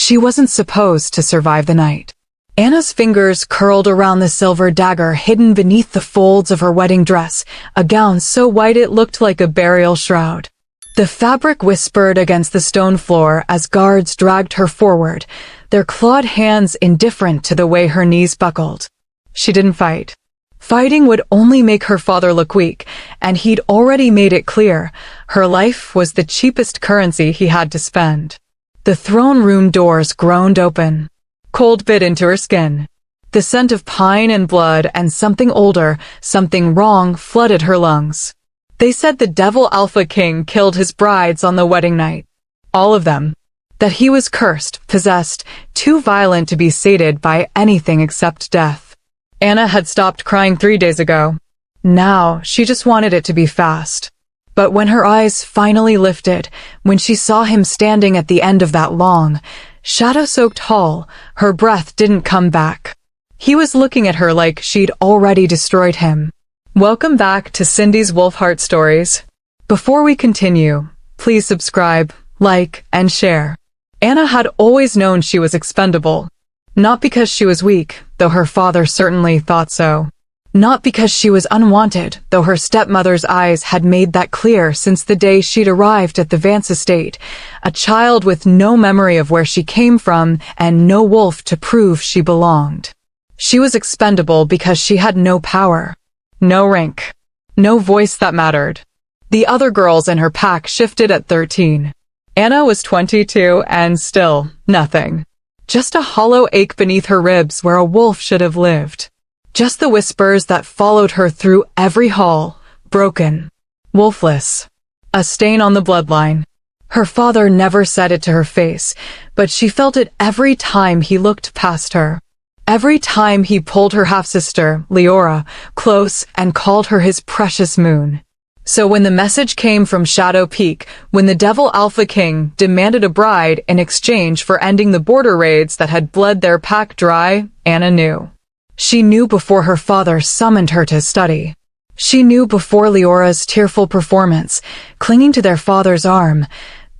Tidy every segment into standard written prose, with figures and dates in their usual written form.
She wasn't supposed to survive the night. Anna's fingers curled around the silver dagger hidden beneath the folds of her wedding dress, a gown so white it looked like a burial shroud. The fabric whispered against the stone floor as guards dragged her forward, their clawed hands indifferent to the way her knees buckled. She didn't fight. Fighting would only make her father look weak, and he'd already made it clear her life was the cheapest currency he had to spend. The throne room doors groaned open. Cold bit into her skin. The scent of pine and blood and something older, something wrong, flooded her lungs. They said the Devil Alpha King killed his brides on the wedding night. All of them. That he was cursed, possessed, too violent to be sated by anything except death. Anna had stopped crying 3 days ago. Now, she just wanted it to be fast. But when her eyes finally lifted, when she saw him standing at the end of that long, shadow-soaked hall, her breath didn't come back. He was looking at her like she'd already destroyed him. Welcome back to Cindy's Wolfheart Stories. Before we continue, please subscribe, like, and share. Anna had always known she was expendable. Not because she was weak, though her father certainly thought so. Not because she was unwanted, though her stepmother's eyes had made that clear since the day she'd arrived at the Vance estate, a child with no memory of where she came from and no wolf to prove she belonged. She was expendable because she had no power, no rank, no voice that mattered. The other girls in her pack shifted at 13. Anna was 22 and still nothing. Just a hollow ache beneath her ribs where a wolf should have lived. Just the whispers that followed her through every hall, broken, wolfless, a stain on the bloodline. Her father never said it to her face, but she felt it every time he looked past her. Every time he pulled her half-sister, Leora, close and called her his precious moon. So when the message came from Shadow Peak, when the Devil Alpha King demanded a bride in exchange for ending the border raids that had bled their pack dry, Anna knew. She knew before her father summoned her to study. She knew before Leora's tearful performance, clinging to their father's arm,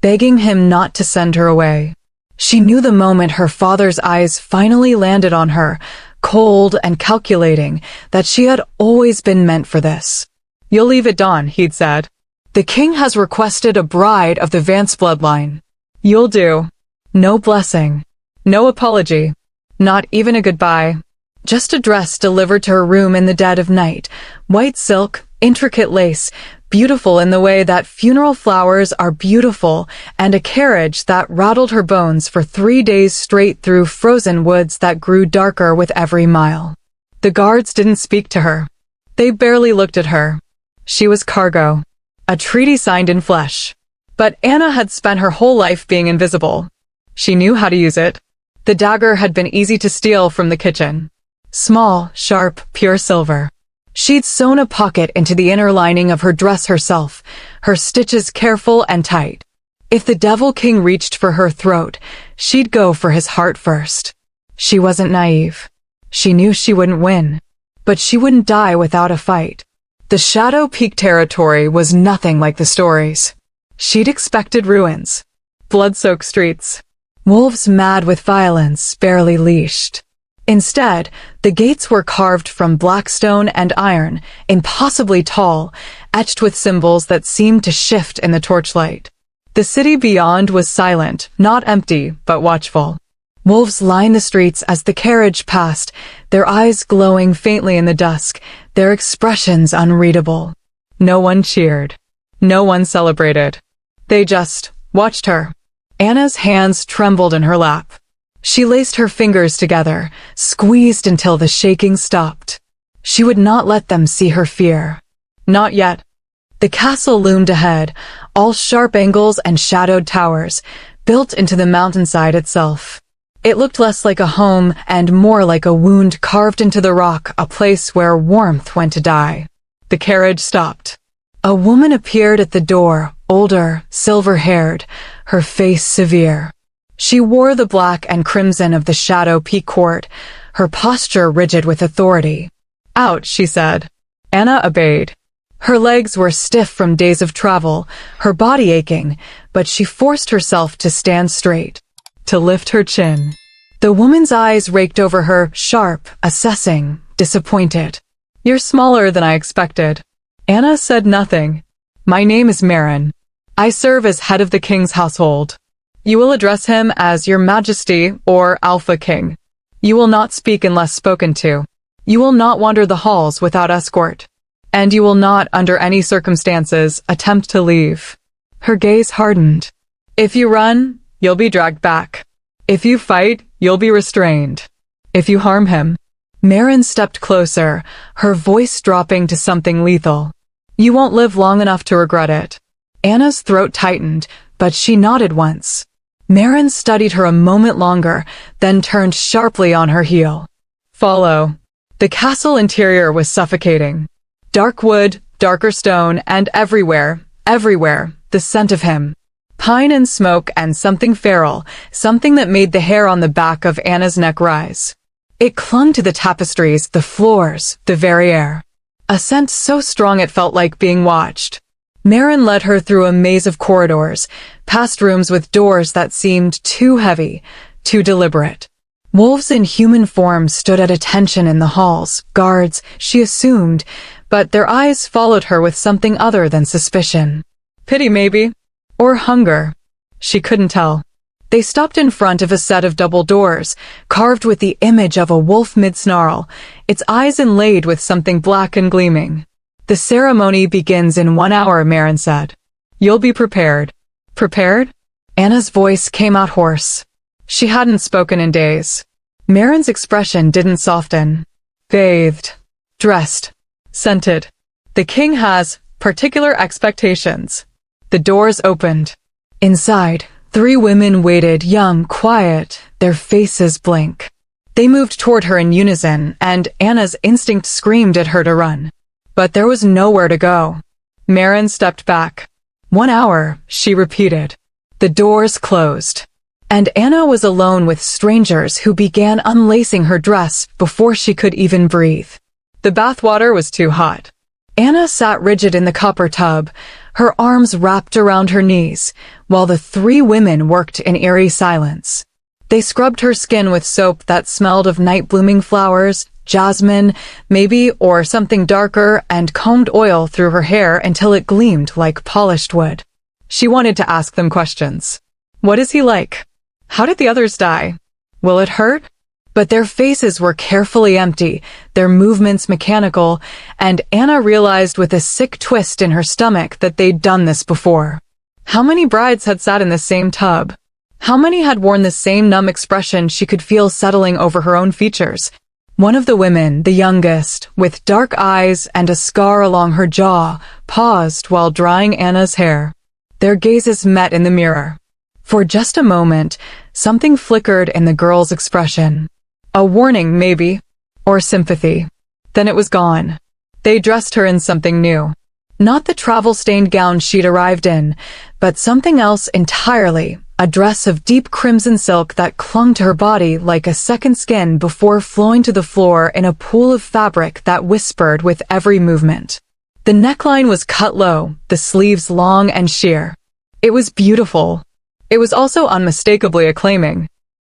begging him not to send her away. She knew the moment her father's eyes finally landed on her, cold and calculating, that she had always been meant for this. "You'll leave at dawn," he'd said. "The king has requested a bride of the Vance bloodline. You'll do. No blessing. No apology. Not even a goodbye. Just a dress delivered to her room in the dead of night, white silk, intricate lace, beautiful in the way that funeral flowers are beautiful, and a carriage that rattled her bones for 3 days straight through frozen woods that grew darker with every mile. The guards didn't speak to her. They barely looked at her. She was cargo, a treaty signed in flesh. But Anna had spent her whole life being invisible. She knew how to use it. The dagger had been easy to steal from the kitchen. Small, sharp, pure silver. She'd sewn a pocket into the inner lining of her dress herself, her stitches careful and tight. If the Devil King reached for her throat, she'd go for his heart first. She wasn't naive. She knew she wouldn't win. But she wouldn't die without a fight. The Shadow Peak territory was nothing like the stories. She'd expected ruins, blood-soaked streets, wolves mad with violence, barely leashed. Instead, the gates were carved from black stone and iron, impossibly tall, etched with symbols that seemed to shift in the torchlight. The city beyond was silent, not empty, but watchful. Wolves lined the streets as the carriage passed, their eyes glowing faintly in the dusk, their expressions unreadable. No one cheered. No one celebrated. They just watched her. Anna's hands trembled in her lap. She laced her fingers together, squeezed until the shaking stopped. She would not let them see her fear. Not yet. The castle loomed ahead, all sharp angles and shadowed towers, built into the mountainside itself. It looked less like a home and more like a wound carved into the rock, a place where warmth went to die. The carriage stopped. A woman appeared at the door, older, silver-haired, her face severe. She wore the black and crimson of the Shadow Peak court, her posture rigid with authority. "Out," she said. Anna obeyed. Her legs were stiff from days of travel, her body aching, but she forced herself to stand straight. to lift her chin. The woman's eyes raked over her, sharp, assessing, disappointed. "You're smaller than I expected." Anna said nothing. "My name is Marin. I serve as head of the king's household. You will address him as Your Majesty or Alpha King. You will not speak unless spoken to. You will not wander the halls without escort. And you will not, under any circumstances, attempt to leave." Her gaze hardened. "If you run, you'll be dragged back. If you fight, you'll be restrained. If you harm him..." Marin stepped closer, her voice dropping to something lethal. "You won't live long enough to regret it." Anna's throat tightened, but she nodded once. Marin studied her a moment longer, then turned sharply on her heel. "Follow." The castle interior was suffocating. Dark wood, darker stone, and everywhere, the scent of him. Pine and smoke and something feral, something that made the hair on the back of Anna's neck rise. It clung to the tapestries, the floors, the very air. A scent so strong it felt like being watched. Marin led her through a maze of corridors, past rooms with doors that seemed too heavy, too deliberate. Wolves in human form stood at attention in the halls, guards, she assumed, but their eyes followed her with something other than suspicion. Pity, maybe? Or hunger? She couldn't tell. They stopped in front of a set of double doors, carved with the image of a wolf mid-snarl, its eyes inlaid with something black and gleaming. "The ceremony begins in 1 hour," Marin said. "You'll be prepared." "Prepared?" Anna's voice came out hoarse. She hadn't spoken in days. Marin's expression didn't soften. "Bathed. Dressed. Scented. The king has particular expectations." The doors opened. Inside, 3 women waited, young, quiet, their faces blank. They moved toward her in unison, and Anna's instinct screamed at her to run. But there was nowhere to go. Marin stepped back. 1 hour, she repeated. The doors closed. And Anna was alone with strangers who began unlacing her dress before she could even breathe. The bathwater was too hot. Anna sat rigid in the copper tub, her arms wrapped around her knees, while the 3 women worked in eerie silence. They scrubbed her skin with soap that smelled of night-blooming flowers, jasmine, maybe, or something darker, and combed oil through her hair until it gleamed like polished wood. She wanted to ask them questions. What is he like? How did the others die? Will it hurt? But their faces were carefully empty, their movements mechanical, and Anna realized with a sick twist in her stomach that they'd done this before. How many brides had sat in the same tub? How many had worn the same numb expression she could feel settling over her own features? One of the women, the youngest, with dark eyes and a scar along her jaw, paused while drying Anna's hair. Their gazes met in the mirror. For just a moment, something flickered in the girl's expression. A warning, maybe, or sympathy. Then it was gone. They dressed her in something new. Not the travel-stained gown she'd arrived in, but something else entirely, a dress of deep crimson silk that clung to her body like a second skin before flowing to the floor in a pool of fabric that whispered with every movement. The neckline was cut low, the sleeves long and sheer. It was beautiful. It was also unmistakably acclaiming.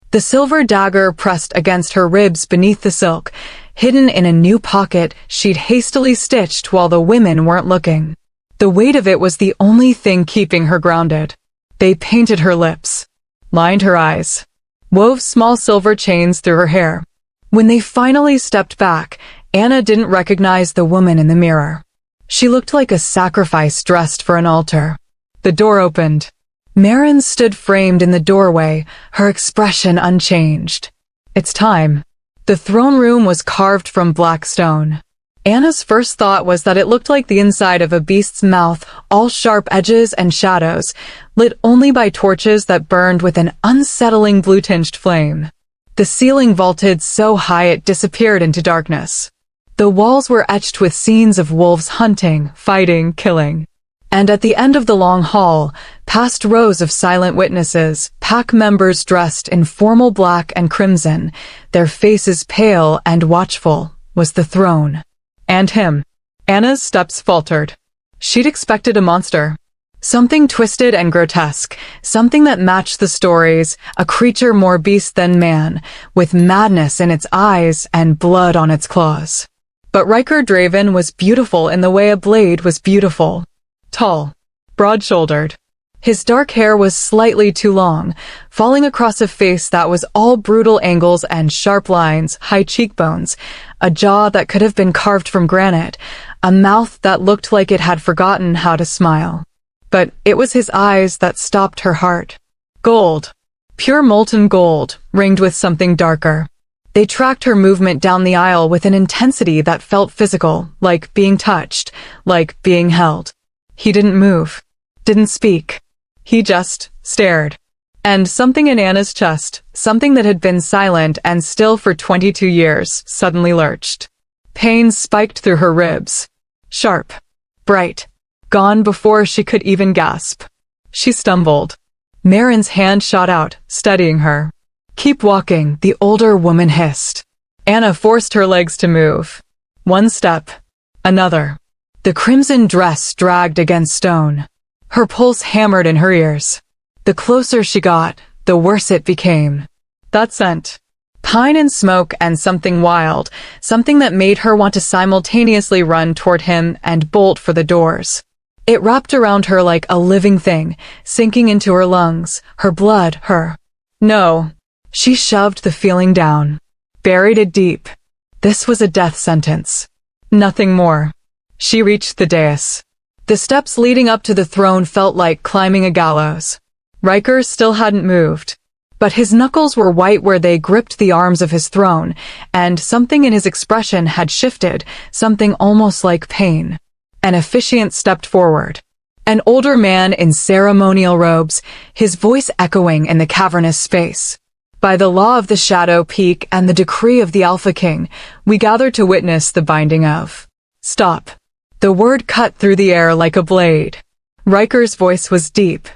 The silver dagger pressed against her ribs beneath the silk, hidden in a new pocket she'd hastily stitched while the women weren't looking. The weight of it was the only thing keeping her grounded. They painted her lips, lined her eyes, wove small silver chains through her hair. When they finally stepped back, Anna didn't recognize the woman in the mirror. She looked like a sacrifice dressed for an altar. The door opened. Marin stood framed in the doorway, her expression unchanged. It's time. The throne room was carved from black stone. Anna's first thought was that it looked like the inside of a beast's mouth, all sharp edges and shadows, lit only by torches that burned with an unsettling blue-tinged flame. The ceiling vaulted so high it disappeared into darkness. The walls were etched with scenes of wolves hunting, fighting, killing. And at the end of the long hall, past rows of silent witnesses, pack members dressed in formal black and crimson, their faces pale and watchful, was the throne. And him. Anna's steps faltered. She'd expected a monster. Something twisted and grotesque, something that matched the stories, a creature more beast than man, with madness in its eyes and blood on its claws. But Riker Draven was beautiful in the way a blade was beautiful. Tall, broad-shouldered. His dark hair was slightly too long, falling across a face that was all brutal angles and sharp lines, high cheekbones, a jaw that could have been carved from granite, a mouth that looked like it had forgotten how to smile. But it was his eyes that stopped her heart. Gold. Pure molten gold, ringed with something darker. They tracked her movement down the aisle with an intensity that felt physical, like being touched, like being held. He didn't move, didn't speak. He just stared. And something in Anna's chest, something that had been silent and still for 22 years, suddenly lurched. Pain spiked through her ribs. Sharp. Bright. Gone before she could even gasp. She stumbled. Marin's hand shot out, steadying her. "Keep walking," the older woman hissed. Anna forced her legs to move. One step. Another. The crimson dress dragged against stone. Her pulse hammered in her ears. The closer she got, the worse it became. That scent. Pine and smoke and something wild, something that made her want to simultaneously run toward him and bolt for the doors. It wrapped around her like a living thing, sinking into her lungs, her blood, her... No. She shoved the feeling down. Buried it deep. This was a death sentence. Nothing more. She reached the dais. The steps leading up to the throne felt like climbing a gallows. Riker still hadn't moved, but his knuckles were white where they gripped the arms of his throne, and something in his expression had shifted, something almost like pain. An officiant stepped forward. An older man in ceremonial robes, his voice echoing in the cavernous space. "By the law of the Shadow Peak and the decree of the Alpha King, we gather to witness the binding of..." Stop. The word cut through the air like a blade. Riker's voice was deep,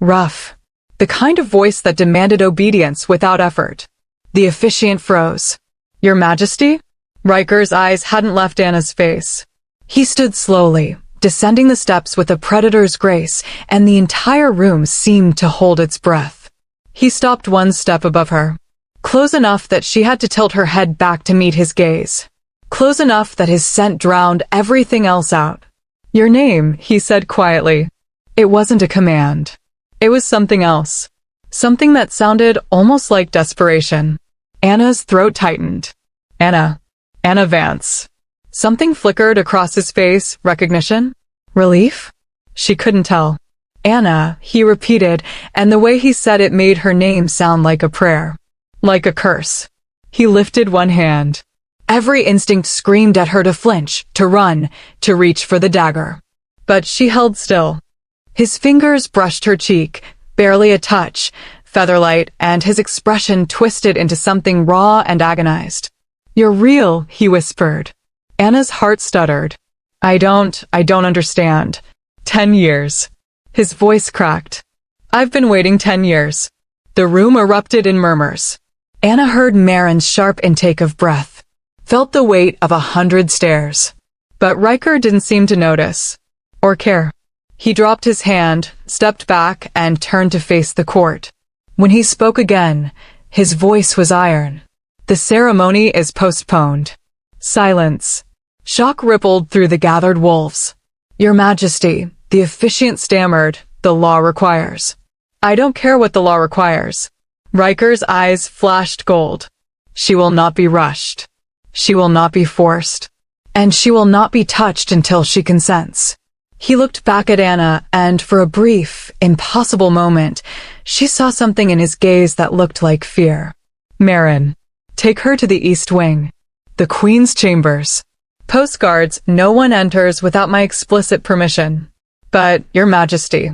rough, the kind of voice that demanded obedience without effort. The officiant froze. "Your Majesty?" Riker's eyes hadn't left Anna's face. He stood slowly, descending the steps with a predator's grace, and the entire room seemed to hold its breath. He stopped one step above her, close enough that she had to tilt her head back to meet his gaze. Close enough that his scent drowned everything else out. "Your name," he said quietly. It wasn't a command. It was something else. Something that sounded almost like desperation. Anna's throat tightened. "Anna. Anna Vance." Something flickered across his face. Recognition? Relief? She couldn't tell. "Anna," he repeated, and the way he said it made her name sound like a prayer. Like a curse. He lifted one hand. Every instinct screamed at her to flinch, to run, to reach for the dagger. But she held still. His fingers brushed her cheek, barely a touch, featherlight, and his expression twisted into something raw and agonized. "You're real," he whispered. Anna's heart stuttered. I don't understand. 10 years. His voice cracked. "I've been waiting 10 years. The room erupted in murmurs. Anna heard Marin's sharp intake of breath, felt the weight of 100 stares. But Riker didn't seem to notice, or care. He dropped his hand, stepped back, and turned to face the court. When he spoke again, his voice was iron. "The ceremony is postponed." Silence. Shock rippled through the gathered wolves. "Your Majesty," the officiant stammered, "the law requires." "I don't care what the law requires." Riker's eyes flashed gold. "She will not be rushed. She will not be forced. And she will not be touched until she consents." He looked back at Anna, and for a brief, impossible moment, she saw something in his gaze that looked like fear. "Marin, take her to the East Wing. The Queen's chambers. Postcards, no one enters without my explicit permission. But, Your Majesty."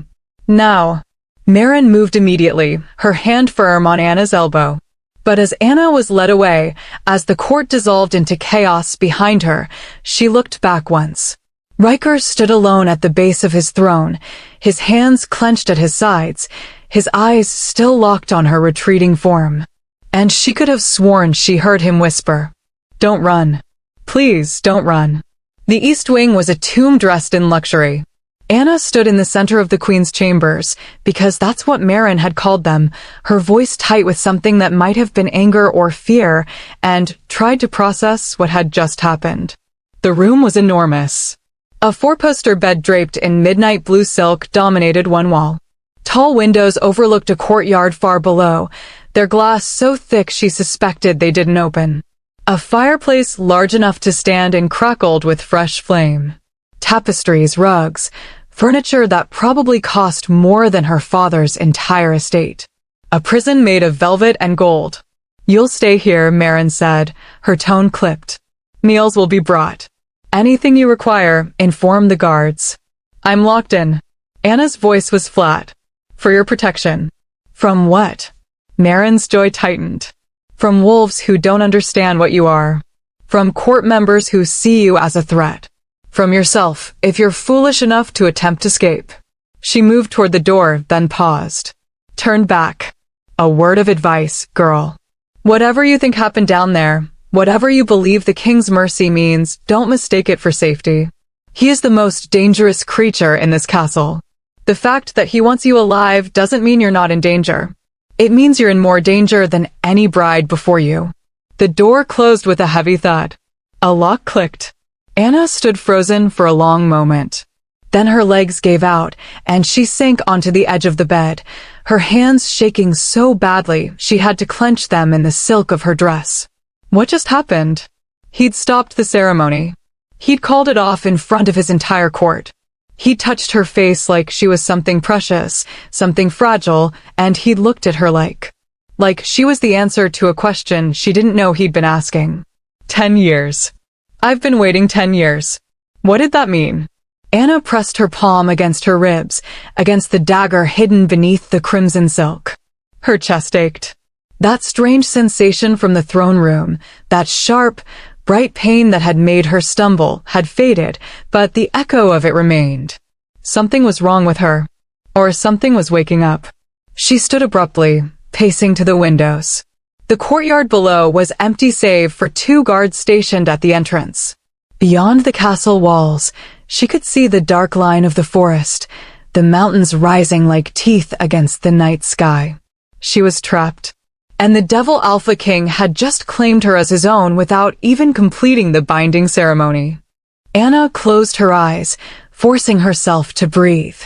"Now." Marin moved immediately, her hand firm on Anna's elbow. But as Anna was led away, as the court dissolved into chaos behind her, she looked back once. Riker stood alone at the base of his throne, his hands clenched at his sides, his eyes still locked on her retreating form. And she could have sworn she heard him whisper, "Don't run. Please, don't run." The East Wing was a tomb dressed in luxury. Anna stood in the center of the queen's chambers, because that's what Marin had called them, her voice tight with something that might have been anger or fear, and tried to process what had just happened. The room was enormous. A four-poster bed draped in midnight blue silk dominated one wall. Tall windows overlooked a courtyard far below, their glass so thick she suspected they didn't open. A fireplace large enough to stand and crackled with fresh flame. Tapestries, rugs, furniture that probably cost more than her father's entire estate. A prison made of velvet and gold. "You'll stay here," Marin said, her tone clipped. "Meals will be brought. Anything you require, inform the guards. I'm locked in." Anna's voice was flat. "For your protection." "From what?" Marin's jaw tightened. "From wolves who don't understand what you are. From court members who see you as a threat. From yourself, if you're foolish enough to attempt escape." She moved toward the door, then paused. "Turn back. A word of advice, girl. Whatever you think happened down there, whatever you believe the king's mercy means, don't mistake it for safety. He is the most dangerous creature in this castle. The fact that he wants you alive doesn't mean you're not in danger. It means you're in more danger than any bride before you." The door closed with a heavy thud. A lock clicked. Anna stood frozen for a long moment. Then her legs gave out, and she sank onto the edge of the bed, her hands shaking so badly she had to clench them in the silk of her dress. What just happened? He'd stopped the ceremony. He'd called it off in front of his entire court. He'd touched her face like she was something precious, something fragile, and he'd looked at her like she was the answer to a question she didn't know he'd been asking. 10 years. I've been waiting 10 years. What did that mean? Anna pressed her palm against her ribs, against the dagger hidden beneath the crimson silk. Her chest ached. That strange sensation from the throne room, that sharp, bright pain that had made her stumble, had faded, but the echo of it remained. Something was wrong with her. Or something was waking up. She stood abruptly, pacing to the windows. The courtyard below was empty save for 2 guards stationed at the entrance. Beyond the castle walls, she could see the dark line of the forest, the mountains rising like teeth against the night sky. She was trapped. And the Devil Alpha King had just claimed her as his own without even completing the binding ceremony. Anna closed her eyes, forcing herself to breathe,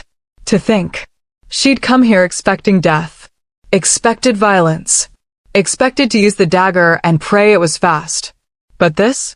to think. She'd come here expecting death, expected violence, expected to use the dagger and pray it was fast. But this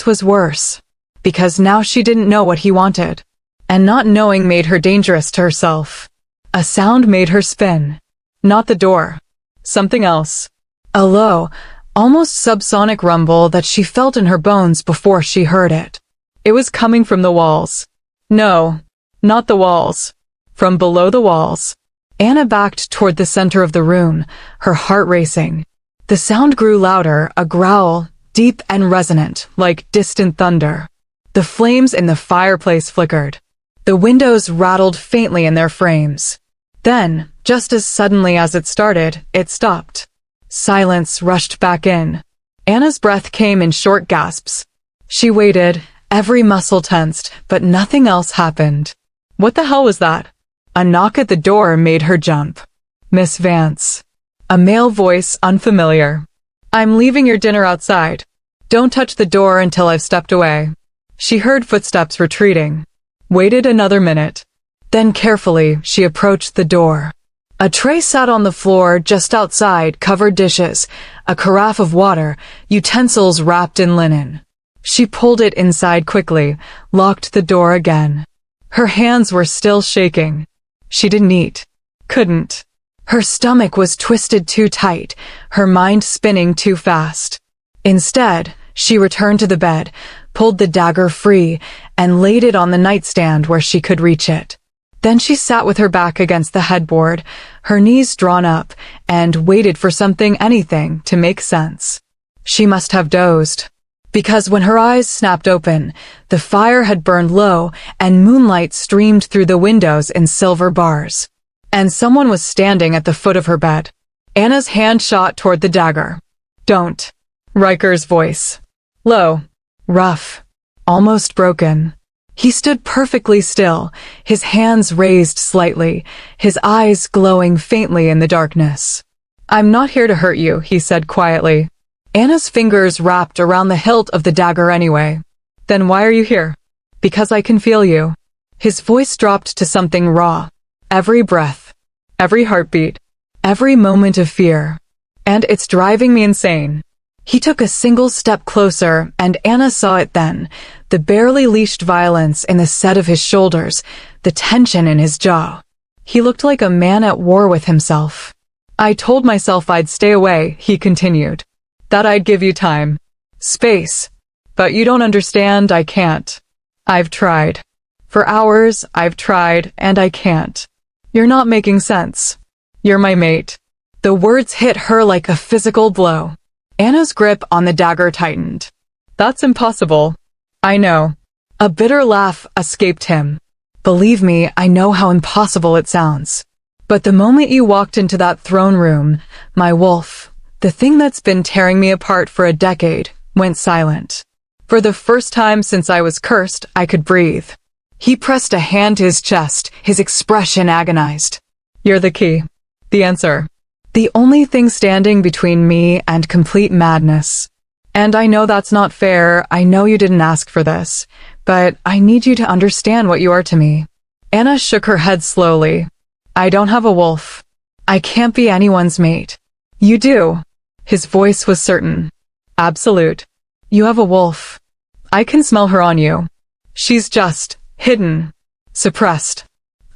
was worse, because now she didn't know what he wanted, and not knowing made her dangerous to herself. A sound made her spin. Not the door. Something else. A low, almost subsonic rumble that she felt in her bones before she heard it. It was coming from the walls. No, not the walls. From below the walls. Anna backed toward the center of the room, her heart racing. The sound grew louder, a growl, deep and resonant, like distant thunder. The flames in the fireplace flickered. The windows rattled faintly in their frames. Then, just as suddenly as it started, it stopped. Silence rushed back in. Anna's breath came in short gasps. She waited, every muscle tensed, but nothing else happened. What the hell was that? A knock at the door made her jump. "Miss Vance." A male voice, unfamiliar. "I'm leaving your dinner outside. Don't touch the door until I've stepped away." She heard footsteps retreating. Waited another minute. Then carefully, she approached the door. A tray sat on the floor just outside, covered dishes, a carafe of water, utensils wrapped in linen. She pulled it inside quickly, locked the door again. Her hands were still shaking. She didn't eat. Couldn't. Her stomach was twisted too tight, her mind spinning too fast. Instead, she returned to the bed, pulled the dagger free, and laid it on the nightstand where she could reach it. Then she sat with her back against the headboard, her knees drawn up, and waited for anything to make sense. She must have dozed. Because when her eyes snapped open, the fire had burned low and moonlight streamed through the windows in silver bars. And someone was standing at the foot of her bed. Anna's hand shot toward the dagger. "Don't." Riker's voice. Low. Rough. Almost broken. He stood perfectly still, his hands raised slightly, his eyes glowing faintly in the darkness. "I'm not here to hurt you," he said quietly. Anna's fingers wrapped around the hilt of the dagger anyway. "Then why are you here?" "Because I can feel you." His voice dropped to something raw. "Every breath, every heartbeat, every moment of fear. And it's driving me insane." He took a single step closer, and Anna saw it then, the barely leashed violence in the set of his shoulders, the tension in his jaw. He looked like a man at war with himself. "I told myself I'd stay away," he continued. "That I'd give you time, space. But you don't understand, I can't. I've tried. For hours, I've tried, and I can't. You're not making sense. You're my mate." The words hit her like a physical blow. Anna's grip on the dagger tightened. "That's impossible." "I know." A bitter laugh escaped him. "Believe me, I know how impossible it sounds. But the moment you walked into that throne room, my wolf, the thing that's been tearing me apart for a decade, went silent. For the first time since I was cursed, I could breathe." He pressed a hand to his chest, his expression agonized. "You're the key. The answer. The only thing standing between me and complete madness. And I know that's not fair, I know you didn't ask for this, but I need you to understand what you are to me." Anna shook her head slowly. "I don't have a wolf. I can't be anyone's mate." "You do." His voice was certain. "Absolute. You have a wolf. I can smell her on you. She's just hidden, suppressed.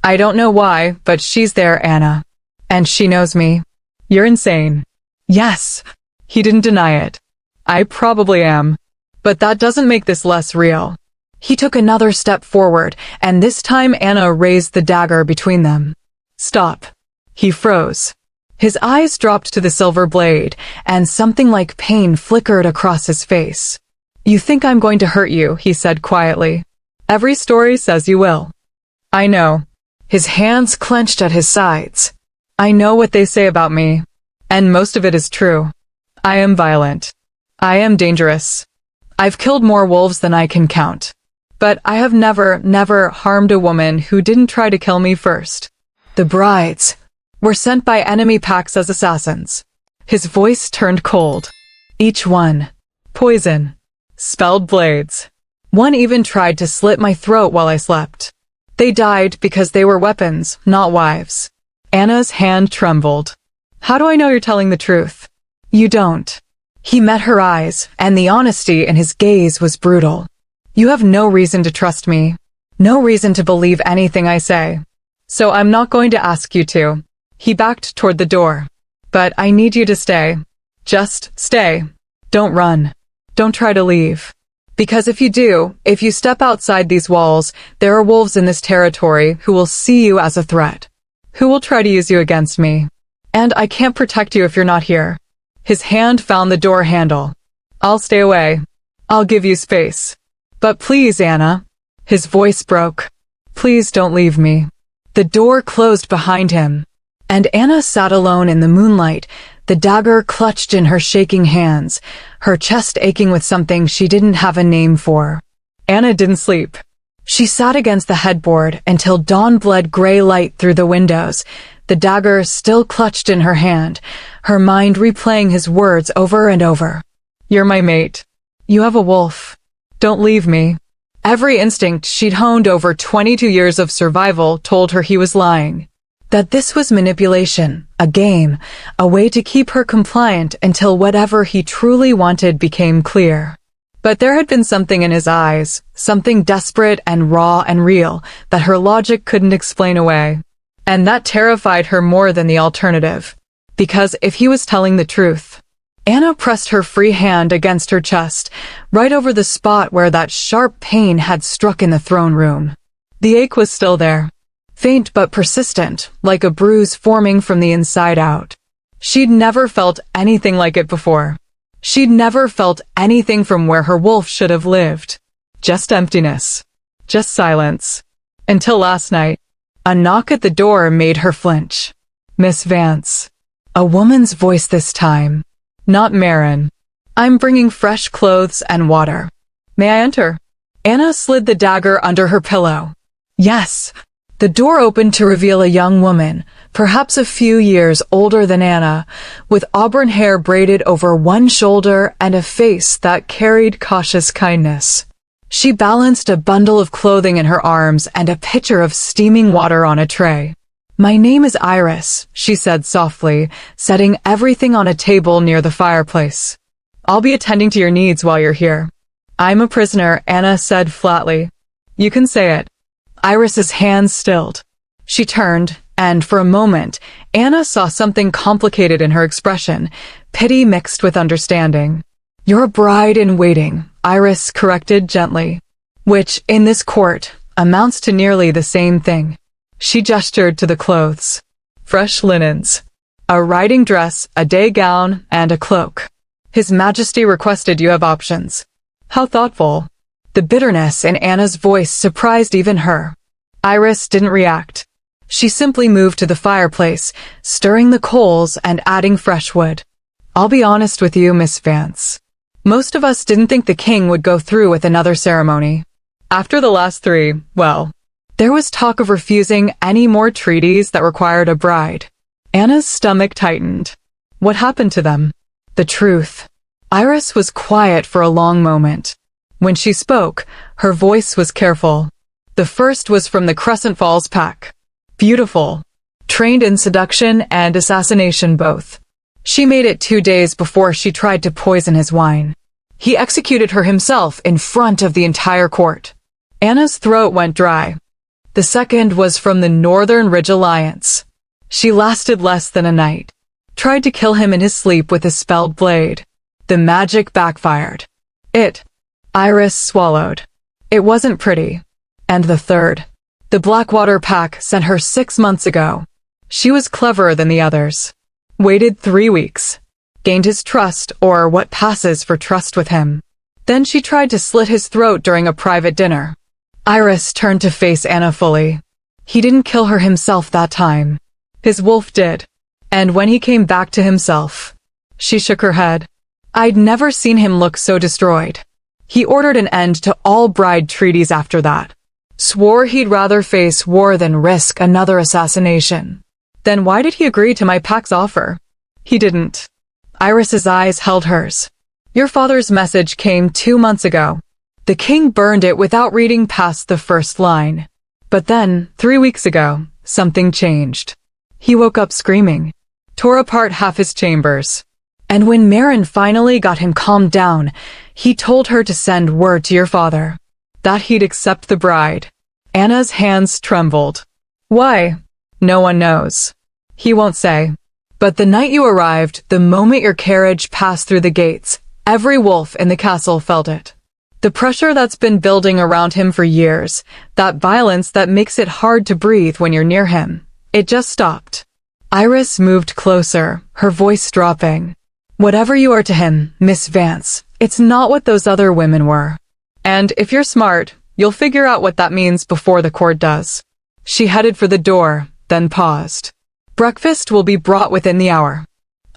I don't know why, but she's there, Anna. And she knows me." "You're insane." "Yes." He didn't deny it. "I probably am. But that doesn't make this less real." He took another step forward, and this time Anna raised the dagger between them. "Stop." He froze. His eyes dropped to the silver blade, and something like pain flickered across his face. "You think I'm going to hurt you," he said quietly. "Every story says you will." "I know." His hands clenched at his sides. "I know what they say about me, and most of it is true. I am violent. I am dangerous. I've killed more wolves than I can count. But I have never harmed a woman who didn't try to kill me first. The brides were sent by enemy packs as assassins." His voice turned cold. "Each one. Poison. Spelled blades. One even tried to slit my throat while I slept. They died because they were weapons, not wives." Anna's hand trembled. "How do I know you're telling the truth?" "You don't." He met her eyes, and the honesty in his gaze was brutal. "You have no reason to trust me. No reason to believe anything I say. So I'm not going to ask you to." He backed toward the door. "But I need you to stay. Just stay. Don't run. Don't try to leave. Because if you do, if you step outside these walls, there are wolves in this territory who will see you as a threat, who will try to use you against me. And I can't protect you if you're not here." His hand found the door handle. "I'll stay away. I'll give you space. But please, Anna." His voice broke. "Please don't leave me." The door closed behind him, and Anna sat alone in the moonlight, the dagger clutched in her shaking hands, her chest aching with something she didn't have a name for. Anna didn't sleep. She sat against the headboard until dawn bled gray light through the windows, the dagger still clutched in her hand, her mind replaying his words over and over. "You're my mate. You have a wolf. Don't leave me." Every instinct she'd honed over 22 years of survival told her he was lying. That this was manipulation, a game, a way to keep her compliant until whatever he truly wanted became clear. But there had been something in his eyes, something desperate and raw and real, that her logic couldn't explain away. And that terrified her more than the alternative. Because if he was telling the truth... Anna pressed her free hand against her chest, right over the spot where that sharp pain had struck in the throne room. The ache was still there. Faint but persistent, like a bruise forming from the inside out. She'd never felt anything like it before. She'd never felt anything from where her wolf should have lived. Just emptiness. Just silence. Until last night. A knock at the door made her flinch. "Miss Vance." A woman's voice this time. Not Marin. "I'm bringing fresh clothes and water. May I enter?" Anna slid the dagger under her pillow. Yes. The door opened to reveal a young woman, perhaps a few years older than Anna, with auburn hair braided over one shoulder and a face that carried cautious kindness. She balanced a bundle of clothing in her arms and a pitcher of steaming water on a tray. "My name is Iris," she said softly, setting everything on a table near the fireplace. "I'll be attending to your needs while you're here." "I'm a prisoner," Anna said flatly. "You can say it." Iris's hands stilled. She turned, and for a moment, Anna saw something complicated in her expression, pity mixed with understanding. "You're a bride in waiting," Iris corrected gently, "which, in this court, amounts to nearly the same thing." She gestured to the clothes. Fresh linens. A riding dress, a day gown, and a cloak. "His Majesty requested you have options." "How thoughtful." The bitterness in Anna's voice surprised even her. Iris didn't react. She simply moved to the fireplace, stirring the coals and adding fresh wood. "I'll be honest with you, Miss Vance. Most of us didn't think the king would go through with another ceremony. After the last three, well, there was talk of refusing any more treaties that required a bride." Anna's stomach tightened. What happened to them? The truth. Iris was quiet for a long moment. When she spoke, her voice was careful. The first was from the Crescent Falls pack. Beautiful. Trained in seduction and assassination both. She made it 2 days before she tried to poison his wine. He executed her himself in front of the entire court. Anna's throat went dry. The second was from the Northern Ridge Alliance. She lasted less than a night. Tried to kill him in his sleep with a spelled blade. The magic backfired. Iris swallowed. It wasn't pretty. And the third. The Blackwater pack sent her 6 months ago. She was cleverer than the others. Waited 3 weeks. Gained his trust, or what passes for trust with him. Then she tried to slit his throat during a private dinner. Iris turned to face Anna fully. He didn't kill her himself that time. His wolf did. And when he came back to himself. She shook her head. I'd never seen him look so destroyed. He ordered an end to all bride treaties after that. Swore he'd rather face war than risk another assassination. Then why did he agree to my pack's offer? He didn't. Iris's eyes held hers. Your father's message came 2 months ago. The king burned it without reading past the first line. But then, 3 weeks ago, something changed. He woke up screaming. Tore apart half his chambers. And when Marin finally got him calmed down, he told her to send word to your father. That he'd accept the bride. Anna's hands trembled. Why? No one knows. He won't say. But the night you arrived, the moment your carriage passed through the gates, every wolf in the castle felt it. The pressure that's been building around him for years, that violence that makes it hard to breathe when you're near him, it just stopped. Iris moved closer, her voice dropping. Whatever you are to him, Miss Vance, it's not what those other women were. And if you're smart, you'll figure out what that means before the court does. She headed for the door, then paused. Breakfast will be brought within the hour.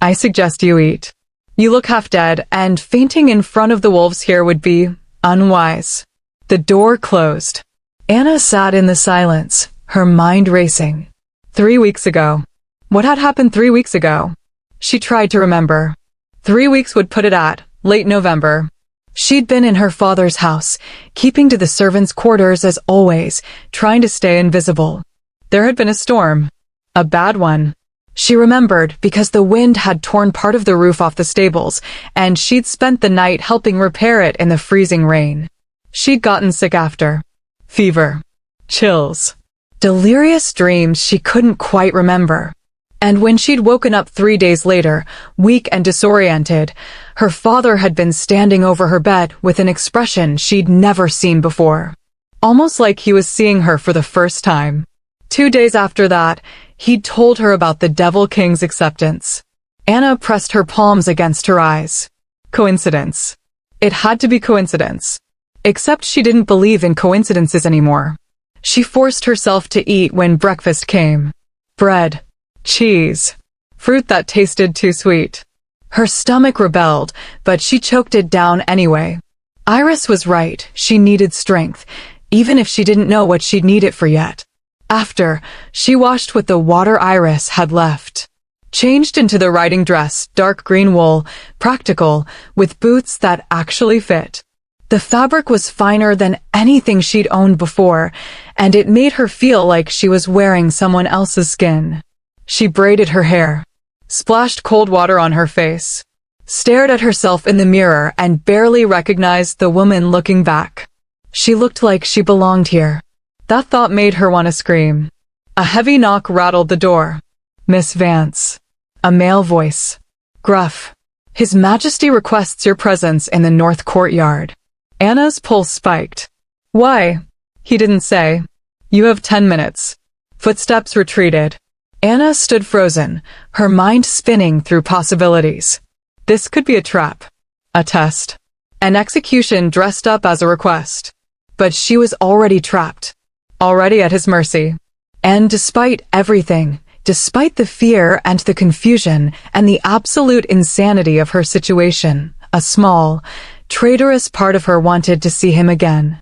I suggest you eat. You look half dead, and fainting in front of the wolves here would be unwise. The door closed. Anna sat in the silence, her mind racing. 3 weeks ago. What had happened 3 weeks ago? She tried to remember. 3 weeks would put it at late November. She'd been in her father's house, keeping to the servants' quarters as always, trying to stay invisible. There had been a storm. A bad one. She remembered because the wind had torn part of the roof off the stables, and she'd spent the night helping repair it in the freezing rain. She'd gotten sick after. Fever. Chills. Delirious dreams she couldn't quite remember. And when she'd woken up 3 days later, weak and disoriented, her father had been standing over her bed with an expression she'd never seen before. Almost like he was seeing her for the first time. 2 days after that, he'd told her about the Devil King's acceptance. Anna pressed her palms against her eyes. Coincidence. It had to be coincidence. Except she didn't believe in coincidences anymore. She forced herself to eat when breakfast came. Bread. Cheese. Fruit that tasted too sweet. Her stomach rebelled, but she choked it down anyway. Iris was right, she needed strength, even if she didn't know what she'd need it for yet. After, she washed with the water Iris had left. Changed into the riding dress, dark green wool, practical, with boots that actually fit. The fabric was finer than anything she'd owned before, and it made her feel like she was wearing someone else's skin. She braided her hair, splashed cold water on her face, stared at herself in the mirror and barely recognized the woman looking back. She looked like she belonged here. That thought made her want to scream. A heavy knock rattled the door. "Miss Vance." A male voice. Gruff. "His Majesty requests your presence in the north courtyard." Anna's pulse spiked. "Why?" He didn't say. "You have 10 minutes. Footsteps retreated. Anna stood frozen, her mind spinning through possibilities. This could be a trap. A test. An execution dressed up as a request. But she was already trapped. Already at his mercy. And despite everything, despite the fear and the confusion and the absolute insanity of her situation, a small, traitorous part of her wanted to see him again.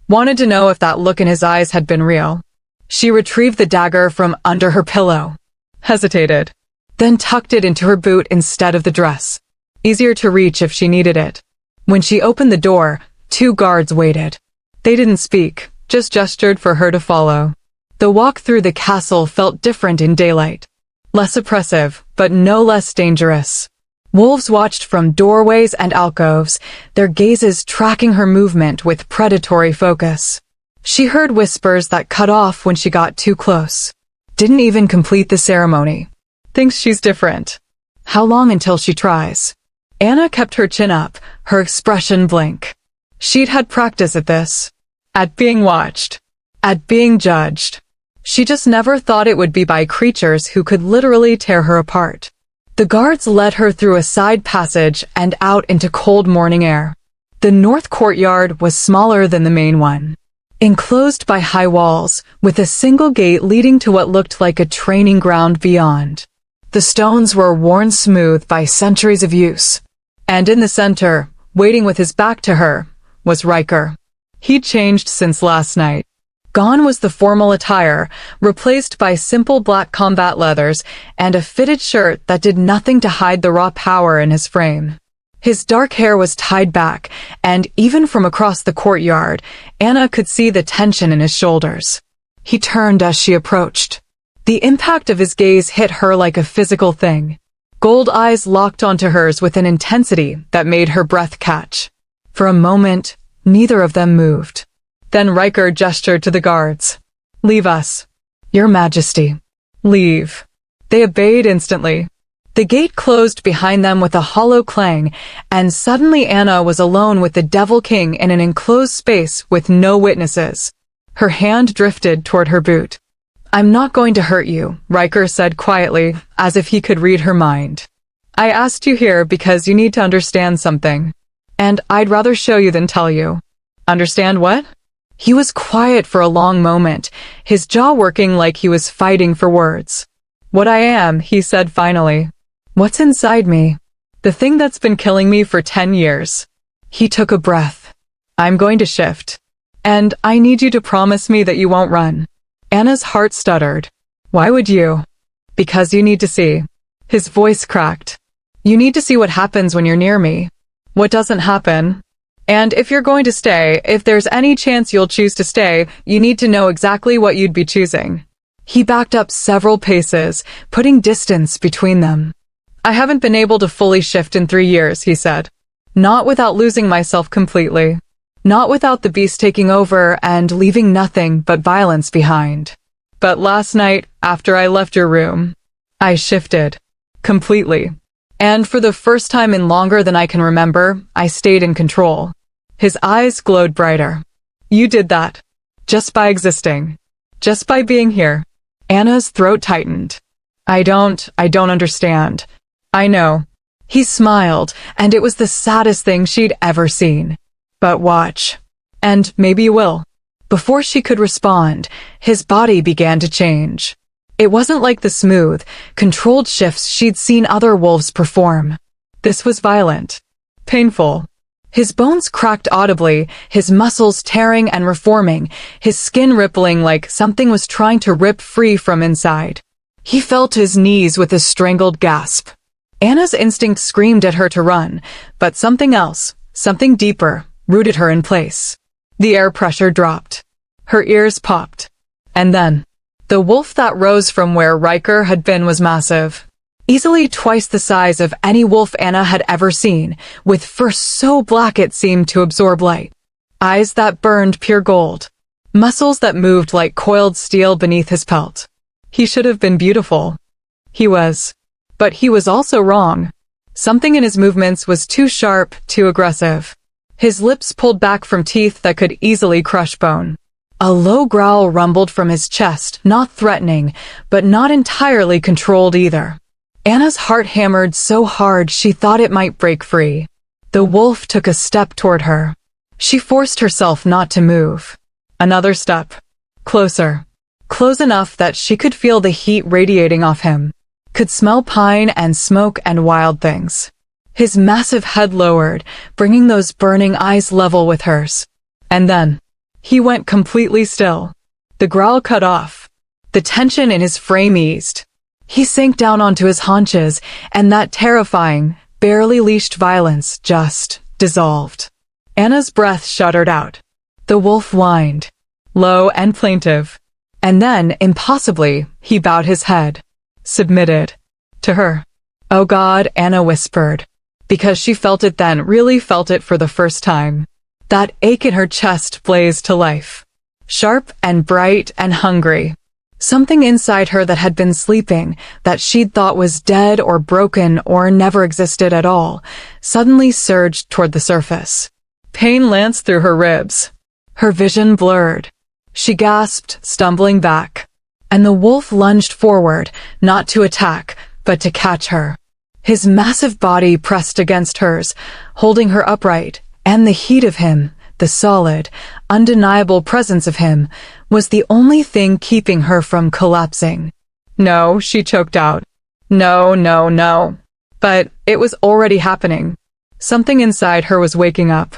Wanted to know if that look in his eyes had been real. She retrieved the dagger from under her pillow. Hesitated. Then tucked it into her boot instead of the dress. Easier to reach if she needed it. When she opened the door, 2 guards waited. They didn't speak, just gestured for her to follow. The walk through the castle felt different in daylight. Less oppressive, but no less dangerous. Wolves watched from doorways and alcoves, their gazes tracking her movement with predatory focus. She heard whispers that cut off when she got too close. Didn't even complete the ceremony. Thinks she's different. How long until she tries? Anna kept her chin up, her expression blank. She'd had practice at this. At being watched. At being judged. She just never thought it would be by creatures who could literally tear her apart. The guards led her through a side passage and out into cold morning air. The north courtyard was smaller than the main one. Enclosed by high walls, with a single gate leading to what looked like a training ground beyond. The stones were worn smooth by centuries of use. And in the center, waiting with his back to her, was Riker. He'd changed since last night. Gone was the formal attire, replaced by simple black combat leathers and a fitted shirt that did nothing to hide the raw power in his frame. His dark hair was tied back, and even from across the courtyard, Anna could see the tension in his shoulders. He turned as she approached. The impact of his gaze hit her like a physical thing. Gold eyes locked onto hers with an intensity that made her breath catch. For a moment, neither of them moved. Then Riker gestured to the guards. "Leave us. Your Majesty. Leave." They obeyed instantly. The gate closed behind them with a hollow clang, and suddenly Anna was alone with the Devil King in an enclosed space with no witnesses. Her hand drifted toward her boot. "I'm not going to hurt you," Riker said quietly, as if he could read her mind. "I asked you here because you need to understand something. And I'd rather show you than tell you." "Understand what?" He was quiet for a long moment, his jaw working like he was fighting for words. "What I am," he said finally. "What's inside me? The thing that's been killing me for 10 years. He took a breath. "I'm going to shift. And I need you to promise me that you won't run." Anna's heart stuttered. "Why would you?" "Because you need to see." His voice cracked. "You need to see what happens when you're near me. What doesn't happen. And if you're going to stay, if there's any chance you'll choose to stay, you need to know exactly what you'd be choosing." He backed up several paces, putting distance between them. "I haven't been able to fully shift in 3 years," he said. "Not without losing myself completely. Not without the beast taking over and leaving nothing but violence behind. But last night, after I left your room, I shifted. Completely. And for the first time in longer than I can remember, I stayed in control." His eyes glowed brighter. "You did that. Just by existing. Just by being here." Anna's throat tightened. I don't understand." "I know." He smiled, and it was the saddest thing she'd ever seen. "But watch. And maybe you will." Before she could respond, his body began to change. It wasn't like the smooth, controlled shifts she'd seen other wolves perform. This was violent. Painful. His bones cracked audibly, his muscles tearing and reforming, his skin rippling like something was trying to rip free from inside. He fell to his knees with a strangled gasp. Anna's instinct screamed at her to run, but something else, something deeper, rooted her in place. The air pressure dropped. Her ears popped. And then, the wolf that rose from where Riker had been was massive. Easily twice the size of any wolf Anna had ever seen, with fur so black it seemed to absorb light. Eyes that burned pure gold. Muscles that moved like coiled steel beneath his pelt. He should have been beautiful. He was. But he was also wrong. Something in his movements was too sharp, too aggressive. His lips pulled back from teeth that could easily crush bone. A low growl rumbled from his chest, not threatening, but not entirely controlled either. Anna's heart hammered so hard she thought it might break free. The wolf took a step toward her. She forced herself not to move. Another step. Closer. Close enough that she could feel the heat radiating off him. Could smell pine and smoke and wild things. His massive head lowered, bringing those burning eyes level with hers. And then, he went completely still. The growl cut off. The tension in his frame eased. He sank down onto his haunches, and that terrifying, barely leashed violence just dissolved. Anna's breath shuddered out. The wolf whined, low and plaintive. And then, impossibly, he bowed his head. Submitted. To her. Oh God, Anna whispered. Because she felt it then, really felt it for the first time. That ache in her chest blazed to life. Sharp and bright and hungry. Something inside her that had been sleeping, that she'd thought was dead or broken or never existed at all, suddenly surged toward the surface. Pain lanced through her ribs. Her vision blurred. She gasped, stumbling back. And the wolf lunged forward, not to attack, but to catch her. His massive body pressed against hers, holding her upright, and the heat of him, the solid, undeniable presence of him, was the only thing keeping her from collapsing. No, she choked out. No, no, no. But it was already happening. Something inside her was waking up.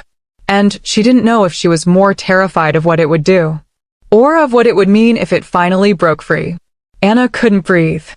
And she didn't know if she was more terrified of what it would do, or of what it would mean if it finally broke free. Anna couldn't breathe.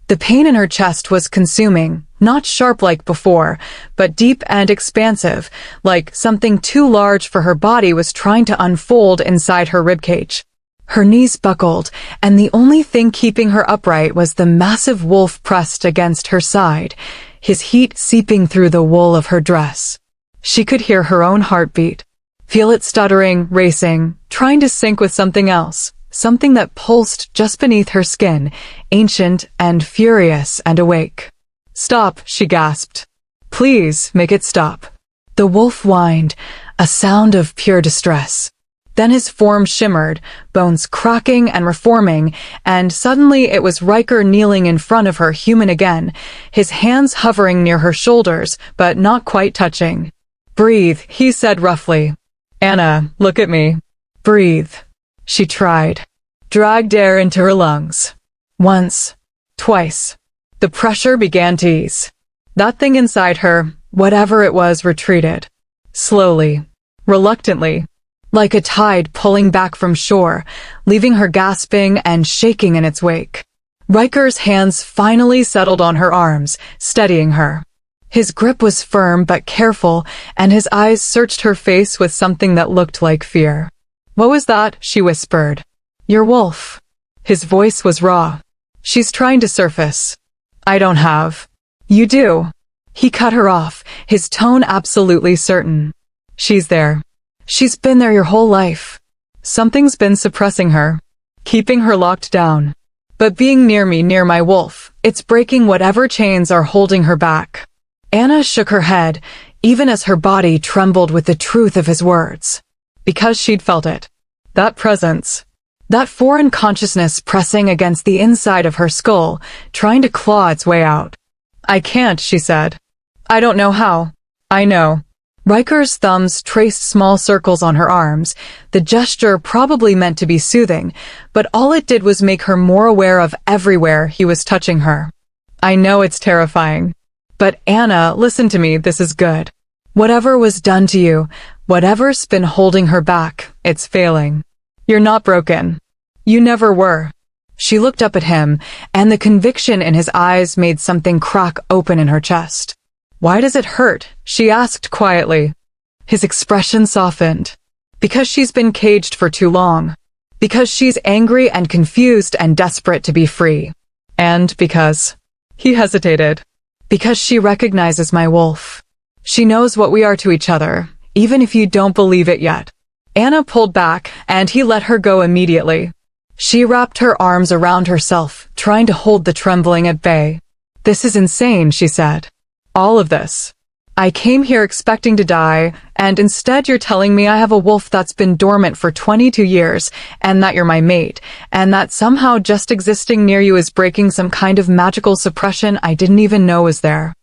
The pain in her chest was consuming, not sharp like before, but deep and expansive, like something too large for her body was trying to unfold inside her ribcage. Her knees buckled, and the only thing keeping her upright was the massive wolf pressed against her side, his heat seeping through the wool of her dress. She could hear her own heartbeat, feel it stuttering, racing, trying to sync with something else, something that pulsed just beneath her skin, ancient and furious and awake. Stop, she gasped. Please, make it stop. The wolf whined, a sound of pure distress. Then his form shimmered, bones cracking and reforming, and suddenly it was Riker kneeling in front of her, human again, his hands hovering near her shoulders, but not quite touching. Breathe, he said roughly. Anna, look at me. Breathe. She tried. Dragged air into her lungs. Once. Twice. The pressure began to ease. That thing inside her, whatever it was, retreated. Slowly. Reluctantly. Like a tide pulling back from shore, leaving her gasping and shaking in its wake. Riker's hands finally settled on her arms, steadying her. His grip was firm but careful, and his eyes searched her face with something that looked like fear. What was that? She whispered. Your wolf. His voice was raw. She's trying to surface. I don't have. You do. He cut her off, his tone absolutely certain. She's there. She's been there your whole life. Something's been suppressing her, keeping her locked down. But being near me, near my wolf, it's breaking whatever chains are holding her back. Anna shook her head, even as her body trembled with the truth of his words. Because she'd felt it. That presence. That foreign consciousness pressing against the inside of her skull, trying to claw its way out. I can't, she said. I don't know how. I know. Riker's thumbs traced small circles on her arms, the gesture probably meant to be soothing, but all it did was make her more aware of everywhere he was touching her. I know it's terrifying. But Anna, listen to me, this is good. Whatever was done to you, whatever's been holding her back, it's failing. You're not broken. You never were. She looked up at him, and the conviction in his eyes made something crack open in her chest. Why does it hurt? She asked quietly. His expression softened. Because she's been caged for too long. Because she's angry and confused and desperate to be free. And because... He hesitated. Because she recognizes my wolf. She knows what we are to each other, even if you don't believe it yet. Anna pulled back, and he let her go immediately. She wrapped her arms around herself, trying to hold the trembling at bay. This is insane, she said. All of this. I came here expecting to die, and instead you're telling me I have a wolf that's been dormant for 22 years, and that you're my mate, and that somehow just existing near you is breaking some kind of magical suppression I didn't even know was there.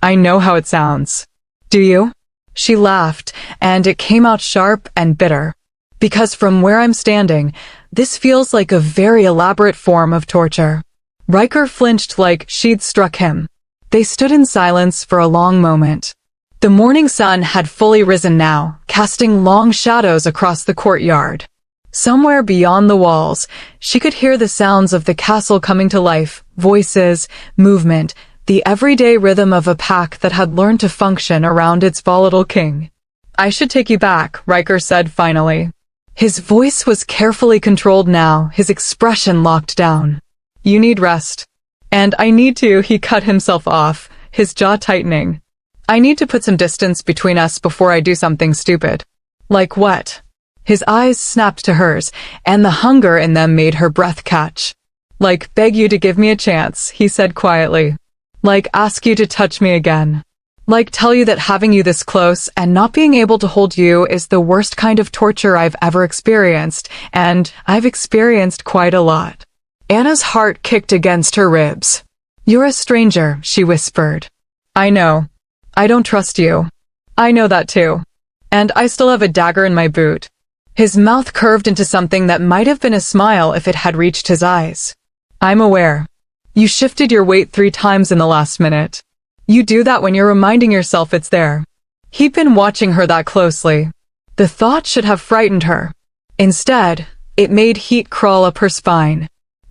I know how it sounds. Do you? She laughed, and it came out sharp and bitter. Because from where I'm standing, this feels like a very elaborate form of torture. Riker flinched like she'd struck him. They stood in silence for a long moment. The morning sun had fully risen now, casting long shadows across the courtyard. Somewhere beyond the walls, she could hear the sounds of the castle coming to life, voices, movement, the everyday rhythm of a pack that had learned to function around its volatile king. I should take you back, Riker said finally. His voice was carefully controlled now, his expression locked down. You need rest. And I need to, he cut himself off, his jaw tightening. I need to put some distance between us before I do something stupid. Like what? His eyes snapped to hers, and the hunger in them made her breath catch. Like beg you to give me a chance, he said quietly. Like ask you to touch me again. Like tell you that having you this close and not being able to hold you is the worst kind of torture I've ever experienced, and I've experienced quite a lot. Anna's heart kicked against her ribs. You're a stranger, she whispered. I know. I don't trust you. I know that too. And I still have a dagger in my boot. His mouth curved into something that might have been a smile if it had reached his eyes. I'm aware. You shifted your weight 3 times in the last minute. You do that when you're reminding yourself it's there. He'd been watching her that closely. The thought should have frightened her. Instead, it made heat crawl up her spine.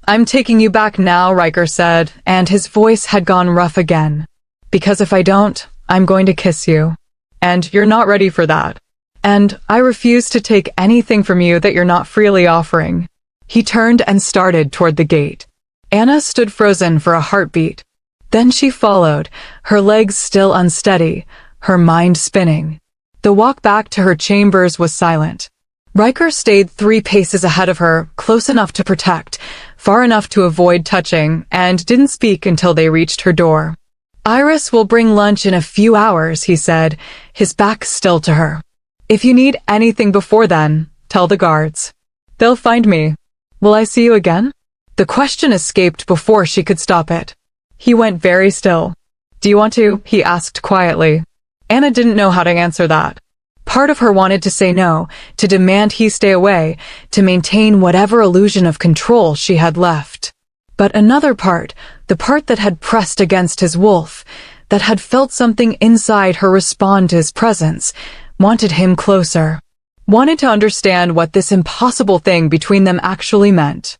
I'm taking you back now, Riker said, and his voice had gone rough again. Because if I don't, I'm going to kiss you. And you're not ready for that. And I refuse to take anything from you that you're not freely offering. He turned and started toward the gate. Anna stood frozen for a heartbeat. Then she followed, her legs still unsteady, her mind spinning. The walk back to her chambers was silent. Riker stayed 3 paces ahead of her, close enough to protect, far enough to avoid touching, and didn't speak until they reached her door. Iris will bring lunch in a few hours, he said, his back still to her. If you need anything before then, tell the guards. They'll find me. Will I see you again? The question escaped before she could stop it. He went very still. Do you want to? He asked quietly. Anna didn't know how to answer that. Part of her wanted to say no, to demand he stay away, to maintain whatever illusion of control she had left. But another part, the part that had pressed against his wolf, that had felt something inside her respond to his presence, wanted him closer. Wanted to understand what this impossible thing between them actually meant.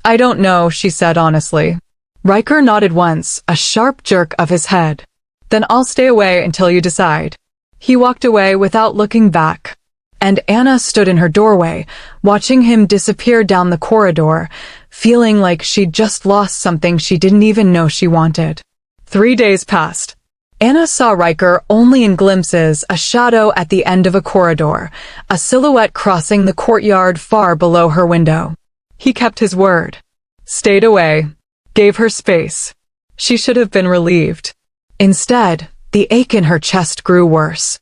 I don't know, she said honestly. Riker nodded once, a sharp jerk of his head. Then I'll stay away until you decide. He walked away without looking back. And Anna stood in her doorway, watching him disappear down the corridor, feeling like she'd just lost something she didn't even know she wanted. 3 days passed. Anna saw Riker only in glimpses, a shadow at the end of a corridor, a silhouette crossing the courtyard far below her window. He kept his word. Stayed away. Gave her space. She should have been relieved. Instead, the ache in her chest grew worse.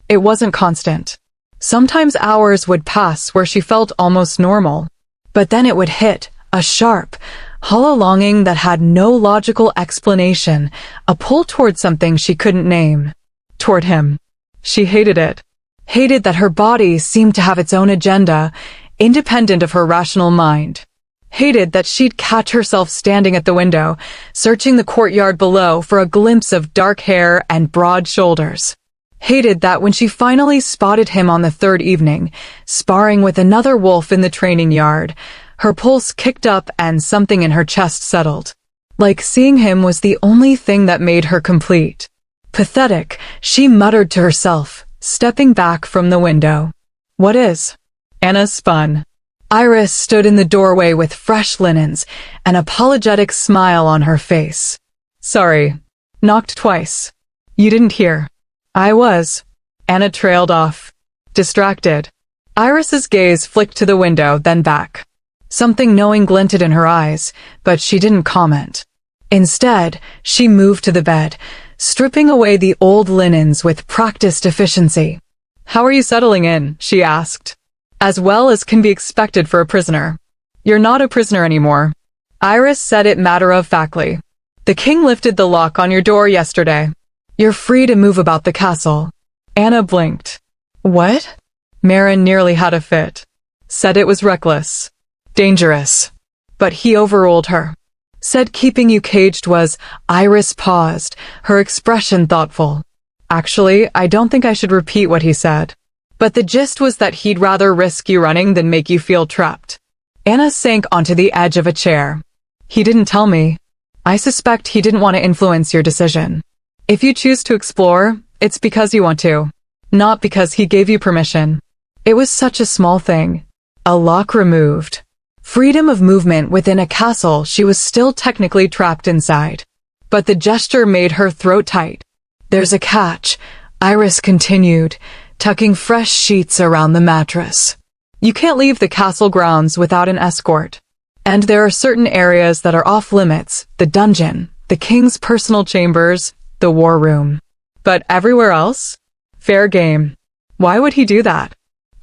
It wasn't constant. Sometimes hours would pass where she felt almost normal. But then it would hit, a sharp, hollow longing that had no logical explanation, a pull toward something she couldn't name. Toward him. She hated it. Hated that her body seemed to have its own agenda, independent of her rational mind. Hated that she'd catch herself standing at the window, searching the courtyard below for a glimpse of dark hair and broad shoulders. Hated that when she finally spotted him on the third evening, sparring with another wolf in the training yard, her pulse kicked up and something in her chest settled. Like seeing him was the only thing that made her complete. Pathetic, she muttered to herself, stepping back from the window. What is? Anna spun. Iris stood in the doorway with fresh linens, an apologetic smile on her face. Sorry. Knocked twice. You didn't hear. I was. Anna trailed off. Distracted. Iris's gaze flicked to the window, then back. Something knowing glinted in her eyes, but she didn't comment. Instead, she moved to the bed, stripping away the old linens with practiced efficiency. How are you settling in? She asked. As well as can be expected for a prisoner. You're not a prisoner anymore. Iris said it matter-of-factly. The king lifted the lock on your door yesterday. You're free to move about the castle. Anna blinked. What? Marin nearly had a fit. Said it was reckless. Dangerous. But he overruled her. Said keeping you caged was... Iris paused, her expression thoughtful. Actually, I don't think I should repeat what he said. But the gist was that he'd rather risk you running than make you feel trapped. Anna sank onto the edge of a chair. He didn't tell me. I suspect he didn't want to influence your decision. If you choose to explore, it's because you want to. Not because he gave you permission. It was such a small thing. A lock removed. Freedom of movement within a castle she was still technically trapped inside. But the gesture made her throat tight. There's a catch, Iris continued, tucking fresh sheets around the mattress. You can't leave the castle grounds without an escort. And there are certain areas that are off limits, the dungeon, the king's personal chambers, the war room. But everywhere else? Fair game. Why would he do that?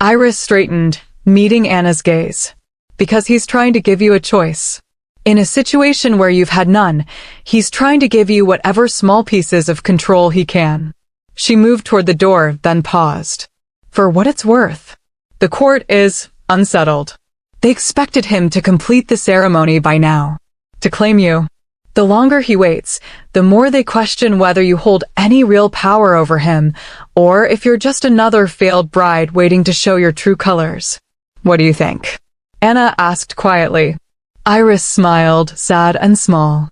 Iris straightened, meeting Anna's gaze. Because he's trying to give you a choice. In a situation where you've had none, he's trying to give you whatever small pieces of control he can. She moved toward the door, then paused. For what it's worth, the court is unsettled. They expected him to complete the ceremony by now. To claim you. The longer he waits, the more they question whether you hold any real power over him, or if you're just another failed bride waiting to show your true colors. What do you think? Anna asked quietly. Iris smiled, sad and small.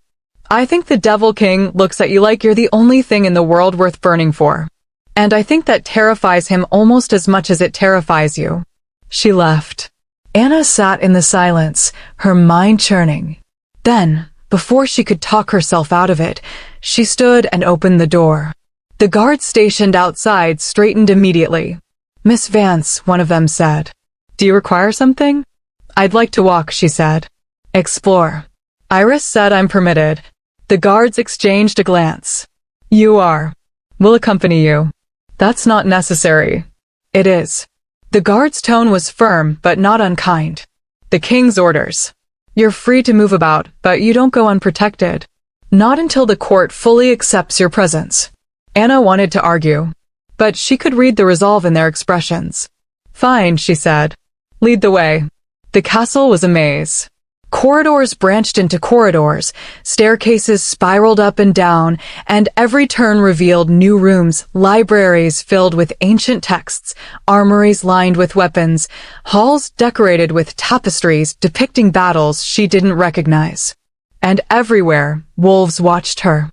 I think the Devil King looks at you like you're the only thing in the world worth burning for. And I think that terrifies him almost as much as it terrifies you. She left. Anna sat in the silence, her mind churning. Then, before she could talk herself out of it, she stood and opened the door. The guards stationed outside straightened immediately. Miss Vance, one of them said. Do you require something? I'd like to walk, she said. Explore. Iris said I'm permitted. The guards exchanged a glance. You are. We'll accompany you. That's not necessary. It is. The guard's tone was firm but not unkind. The king's orders. You're free to move about, but you don't go unprotected. Not until the court fully accepts your presence. Anna wanted to argue, but she could read the resolve in their expressions. Fine, she said. Lead the way. The castle was a maze. Corridors branched into corridors, staircases spiraled up and down, and every turn revealed new rooms, libraries filled with ancient texts, armories lined with weapons, halls decorated with tapestries depicting battles she didn't recognize. And everywhere, wolves watched her.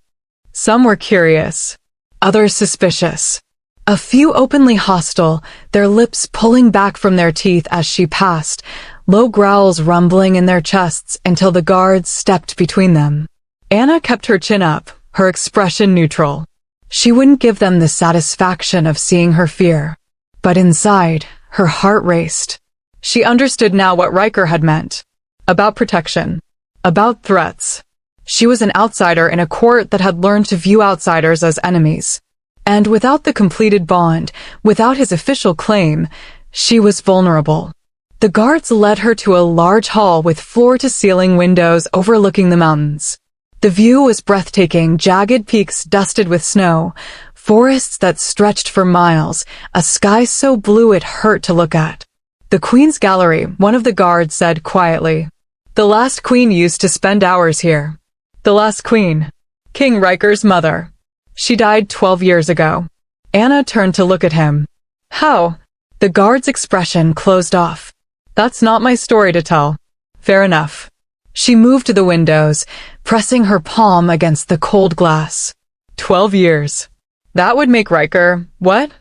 Some were curious, others suspicious. A few openly hostile, their lips pulling back from their teeth as she passed, low growls rumbling in their chests until the guards stepped between them. Anna kept her chin up, her expression neutral. She wouldn't give them the satisfaction of seeing her fear. But inside, her heart raced. She understood now what Riker had meant. About protection. About threats. She was an outsider in a court that had learned to view outsiders as enemies. And without the completed bond, without his official claim, she was vulnerable. The guards led her to a large hall with floor-to-ceiling windows overlooking the mountains. The view was breathtaking, jagged peaks dusted with snow, forests that stretched for miles, a sky so blue it hurt to look at. The Queen's Gallery, one of the guards said quietly. The last queen used to spend hours here. The last queen. King Riker's mother. She died 12 years ago. Anna turned to look at him. How? The guard's expression closed off. That's not my story to tell. Fair enough. She moved to the windows, pressing her palm against the cold glass. 12 years. That would make Riker, what?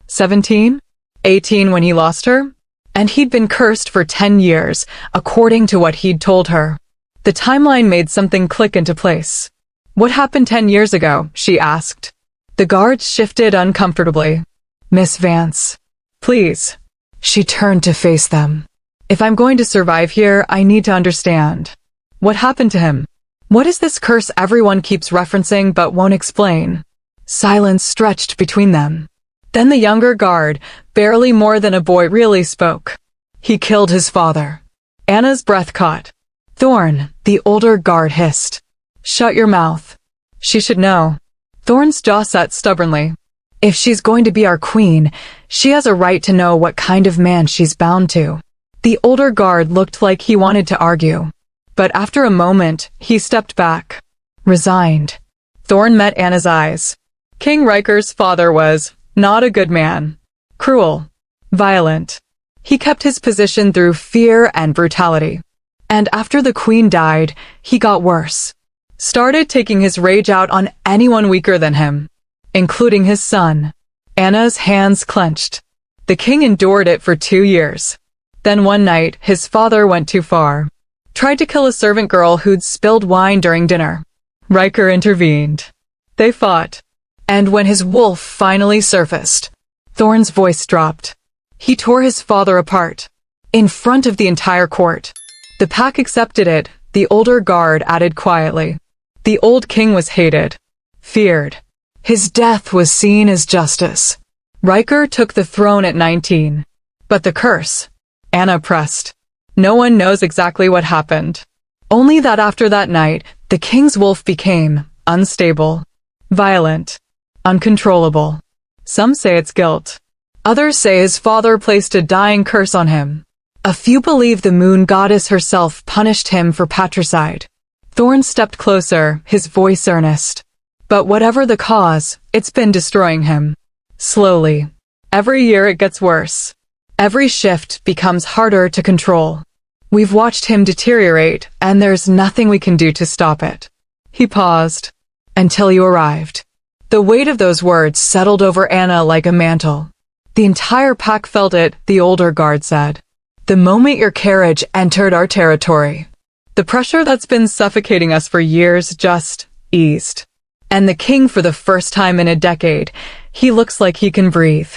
17? 18 when he lost her? And he'd been cursed for 10 years, according to what he'd told her. The timeline made something click into place. What happened 10 years ago? She asked. The guards shifted uncomfortably. Miss Vance. Please. She turned to face them. If I'm going to survive here, I need to understand. What happened to him? What is this curse everyone keeps referencing but won't explain? Silence stretched between them. Then the younger guard, barely more than a boy, really spoke. He killed his father. Anna's breath caught. Thorn, the older guard hissed. Shut your mouth. She should know. Thorn's jaw set stubbornly. If she's going to be our queen, she has a right to know what kind of man she's bound to. The older guard looked like he wanted to argue. But after a moment, he stepped back. Resigned. Thorn met Anna's eyes. King Riker's father was not a good man. Cruel. Violent. He kept his position through fear and brutality. And after the queen died, he got worse. Started taking his rage out on anyone weaker than him, including his son. Anna's hands clenched. The king endured it for 2 years. Then one night, his father went too far. Tried to kill a servant girl who'd spilled wine during dinner. Riker intervened. They fought. And when his wolf finally surfaced, Thorn's voice dropped. He tore his father apart. In front of the entire court. The pack accepted it, the older guard added quietly. The old king was hated. Feared. His death was seen as justice. Riker took the throne at 19. But the curse? Anna pressed. No one knows exactly what happened. Only that after that night, the king's wolf became unstable, violent, uncontrollable. Some say it's guilt. Others say his father placed a dying curse on him. A few believe the moon goddess herself punished him for patricide. Thorn stepped closer, his voice earnest. But whatever the cause, it's been destroying him. Slowly. Every year it gets worse. Every shift becomes harder to control. We've watched him deteriorate, and there's nothing we can do to stop it. He paused. Until you arrived. The weight of those words settled over Anna like a mantle. The entire pack felt it, the older guard said. The moment your carriage entered our territory, the pressure that's been suffocating us for years just eased. And the king, for the first time in a decade, he looks like he can breathe.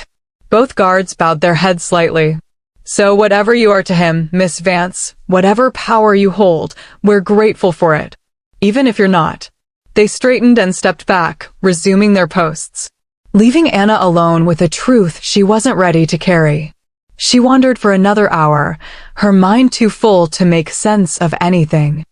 Both guards bowed their heads slightly. So whatever you are to him, Miss Vance, whatever power you hold, we're grateful for it. Even if you're not. They straightened and stepped back, resuming their posts, leaving Anna alone with a truth she wasn't ready to carry. She wandered for another hour, her mind too full to make sense of anything.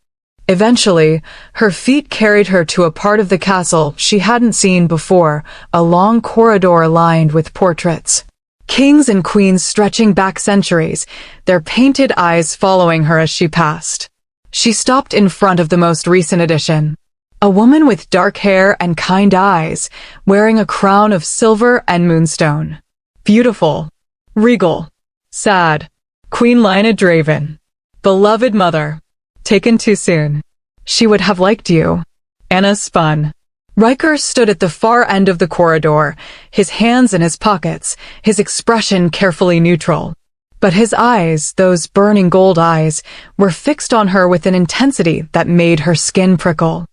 Eventually, her feet carried her to a part of the castle she hadn't seen before, a long corridor lined with portraits. Kings and queens stretching back centuries, their painted eyes following her as she passed. She stopped in front of the most recent edition. A woman with dark hair and kind eyes, wearing a crown of silver and moonstone. Beautiful. Regal. Sad. Queen Lina Draven. Beloved mother. Taken too soon. She would have liked you. Anna spun. Riker stood at the far end of the corridor, his hands in his pockets, his expression carefully neutral. But his eyes, those burning gold eyes, were fixed on her with an intensity that made her skin prickle.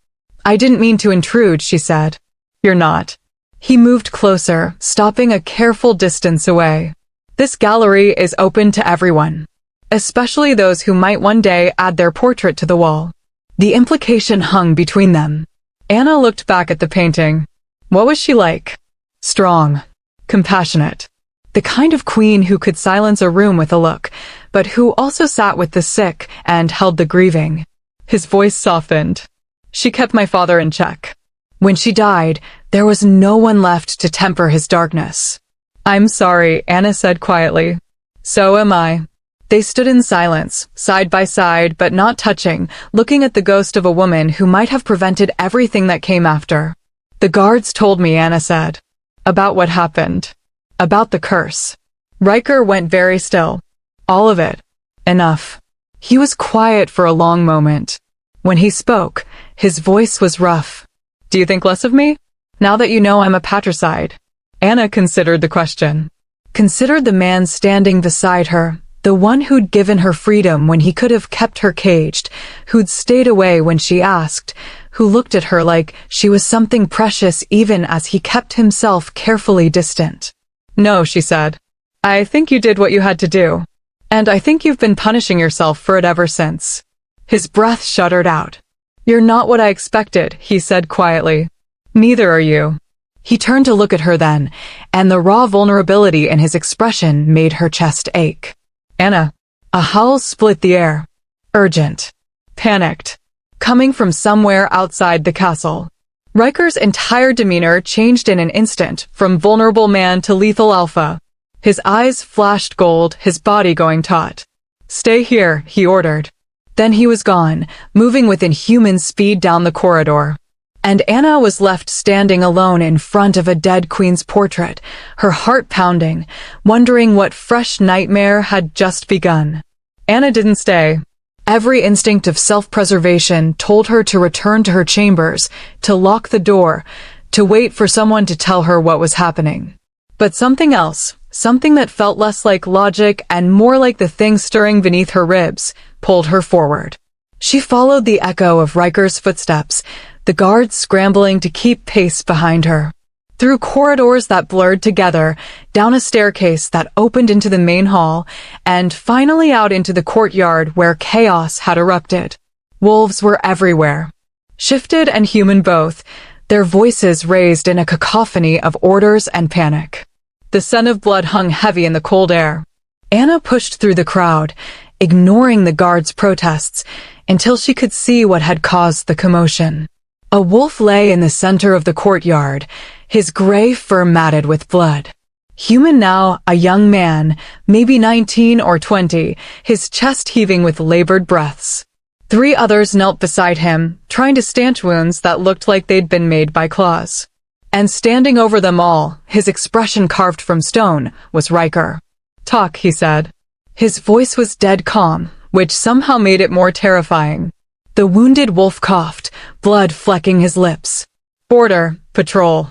I didn't mean to intrude, she said. You're not. He moved closer, stopping a careful distance away. This gallery is open to everyone, especially those who might one day add their portrait to the wall. The implication hung between them. Anna looked back at the painting. What was she like? Strong. Compassionate. The kind of queen who could silence a room with a look, but who also sat with the sick and held the grieving. His voice softened. She kept my father in check. When she died, there was no one left to temper his darkness. I'm sorry, Anna said quietly. So am I. They stood in silence, side by side but not touching, looking at the ghost of a woman who might have prevented everything that came after. The guards told me, Anna said. About what happened. About the curse. Riker went very still. All of it. Enough. He was quiet for a long moment. When he spoke, his voice was rough. Do you think less of me? Now that you know I'm a patricide. Anna considered the question. Considered the man standing beside her, the one who'd given her freedom when he could have kept her caged, who'd stayed away when she asked, who looked at her like she was something precious even as he kept himself carefully distant. No, she said. I think you did what you had to do. And I think you've been punishing yourself for it ever since. His breath shuddered out. You're not what I expected, he said quietly. Neither are you. He turned to look at her then, and the raw vulnerability in his expression made her chest ache. Anna. A howl split the air. Urgent. Panicked. Coming from somewhere outside the castle. Riker's entire demeanor changed in an instant, from vulnerable man to lethal alpha. His eyes flashed gold, his body going taut. Stay here, he ordered. Then he was gone, moving with inhuman speed down the corridor. And Anna was left standing alone in front of a dead queen's portrait, her heart pounding, wondering what fresh nightmare had just begun. Anna didn't stay. Every instinct of self-preservation told her to return to her chambers, to lock the door, to wait for someone to tell her what was happening. But something else, something that felt less like logic and more like the thing stirring beneath her ribs, pulled her forward. She followed the echo of Riker's footsteps, the guards scrambling to keep pace behind her. Through corridors that blurred together, down a staircase that opened into the main hall, and finally out into the courtyard where chaos had erupted. Wolves were everywhere. Shifted and human both, their voices raised in a cacophony of orders and panic. The scent of blood hung heavy in the cold air. Anna pushed through the crowd, ignoring the guards' protests, until she could see what had caused the commotion. A wolf lay in the center of the courtyard, his gray fur matted with blood. Human now, a young man, maybe 19 or 20, his chest heaving with labored breaths. 3 others knelt beside him, trying to stanch wounds that looked like they'd been made by claws. And standing over them all, his expression carved from stone, was Riker. Talk, he said. His voice was dead calm, which somehow made it more terrifying. The wounded wolf coughed, blood flecking his lips. Border, patrol.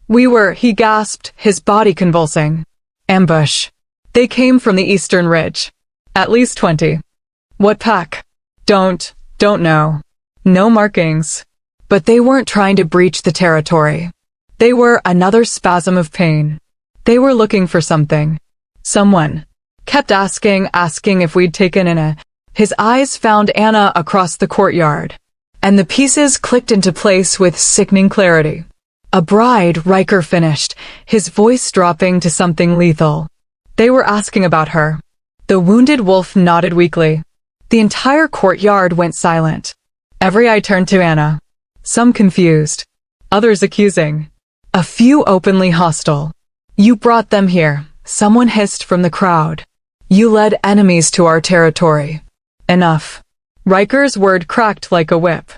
He gasped, his body convulsing. Ambush. They came from the eastern ridge. At least 20. What pack? Don't know. No markings. But they weren't trying to breach the territory. They were another spasm of pain. They were looking for something. Someone. Kept asking if we'd taken in a... His eyes found Anna across the courtyard. And the pieces clicked into place with sickening clarity. A bride, Riker finished, his voice dropping to something lethal. They were asking about her. The wounded wolf nodded weakly. The entire courtyard went silent. Every eye turned to Anna. Some confused. Others accusing. A few openly hostile. You brought them here, someone hissed from the crowd. You led enemies to our territory. Enough. Riker's word cracked like a whip.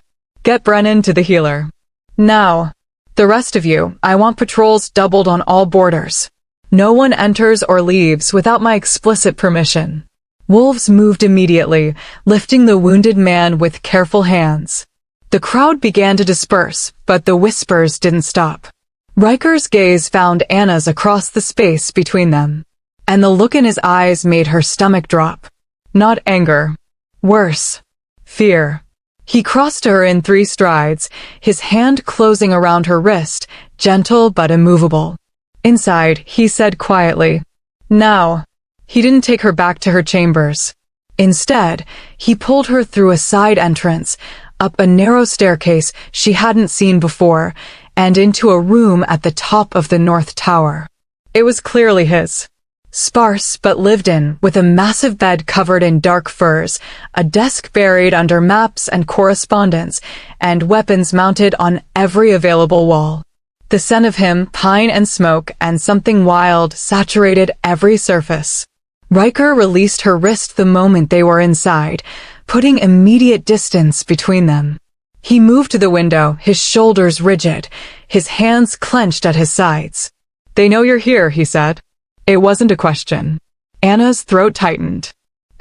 Get Brennan to the healer. Now. The rest of you, I want patrols doubled on all borders. No one enters or leaves without my explicit permission. Wolves moved immediately, lifting the wounded man with careful hands. The crowd began to disperse, but the whispers didn't stop. Riker's gaze found Anna's across the space between them, and the look in his eyes made her stomach drop. Not anger. Worse. Fear. He crossed to her in 3 strides, his hand closing around her wrist, gentle but immovable. Inside, he said quietly, Now. He didn't take her back to her chambers. Instead, he pulled her through a side entrance, up a narrow staircase she hadn't seen before, and into a room at the top of the North Tower. It was clearly his. Sparse but lived in, with a massive bed covered in dark furs, a desk buried under maps and correspondence, and weapons mounted on every available wall. The scent of him, pine and smoke, and something wild saturated every surface. Riker released her wrist the moment they were inside, putting immediate distance between them. He moved to the window, his shoulders rigid, his hands clenched at his sides. They know you're here, he said. It wasn't a question. Anna's throat tightened.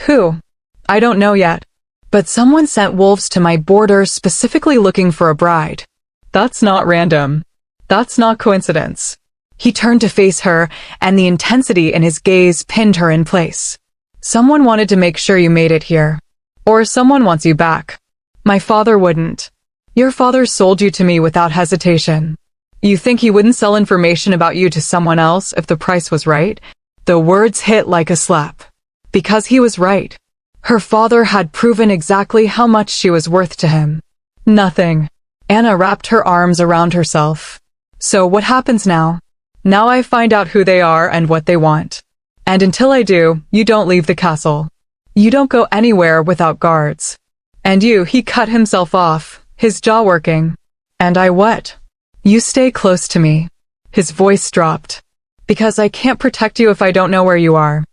Who? I don't know yet. But someone sent wolves to my border specifically looking for a bride. That's not random. That's not coincidence. He turned to face her, and the intensity in his gaze pinned her in place. Someone wanted to make sure you made it here. Or someone wants you back. My father wouldn't. Your father sold you to me without hesitation. You think he wouldn't sell information about you to someone else if the price was right? The words hit like a slap. Because he was right. Her father had proven exactly how much she was worth to him. Nothing. Anna wrapped her arms around herself. So what happens now? Now I find out who they are and what they want. And until I do, you don't leave the castle. You don't go anywhere without guards. And you, he cut himself off, his jaw working. And I what? You stay close to me. His voice dropped. Because I can't protect you if I don't know where you are.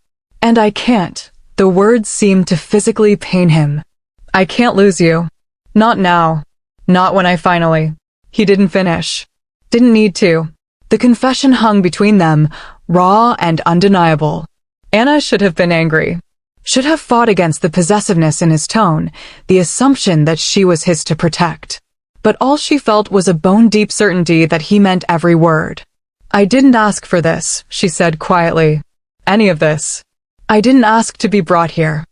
And I can't. The words seemed to physically pain him. I can't lose you. Not now. Not when I finally. He didn't finish. Didn't need to. The confession hung between them, raw and undeniable. Anna should have been angry. Should have fought against the possessiveness in his tone, the assumption that she was his to protect. But all she felt was a bone-deep certainty that he meant every word. I didn't ask for this, she said quietly. Any of this. I didn't ask to be brought here.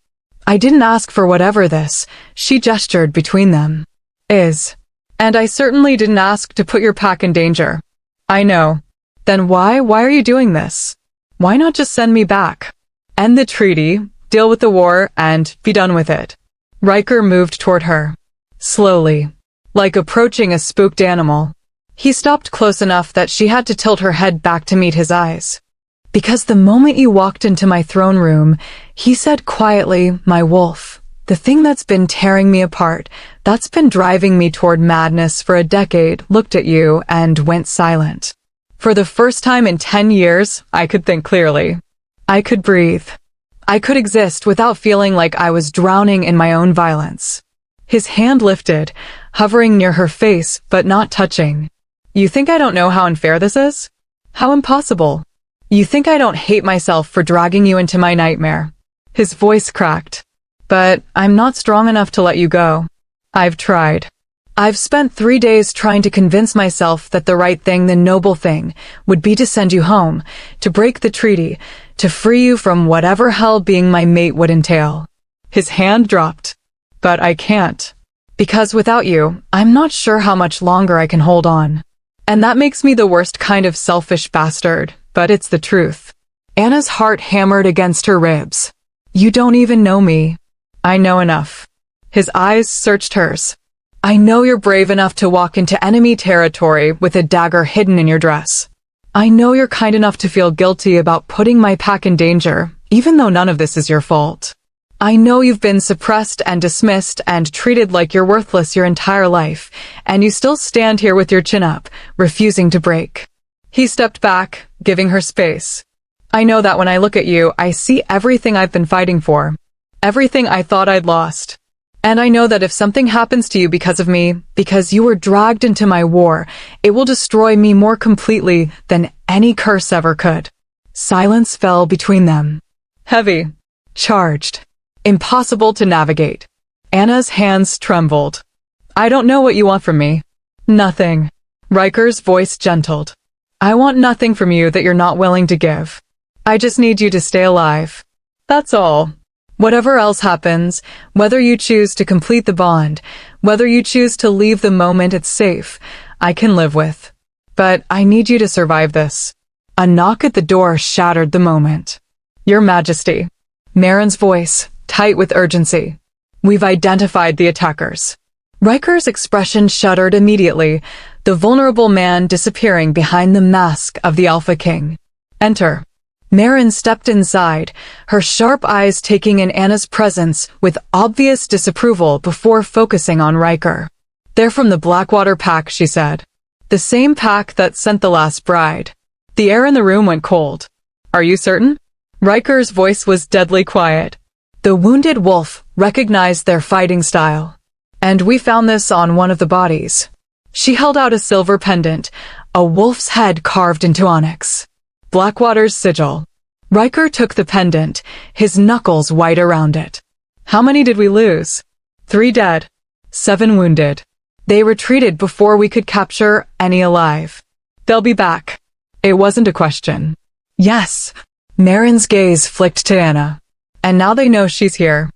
I didn't ask for whatever this, she gestured between them, is. And I certainly didn't ask to put your pack in danger. I know. Then why are you doing this? Why not just send me back? End the treaty, deal with the war, and be done with it. Riker moved toward her. Slowly. Like approaching a spooked animal. He stopped close enough that she had to tilt her head back to meet his eyes. Because the moment you walked into my throne room, he said quietly, my wolf, the thing that's been tearing me apart, that's been driving me toward madness for a decade, looked at you and went silent. For the first time in 10 years, I could think clearly. I could breathe. I could exist without feeling like I was drowning in my own violence. His hand lifted, hovering near her face, but not touching. You think I don't know how unfair this is? How impossible? You think I don't hate myself for dragging you into my nightmare? His voice cracked. But I'm not strong enough to let you go. I've tried. I've spent 3 days trying to convince myself that the right thing, the noble thing, would be to send you home, to break the treaty, to free you from whatever hell being my mate would entail. His hand dropped. But I can't. Because without you, I'm not sure how much longer I can hold on. And that makes me the worst kind of selfish bastard, but it's the truth. Anna's heart hammered against her ribs. You don't even know me. I know enough. His eyes searched hers. I know you're brave enough to walk into enemy territory with a dagger hidden in your dress. I know you're kind enough to feel guilty about putting my pack in danger, even though none of this is your fault. I know you've been suppressed and dismissed and treated like you're worthless your entire life, and you still stand here with your chin up, refusing to break. He stepped back, giving her space. I know that when I look at you, I see everything I've been fighting for. Everything I thought I'd lost. And I know that if something happens to you because of me, because you were dragged into my war, it will destroy me more completely than any curse ever could. Silence fell between them. Heavy. Charged. Impossible to navigate. Anna's hands trembled. I don't know what you want from me. Nothing. Riker's voice gentled. I want nothing from you that you're not willing to give. I just need you to stay alive. That's all. Whatever else happens, whether you choose to complete the bond, whether you choose to leave the moment it's safe, I can live with. But I need you to survive this. A knock at the door shattered the moment. Your Majesty. Marin's voice, tight with urgency. We've identified the attackers. Riker's expression shuddered immediately, the vulnerable man disappearing behind the mask of the Alpha King. Enter. Marin stepped inside, her sharp eyes taking in Anna's presence with obvious disapproval before focusing on Riker. They're from the Blackwater pack, she said. The same pack that sent the last bride. The air in the room went cold. Are you certain? Riker's voice was deadly quiet. The wounded wolf recognized their fighting style. And we found this on one of the bodies. She held out a silver pendant, a wolf's head carved into onyx. Blackwater's sigil. Riker took the pendant, his knuckles white around it. How many did we lose? 3 dead. 7 wounded. They retreated before we could capture any alive. They'll be back. It wasn't a question. Yes. Marin's gaze flicked to Anna. And now they know she's here.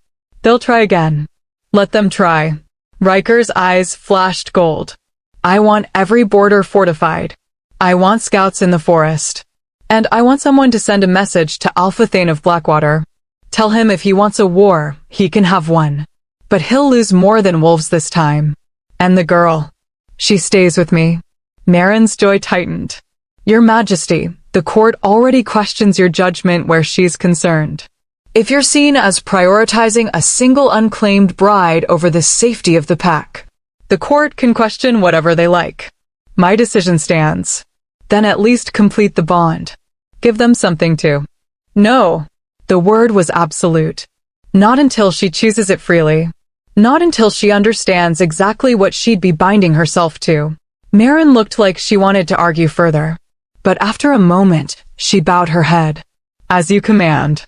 They'll try again. Let them try. Riker's eyes flashed gold. I want every border fortified. I want scouts in the forest. And I want someone to send a message to Alpha Thane of Blackwater. Tell him if he wants a war, he can have one. But he'll lose more than wolves this time. And the girl. She stays with me. Marin's joy tightened. Your Majesty, the court already questions your judgment where she's concerned. If you're seen as prioritizing a single unclaimed bride over the safety of the pack, the court can question whatever they like. My decision stands. Then at least complete the bond. Give them something to. No. The word was absolute. Not until she chooses it freely. Not until she understands exactly what she'd be binding herself to. Marin looked like she wanted to argue further. But after a moment, she bowed her head. As you command.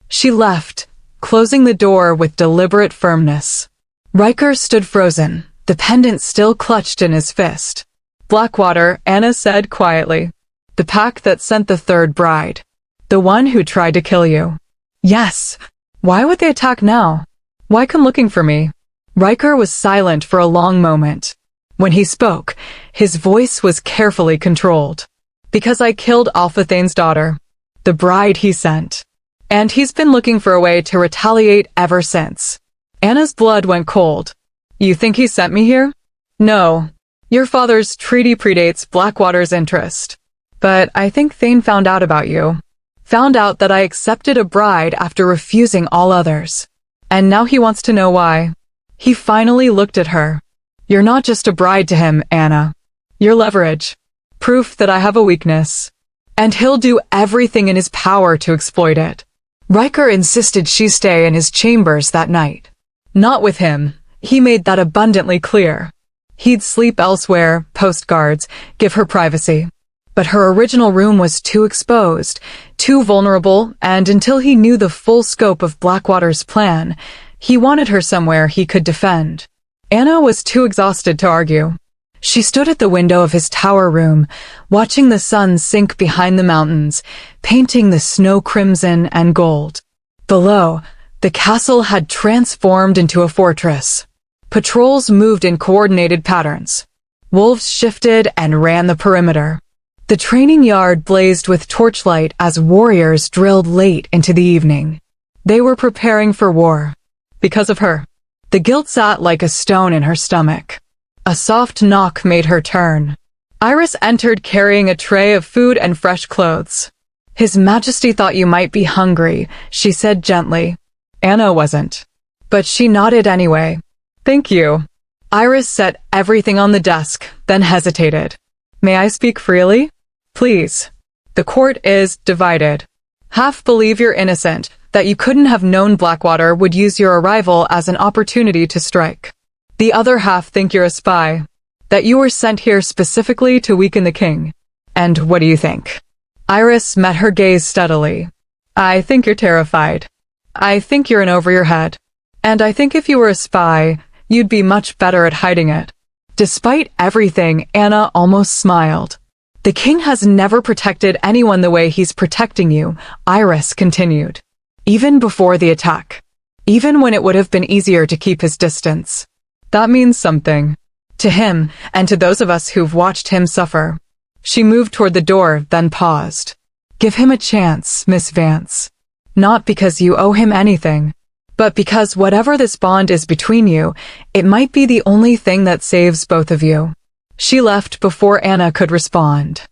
She left, closing the door with deliberate firmness. Riker stood frozen, the pendant still clutched in his fist. Blackwater, Anna said quietly. The pack that sent the 3rd bride. The one who tried to kill you. Yes. Why would they attack now? Why come looking for me? Riker was silent for a long moment. When he spoke, his voice was carefully controlled. Because I killed Alpha Thane's daughter. The bride he sent. And he's been looking for a way to retaliate ever since. Anna's blood went cold. You think he sent me here? No. Your father's treaty predates Blackwater's interest. But I think Thane found out about you. Found out that I accepted a bride after refusing all others. And now he wants to know why. He finally looked at her. You're not just a bride to him, Anna. You're leverage. Proof that I have a weakness. And he'll do everything in his power to exploit it. Riker insisted she stay in his chambers that night. Not with him. He made that abundantly clear. He'd sleep elsewhere, post guards, give her privacy. But her original room was too exposed, too vulnerable, and until he knew the full scope of Blackwater's plan, he wanted her somewhere he could defend. Anna was too exhausted to argue. She stood at the window of his tower room, watching the sun sink behind the mountains, painting the snow crimson and gold. Below, the castle had transformed into a fortress. Patrols moved in coordinated patterns. Wolves shifted and ran the perimeter. The training yard blazed with torchlight as warriors drilled late into the evening. They were preparing for war. Because of her. The guilt sat like a stone in her stomach. A soft knock made her turn. Iris entered carrying a tray of food and fresh clothes. His Majesty thought you might be hungry, she said gently. Anna wasn't. But she nodded anyway. Thank you. Iris set everything on the desk, then hesitated. May I speak freely? Please. The court is divided. Half believe you're innocent, that you couldn't have known Blackwater would use your arrival as an opportunity to strike. The other half think you're a spy, that you were sent here specifically to weaken the king. And what do you think? Iris met her gaze steadily. I think you're terrified. I think you're in over your head. And I think if you were a spy, you'd be much better at hiding it. Despite everything, Anna almost smiled. The king has never protected anyone the way he's protecting you, Iris continued. Even before the attack. Even when it would have been easier to keep his distance. That means something. To him, and to those of us who've watched him suffer. She moved toward the door, then paused. Give him a chance, Miss Vance. Not because you owe him anything, but because whatever this bond is between you, it might be the only thing that saves both of you. She left before Anna could respond.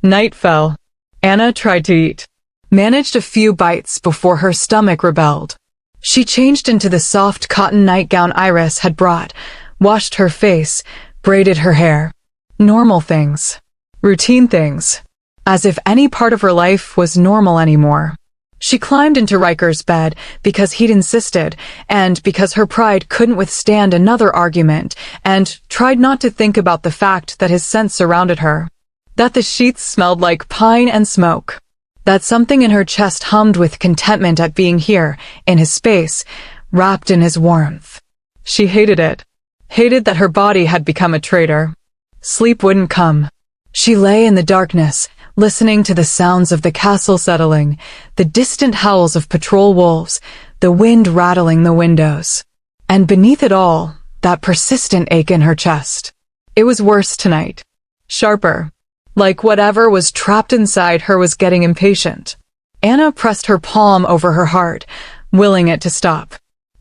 Night fell. Anna tried to eat. Managed a few bites before her stomach rebelled. She changed into the soft cotton nightgown Iris had brought, washed her face, braided her hair. Normal things. Routine things. As if any part of her life was normal anymore. She climbed into Riker's bed because he'd insisted, and because her pride couldn't withstand another argument, and tried not to think about the fact that his scent surrounded her. That the sheets smelled like pine and smoke. That something in her chest hummed with contentment at being here, in his space, wrapped in his warmth. She hated it. Hated that her body had become a traitor. Sleep wouldn't come. She lay in the darkness, listening to the sounds of the castle settling, the distant howls of patrol wolves, the wind rattling the windows. And beneath it all, that persistent ache in her chest. It was worse tonight. Sharper. Like whatever was trapped inside her was getting impatient. Anna pressed her palm over her heart, willing it to stop.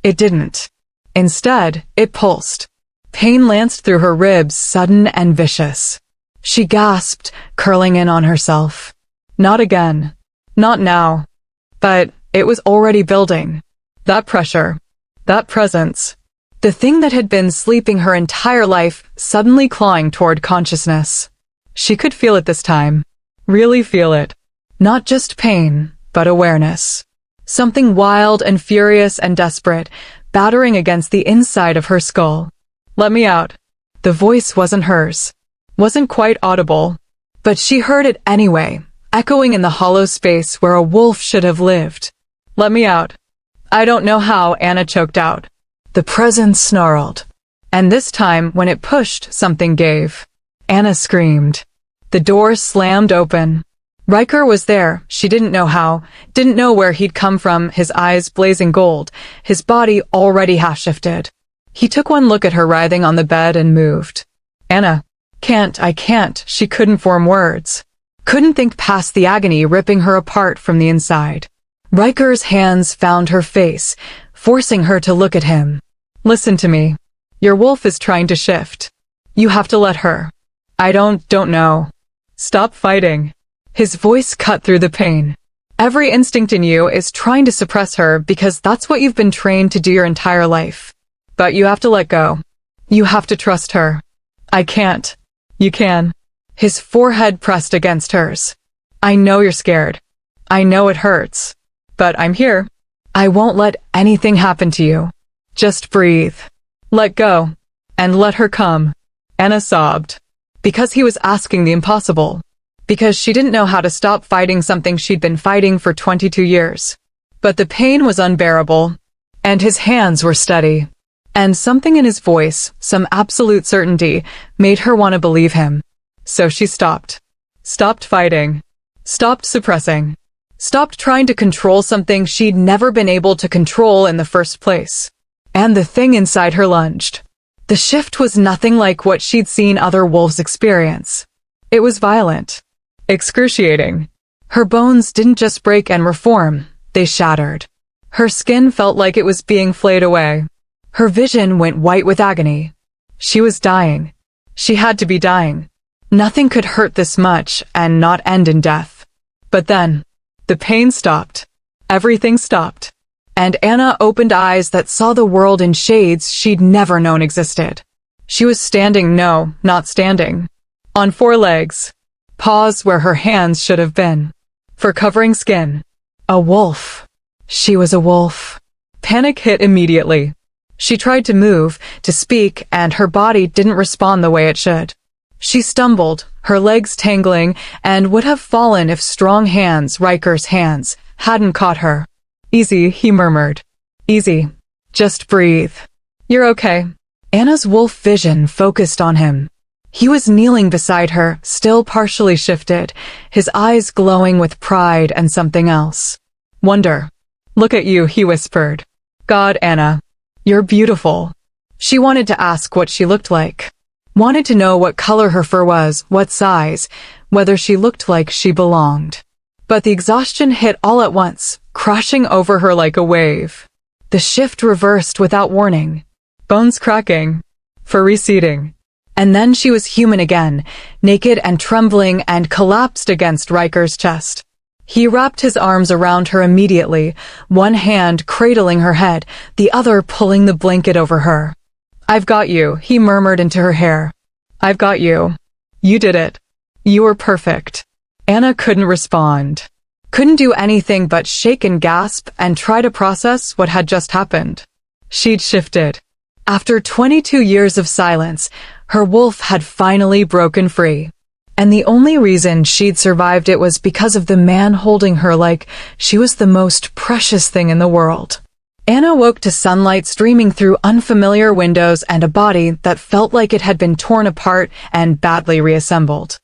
It didn't. Instead, it pulsed. Pain lanced through her ribs, sudden and vicious. She gasped, curling in on herself. Not again. Not now. But it was already building. That pressure. That presence. The thing that had been sleeping her entire life, suddenly clawing toward consciousness. She could feel it this time. Really feel it. Not just pain, but awareness. Something wild and furious and desperate, battering against the inside of her skull. Let me out. The voice wasn't hers. Wasn't quite audible. But she heard it anyway, echoing in the hollow space where a wolf should have lived. Let me out. I don't know how, Anna choked out. The presence snarled. And this time, when it pushed, something gave. Anna screamed. The door slammed open. Riker was there. She didn't know how, didn't know where he'd come from, his eyes blazing gold, his body already half-shifted. He took one look at her writhing on the bed and moved. Anna. I can't. She couldn't form words. Couldn't think past the agony ripping her apart from the inside. Riker's hands found her face, forcing her to look at him. Listen to me. Your wolf is trying to shift. You have to let her. I don't know. Stop fighting. His voice cut through the pain. Every instinct in you is trying to suppress her because that's what you've been trained to do your entire life. But you have to let go. You have to trust her. I can't. You can. His forehead pressed against hers. I know you're scared. I know it hurts. But I'm here. I won't let anything happen to you. Just breathe. Let go. And let her come. Anna sobbed. Because he was asking the impossible. Because she didn't know how to stop fighting something she'd been fighting for 22 years. But the pain was unbearable. And his hands were steady. And something in his voice, some absolute certainty, made her want to believe him. So she stopped. Stopped fighting. Stopped suppressing. Stopped trying to control something she'd never been able to control in the first place. And the thing inside her lunged. The shift was nothing like what she'd seen other wolves experience. It was violent. Excruciating. Her bones didn't just break and reform, they shattered. Her skin felt like it was being flayed away. Her vision went white with agony. She was dying. She had to be dying. Nothing could hurt this much and not end in death. But then, the pain stopped. Everything stopped. And Anna opened eyes that saw the world in shades she'd never known existed. She was standing, no, not standing. On 4 legs. Paws where her hands should have been. For covering skin. A wolf. She was a wolf. Panic hit immediately. She tried to move, to speak, and her body didn't respond the way it should. She stumbled, her legs tangling, and would have fallen if strong hands, Riker's hands, hadn't caught her. Easy, he murmured. Easy. Just breathe. You're okay. Anna's wolf vision focused on him. He was kneeling beside her, still partially shifted, his eyes glowing with pride and something else. Wonder. Look at you, he whispered. God, Anna. You're beautiful. She wanted to ask what she looked like. Wanted to know what color her fur was, what size, whether she looked like she belonged. But the exhaustion hit all at once, crashing over her like a wave. The shift reversed without warning. Bones cracking. Fur receding. And then she was human again, naked and trembling, and collapsed against Riker's chest. He wrapped his arms around her immediately, one hand cradling her head, the other pulling the blanket over her. I've got you, he murmured into her hair. I've got you. You did it. You were perfect. Anna couldn't respond. Couldn't do anything but shake and gasp and try to process what had just happened. She'd shifted. After 22 years of silence, her wolf had finally broken free. And the only reason she'd survived it was because of the man holding her like she was the most precious thing in the world. Anna woke to sunlight streaming through unfamiliar windows and a body that felt like it had been torn apart and badly reassembled.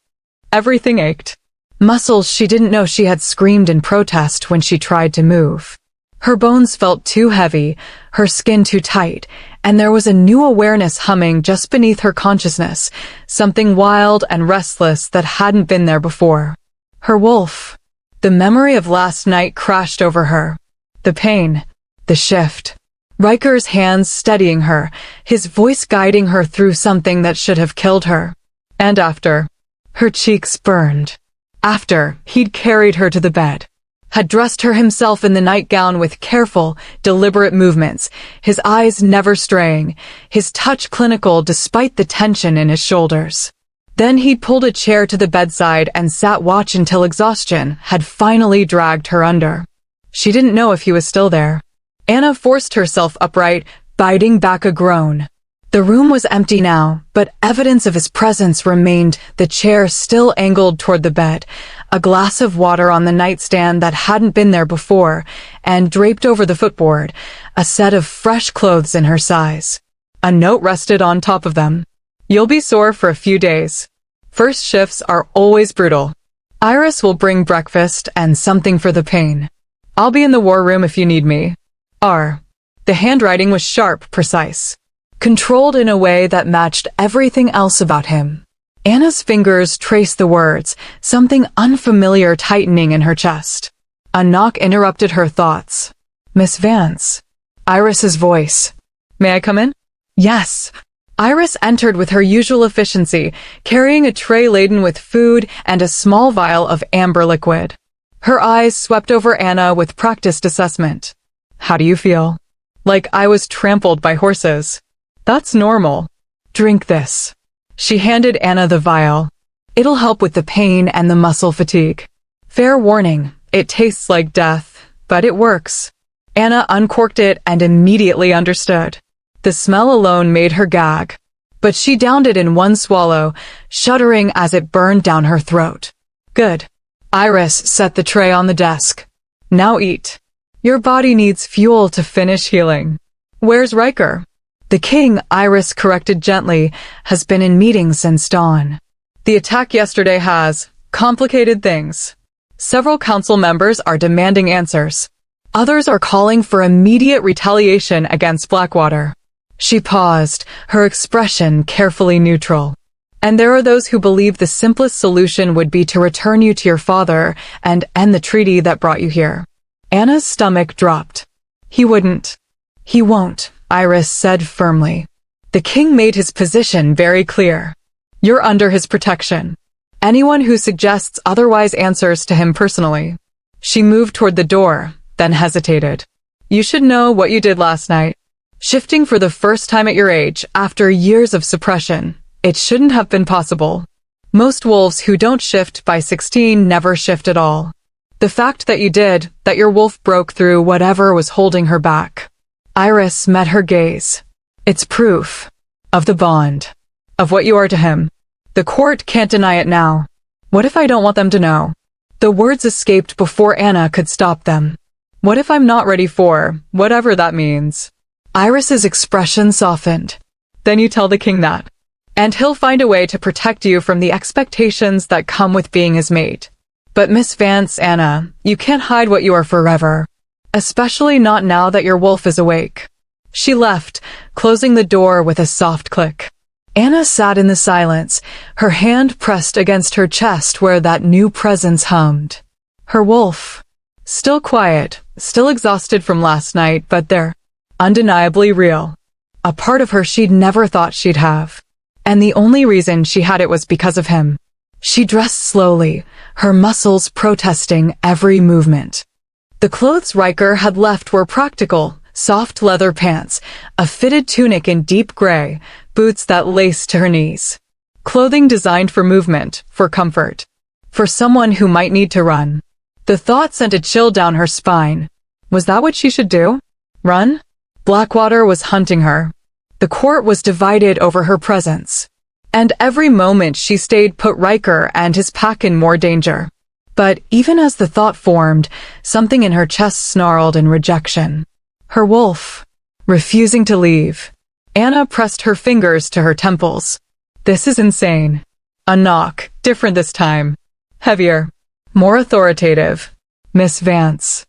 Everything ached. Muscles she didn't know she had screamed in protest when she tried to move. Her bones felt too heavy, her skin too tight, and there was a new awareness humming just beneath her consciousness, something wild and restless that hadn't been there before. Her wolf. The memory of last night crashed over her. The pain. The shift. Riker's hands steadying her, his voice guiding her through something that should have killed her. And after, her cheeks burned. After, he'd carried her to the bed, had dressed her himself in the nightgown with careful, deliberate movements, his eyes never straying, his touch clinical despite the tension in his shoulders. Then he'd pulled a chair to the bedside and sat watch until exhaustion had finally dragged her under. She didn't know if he was still there. Anna forced herself upright, biting back a groan. The room was empty now, but evidence of his presence remained, the chair still angled toward the bed, a glass of water on the nightstand that hadn't been there before, and draped over the footboard, a set of fresh clothes in her size. A note rested on top of them. You'll be sore for a few days. First shifts are always brutal. Iris will bring breakfast and something for the pain. I'll be in the war room if you need me. R. The handwriting was sharp, precise, controlled in a way that matched everything else about him. Anna's fingers traced the words, something unfamiliar tightening in her chest. A knock interrupted her thoughts. Miss Vance. Iris's voice. May I come in? Yes. Iris entered with her usual efficiency, carrying a tray laden with food and a small vial of amber liquid. Her eyes swept over Anna with practiced assessment. How do you feel? Like I was trampled by horses. That's normal. Drink this. She handed Anna the vial. It'll help with the pain and the muscle fatigue. Fair warning, it tastes like death, but it works. Anna uncorked it and immediately understood. The smell alone made her gag. But she downed it in one swallow, shuddering as it burned down her throat. Good. Iris set the tray on the desk. Now eat. Your body needs fuel to finish healing. Where's Riker? The king, Iris corrected gently, has been in meetings since dawn. The attack yesterday has complicated things. Several council members are demanding answers. Others are calling for immediate retaliation against Blackwater. She paused, her expression carefully neutral. And there are those who believe the simplest solution would be to return you to your father and end the treaty that brought you here. Anna's stomach dropped. He wouldn't. He won't, Iris said firmly. The king made his position very clear. You're under his protection. Anyone who suggests otherwise answers to him personally. She moved toward the door, then hesitated. You should know what you did last night. Shifting for the first time at your age, after years of suppression, it shouldn't have been possible. Most wolves who don't shift by 16 never shift at all. The fact that you did, that your wolf broke through whatever was holding her back. Iris met her gaze. It's proof. Of the bond. Of what you are to him. The court can't deny it now. What if I don't want them to know? The words escaped before Anna could stop them. What if I'm not ready for, whatever that means? Iris's expression softened. Then you tell the king that. And he'll find a way to protect you from the expectations that come with being his mate. But Miss Vance, Anna, you can't hide what you are forever. Especially not now that your wolf is awake. She left, closing the door with a soft click. Anna sat in the silence, her hand pressed against her chest where that new presence hummed. Her wolf. Still quiet, still exhausted from last night, but there. Undeniably real. A part of her she'd never thought she'd have. And the only reason she had it was because of him. She dressed slowly, her muscles protesting every movement. The clothes Riker had left were practical, soft leather pants, a fitted tunic in deep gray, boots that laced to her knees. Clothing designed for movement, for comfort. For someone who might need to run. The thought sent a chill down her spine. Was that what she should do? Run? Blackwater was hunting her. The court was divided over her presence. And every moment she stayed put Riker and his pack in more danger. But even as the thought formed, something in her chest snarled in rejection. Her wolf, refusing to leave. Anna pressed her fingers to her temples. This is insane. A knock, different this time. Heavier. More authoritative. Miss Vance.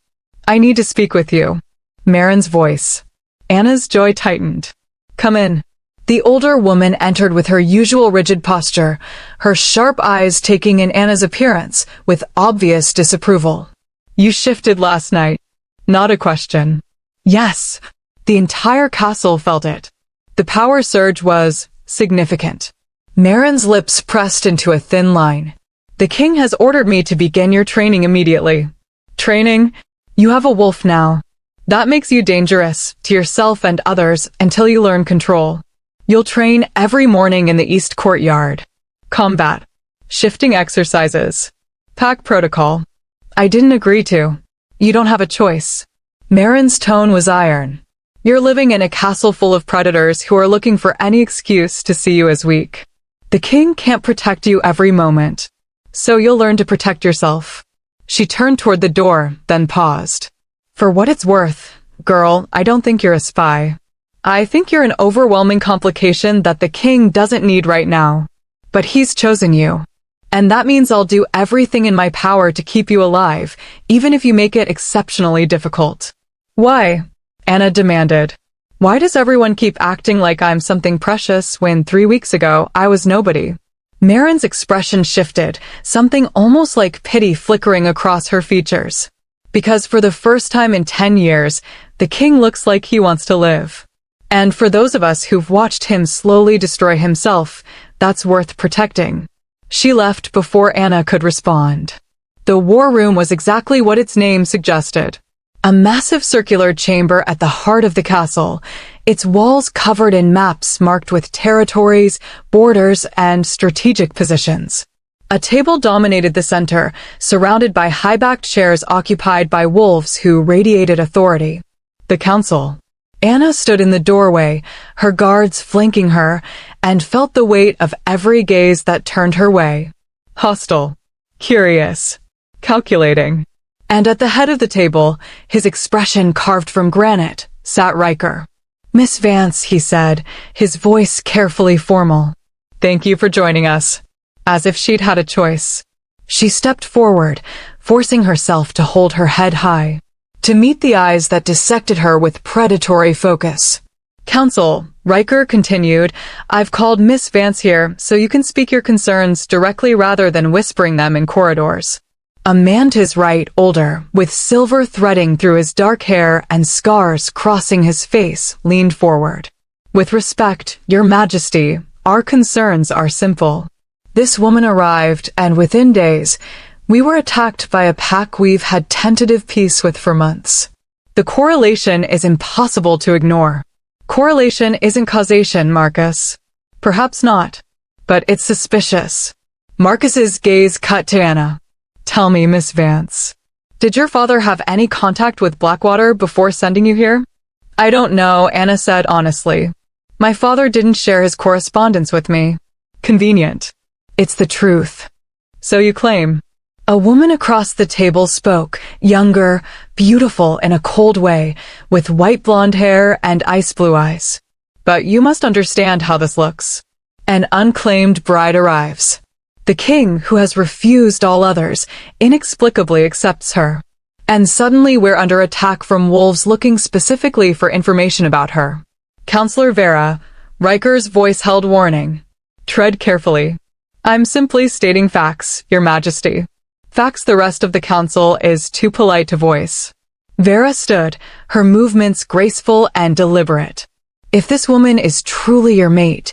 I need to speak with you. Marin's voice. Anna's joy tightened. Come in. The older woman entered with her usual rigid posture, her sharp eyes taking in Anna's appearance with obvious disapproval. You shifted last night. Not a question. Yes. The entire castle felt it. The power surge was significant. Marin's lips pressed into a thin line. The king has ordered me to begin your training immediately. Training? You have a wolf now. That makes you dangerous to yourself and others until you learn control. You'll train every morning in the East Courtyard. Combat. Shifting exercises. Pack protocol. I didn't agree to. You don't have a choice. Marin's tone was iron. You're living in a castle full of predators who are looking for any excuse to see you as weak. The king can't protect you every moment. So you'll learn to protect yourself. She turned toward the door, then paused. For what it's worth, girl, I don't think you're a spy. I think you're an overwhelming complication that the king doesn't need right now. But he's chosen you. And that means I'll do everything in my power to keep you alive, even if you make it exceptionally difficult. Why? Anna demanded. Why does everyone keep acting like I'm something precious when 3 weeks ago I was nobody? Marin's expression shifted, something almost like pity flickering across her features. Because for the first time in 10 years, the king looks like he wants to live. And for those of us who've watched him slowly destroy himself, that's worth protecting. She left before Anna could respond. The war room was exactly what its name suggested. A massive circular chamber at the heart of the castle, its walls covered in maps marked with territories, borders, and strategic positions. A table dominated the center, surrounded by high-backed chairs occupied by wolves who radiated authority. The council. Anna stood in the doorway, her guards flanking her, and felt the weight of every gaze that turned her way. Hostile. Curious. Calculating. And at the head of the table, his expression carved from granite, sat Riker. Miss Vance, he said, his voice carefully formal. Thank you for joining us. As if she'd had a choice. She stepped forward, forcing herself to hold her head high, to meet the eyes that dissected her with predatory focus. Counsel, Riker continued, I've called Miss Vance here so you can speak your concerns directly rather than whispering them in corridors. A man to his right, older, with silver threading through his dark hair and scars crossing his face, leaned forward. With respect, Your Majesty, our concerns are simple. This woman arrived, and within days, we were attacked by a pack we've had tentative peace with for months. The correlation is impossible to ignore. Correlation isn't causation, Marcus. Perhaps not. But it's suspicious. Marcus's gaze cut to Anna. Tell me, Miss Vance. Did your father have any contact with Blackwater before sending you here? I don't know, Anna said honestly. My father didn't share his correspondence with me. Convenient. It's the truth. So you claim. A woman across the table spoke, younger, beautiful in a cold way, with white blonde hair and ice blue eyes. But you must understand how this looks. An unclaimed bride arrives. The king, who has refused all others, inexplicably accepts her. And suddenly we're under attack from wolves looking specifically for information about her. Counselor Vera, Riker's voice held warning. Tread carefully. I'm simply stating facts, Your Majesty. Facts the rest of the council is too polite to voice. Vera stood, her movements graceful and deliberate. If this woman is truly your mate,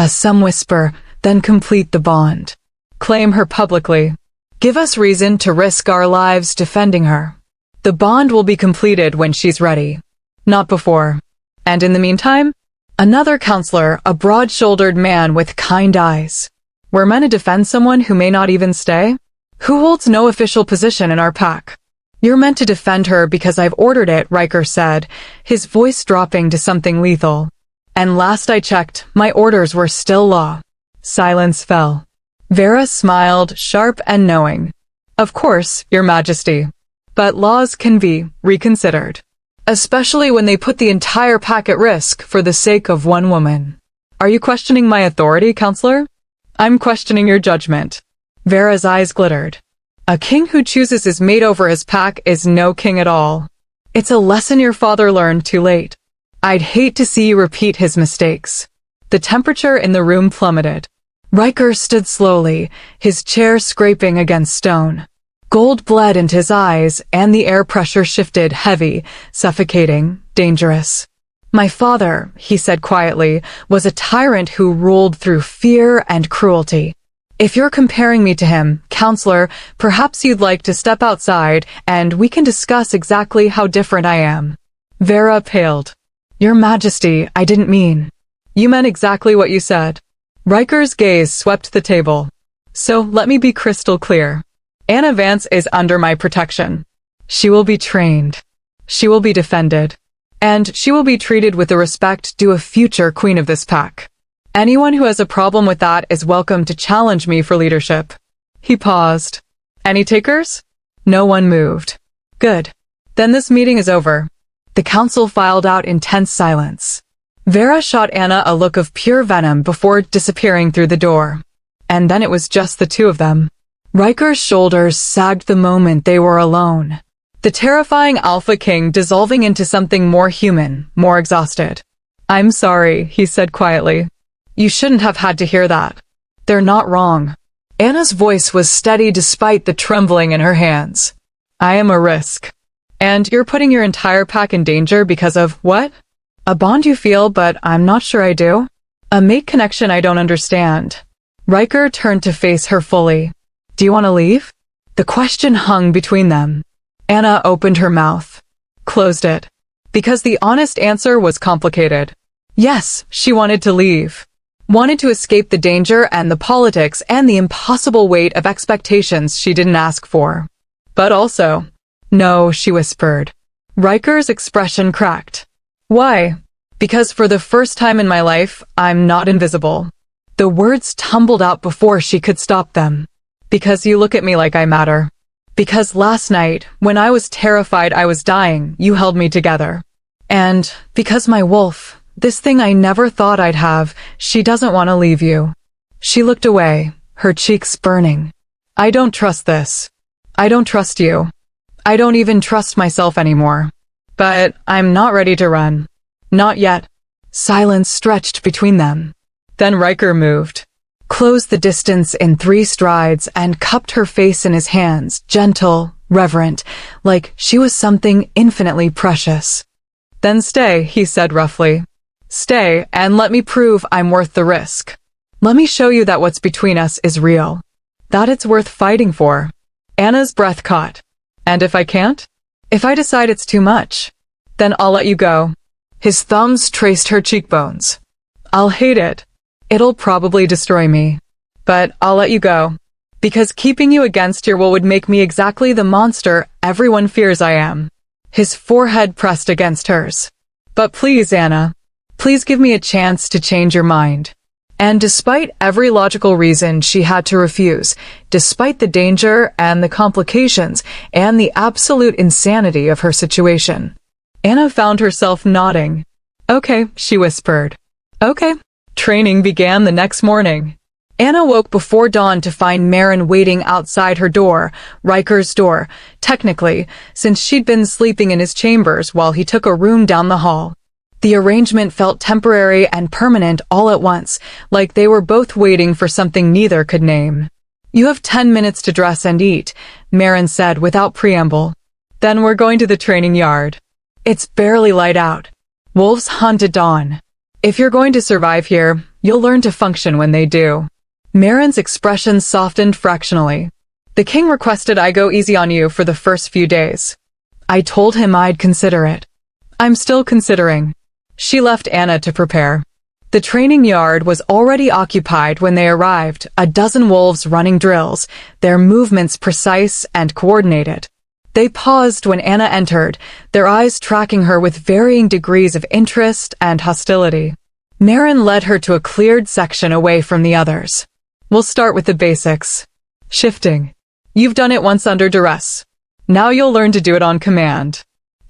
some whisper, then complete the bond. Claim her publicly. Give us reason to risk our lives defending her. The bond will be completed when she's ready. Not before. And in the meantime, another counselor, a broad-shouldered man with kind eyes. We're meant to defend someone who may not even stay? Who holds no official position in our pack? You're meant to defend her because I've ordered it, Riker said, his voice dropping to something lethal. And last I checked, my orders were still law. Silence fell. Vera smiled, sharp and knowing. Of course, Your Majesty. But laws can be reconsidered. Especially when they put the entire pack at risk for the sake of one woman. Are you questioning my authority, Counselor? I'm questioning your judgment. Vera's eyes glittered. A king who chooses his mate over his pack is no king at all. It's a lesson your father learned too late. I'd hate to see you repeat his mistakes. The temperature in the room plummeted. Riker stood slowly, his chair scraping against stone. Gold bled into his eyes, and the air pressure shifted, heavy, suffocating, dangerous. My father, he said quietly, was a tyrant who ruled through fear and cruelty. If you're comparing me to him, Counselor, perhaps you'd like to step outside, and we can discuss exactly how different I am. Vera paled. Your Majesty, I didn't mean. You meant exactly what you said. Riker's gaze swept the table. So let me be crystal clear. Anna Vance is under my protection. She will be trained. She will be defended. And she will be treated with the respect due a future queen of this pack. Anyone who has a problem with that is welcome to challenge me for leadership. He paused. Any takers? No one moved. Good. Then this meeting is over. The council filed out in tense silence. Vera shot Anna a look of pure venom before disappearing through the door. And then it was just the two of them. Riker's shoulders sagged the moment they were alone. The terrifying Alpha King dissolving into something more human, more exhausted. I'm sorry, he said quietly. You shouldn't have had to hear that. They're not wrong. Anna's voice was steady despite the trembling in her hands. I am a risk. And you're putting your entire pack in danger because of what? A bond you feel, but I'm not sure I do. A mate connection I don't understand. Riker turned to face her fully. Do you want to leave? The question hung between them. Anna opened her mouth. Closed it. Because the honest answer was complicated. Yes, she wanted to leave. Wanted to escape the danger and the politics and the impossible weight of expectations she didn't ask for. But also, no, she whispered. Riker's expression cracked. Why? Because for the first time in my life, I'm not invisible. The words tumbled out before she could stop them. Because you look at me like I matter. Because last night, when I was terrified I was dying, you held me together. And because my wolf, this thing I never thought I'd have, she doesn't want to leave you. She looked away, her cheeks burning. I don't trust this. I don't trust you. I don't even trust myself anymore. But I'm not ready to run. Not yet. Silence stretched between them. Then Riker moved. Closed the distance in 3 strides and cupped her face in his hands, gentle, reverent, like she was something infinitely precious. Then stay, he said roughly. Stay, and let me prove I'm worth the risk. Let me show you that what's between us is real. That it's worth fighting for. Anna's breath caught. And if I can't? If I decide it's too much? Then I'll let you go. His thumbs traced her cheekbones. I'll hate it. It'll probably destroy me. But I'll let you go. Because keeping you against your will would make me exactly the monster everyone fears I am. His forehead pressed against hers. But please, Anna. Please give me a chance to change your mind. And despite every logical reason she had to refuse, despite the danger and the complications and the absolute insanity of her situation, Anna found herself nodding. Okay, she whispered. Okay. Training began the next morning. Anna woke before dawn to find Marin waiting outside her door, Riker's door, technically, since she'd been sleeping in his chambers while he took a room down the hall. The arrangement felt temporary and permanent all at once, like they were both waiting for something neither could name. You have 10 minutes to dress and eat, Marin said without preamble. Then we're going to the training yard. It's barely light out. Wolves hunt at dawn. If you're going to survive here, you'll learn to function when they do. Marin's expression softened fractionally. The king requested I go easy on you for the first few days. I told him I'd consider it. I'm still considering. She left Anna to prepare. The training yard was already occupied when they arrived, a dozen wolves running drills, their movements precise and coordinated. They paused when Anna entered, their eyes tracking her with varying degrees of interest and hostility. Marin led her to a cleared section away from the others. We'll start with the basics. Shifting. You've done it once under duress. Now you'll learn to do it on command.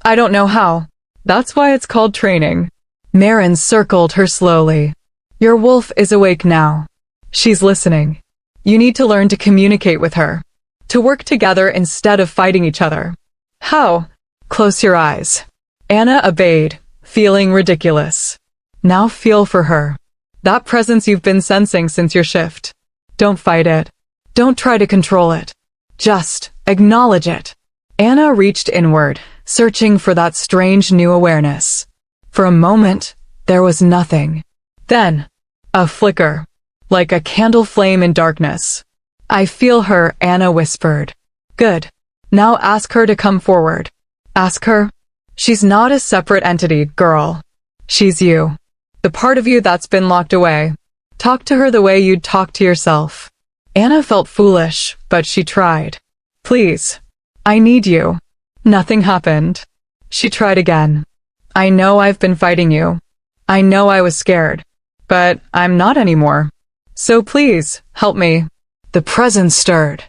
I don't know how. That's why it's called training. Marin circled her slowly. Your wolf is awake now. She's listening. You need to learn to communicate with her. To work together instead of fighting each other. How? Close your eyes. Anna obeyed, feeling ridiculous. Now feel for her. That presence you've been sensing since your shift. Don't fight it. Don't try to control it. Just acknowledge it. Anna reached inward, searching for that strange new awareness. For a moment, there was nothing. Then, a flicker, like a candle flame in darkness. I feel her, Anna whispered. Good. Now ask her to come forward. Ask her. She's not a separate entity, girl. She's you. The part of you that's been locked away. Talk to her the way you'd talk to yourself. Anna felt foolish, but she tried. Please. I need you. Nothing happened. She tried again. I know I've been fighting you. I know I was scared. But I'm not anymore. So please, help me. The presence stirred.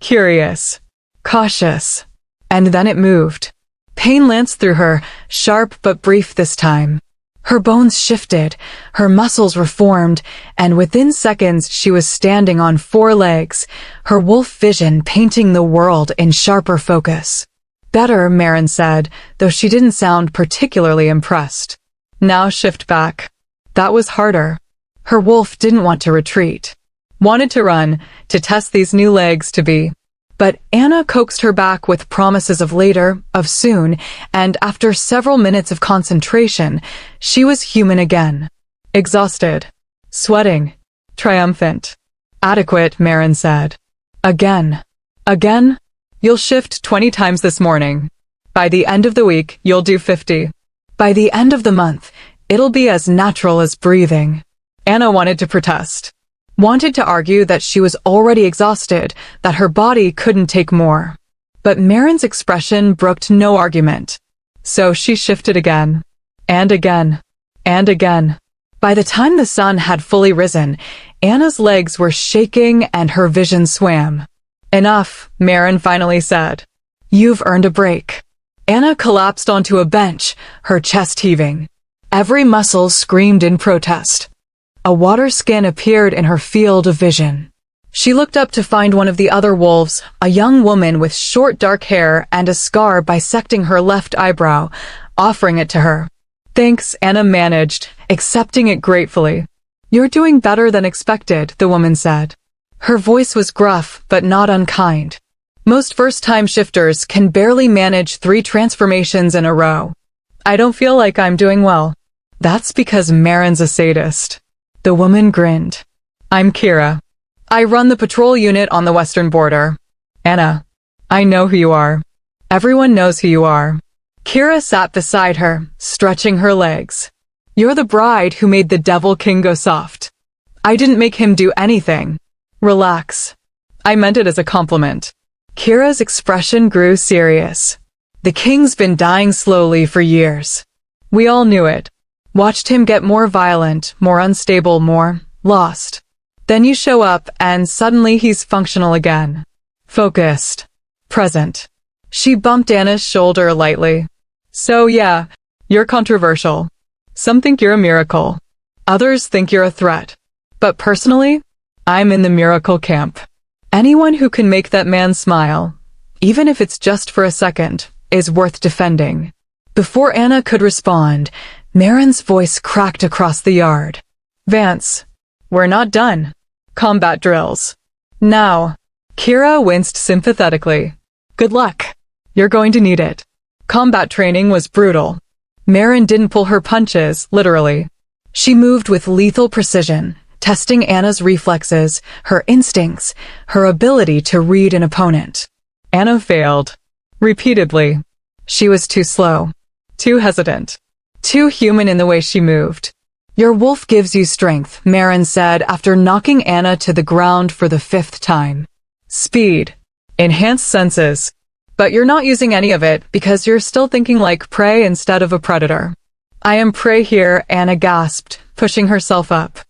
Curious. Cautious. And then it moved. Pain lanced through her, sharp but brief this time. Her bones shifted, her muscles reformed, and within seconds she was standing on 4 legs, her wolf vision painting the world in sharper focus. Better, Marin said, though she didn't sound particularly impressed. Now shift back. That was harder. Her wolf didn't want to retreat. Wanted to run, to test these new legs to be. But Anna coaxed her back with promises of later, of soon, and after several minutes of concentration, she was human again. Exhausted. Sweating. Triumphant. Adequate, Marin said. Again. Again? You'll shift 20 times this morning. By the end of the week, you'll do 50. By the end of the month, it'll be as natural as breathing. Anna wanted to protest. Wanted to argue that she was already exhausted, that her body couldn't take more. But Marin's expression brooked no argument. So she shifted again. And again. And again. By the time the sun had fully risen, Anna's legs were shaking and her vision swam. Enough, Marin finally said. You've earned a break. Anna collapsed onto a bench, her chest heaving. Every muscle screamed in protest. A water skin appeared in her field of vision. She looked up to find one of the other wolves, a young woman with short dark hair and a scar bisecting her left eyebrow, offering it to her. Thanks, Anna managed, accepting it gratefully. You're doing better than expected, the woman said. Her voice was gruff, but not unkind. Most first-time shifters can barely manage 3 transformations in a row. I don't feel like I'm doing well. That's because Marin's a sadist. The woman grinned. I'm Kira. I run the patrol unit on the western border. Anna, I know who you are. Everyone knows who you are. Kira sat beside her, stretching her legs. You're the bride who made the Devil King go soft. I didn't make him do anything. Relax. I meant it as a compliment. Kira's expression grew serious. The king's been dying slowly for years. We all knew it. Watched him get more violent, more unstable, more lost. Then you show up and suddenly he's functional again. Focused. Present. She bumped Anna's shoulder lightly. So yeah, you're controversial. Some think you're a miracle. Others think you're a threat. But personally, I'm in the miracle camp. Anyone who can make that man smile, even if it's just for a second, is worth defending. Before Anna could respond, Marin's voice cracked across the yard. Vance, we're not done. Combat drills. Now. Kira winced sympathetically. Good luck. You're going to need it. Combat training was brutal. Marin didn't pull her punches, literally. She moved with lethal precision, testing Anna's reflexes, her instincts, her ability to read an opponent. Anna failed. Repeatedly. She was too slow. Too hesitant. Too human in the way she moved. Your wolf gives you strength, Marin said after knocking Anna to the ground for the 5th time. Speed. Enhanced senses. But you're not using any of it because you're still thinking like prey instead of a predator. I am prey here, Anna gasped, pushing herself up.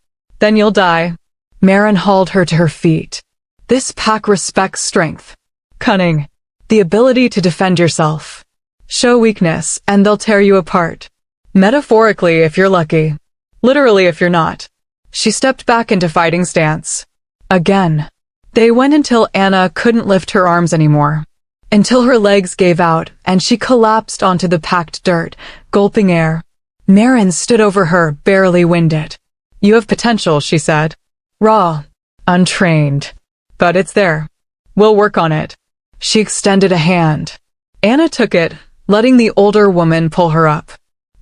Then you'll die. Marin hauled her to her feet. This pack respects strength, cunning, the ability to defend yourself. Show weakness, and they'll tear you apart. Metaphorically, if you're lucky. Literally, if you're not. She stepped back into fighting stance. Again. They went until Anna couldn't lift her arms anymore. Until her legs gave out, and she collapsed onto the packed dirt, gulping air. Marin stood over her, barely winded. You have potential, she said. Raw. Untrained. But it's there. We'll work on it. She extended a hand. Anna took it, letting the older woman pull her up.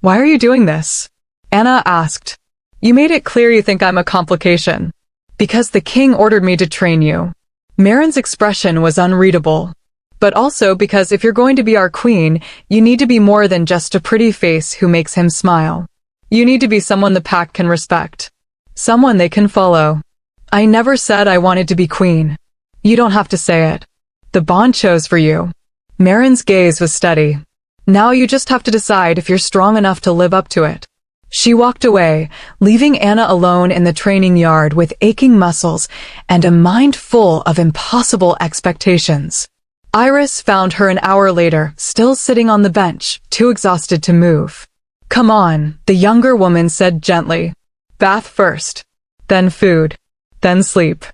Why are you doing this? Anna asked. You made it clear you think I'm a complication. Because the king ordered me to train you. Marin's expression was unreadable. But also because if you're going to be our queen, you need to be more than just a pretty face who makes him smile. You need to be someone the pack can respect. Someone they can follow. I never said I wanted to be queen. You don't have to say it. The bond chose for you. Marin's gaze was steady. Now you just have to decide if you're strong enough to live up to it. She walked away, leaving Anna alone in the training yard with aching muscles and a mind full of impossible expectations. Iris found her an hour later, still sitting on the bench, too exhausted to move. Come on, the younger woman said gently. Bath first. Then food. Then sleep.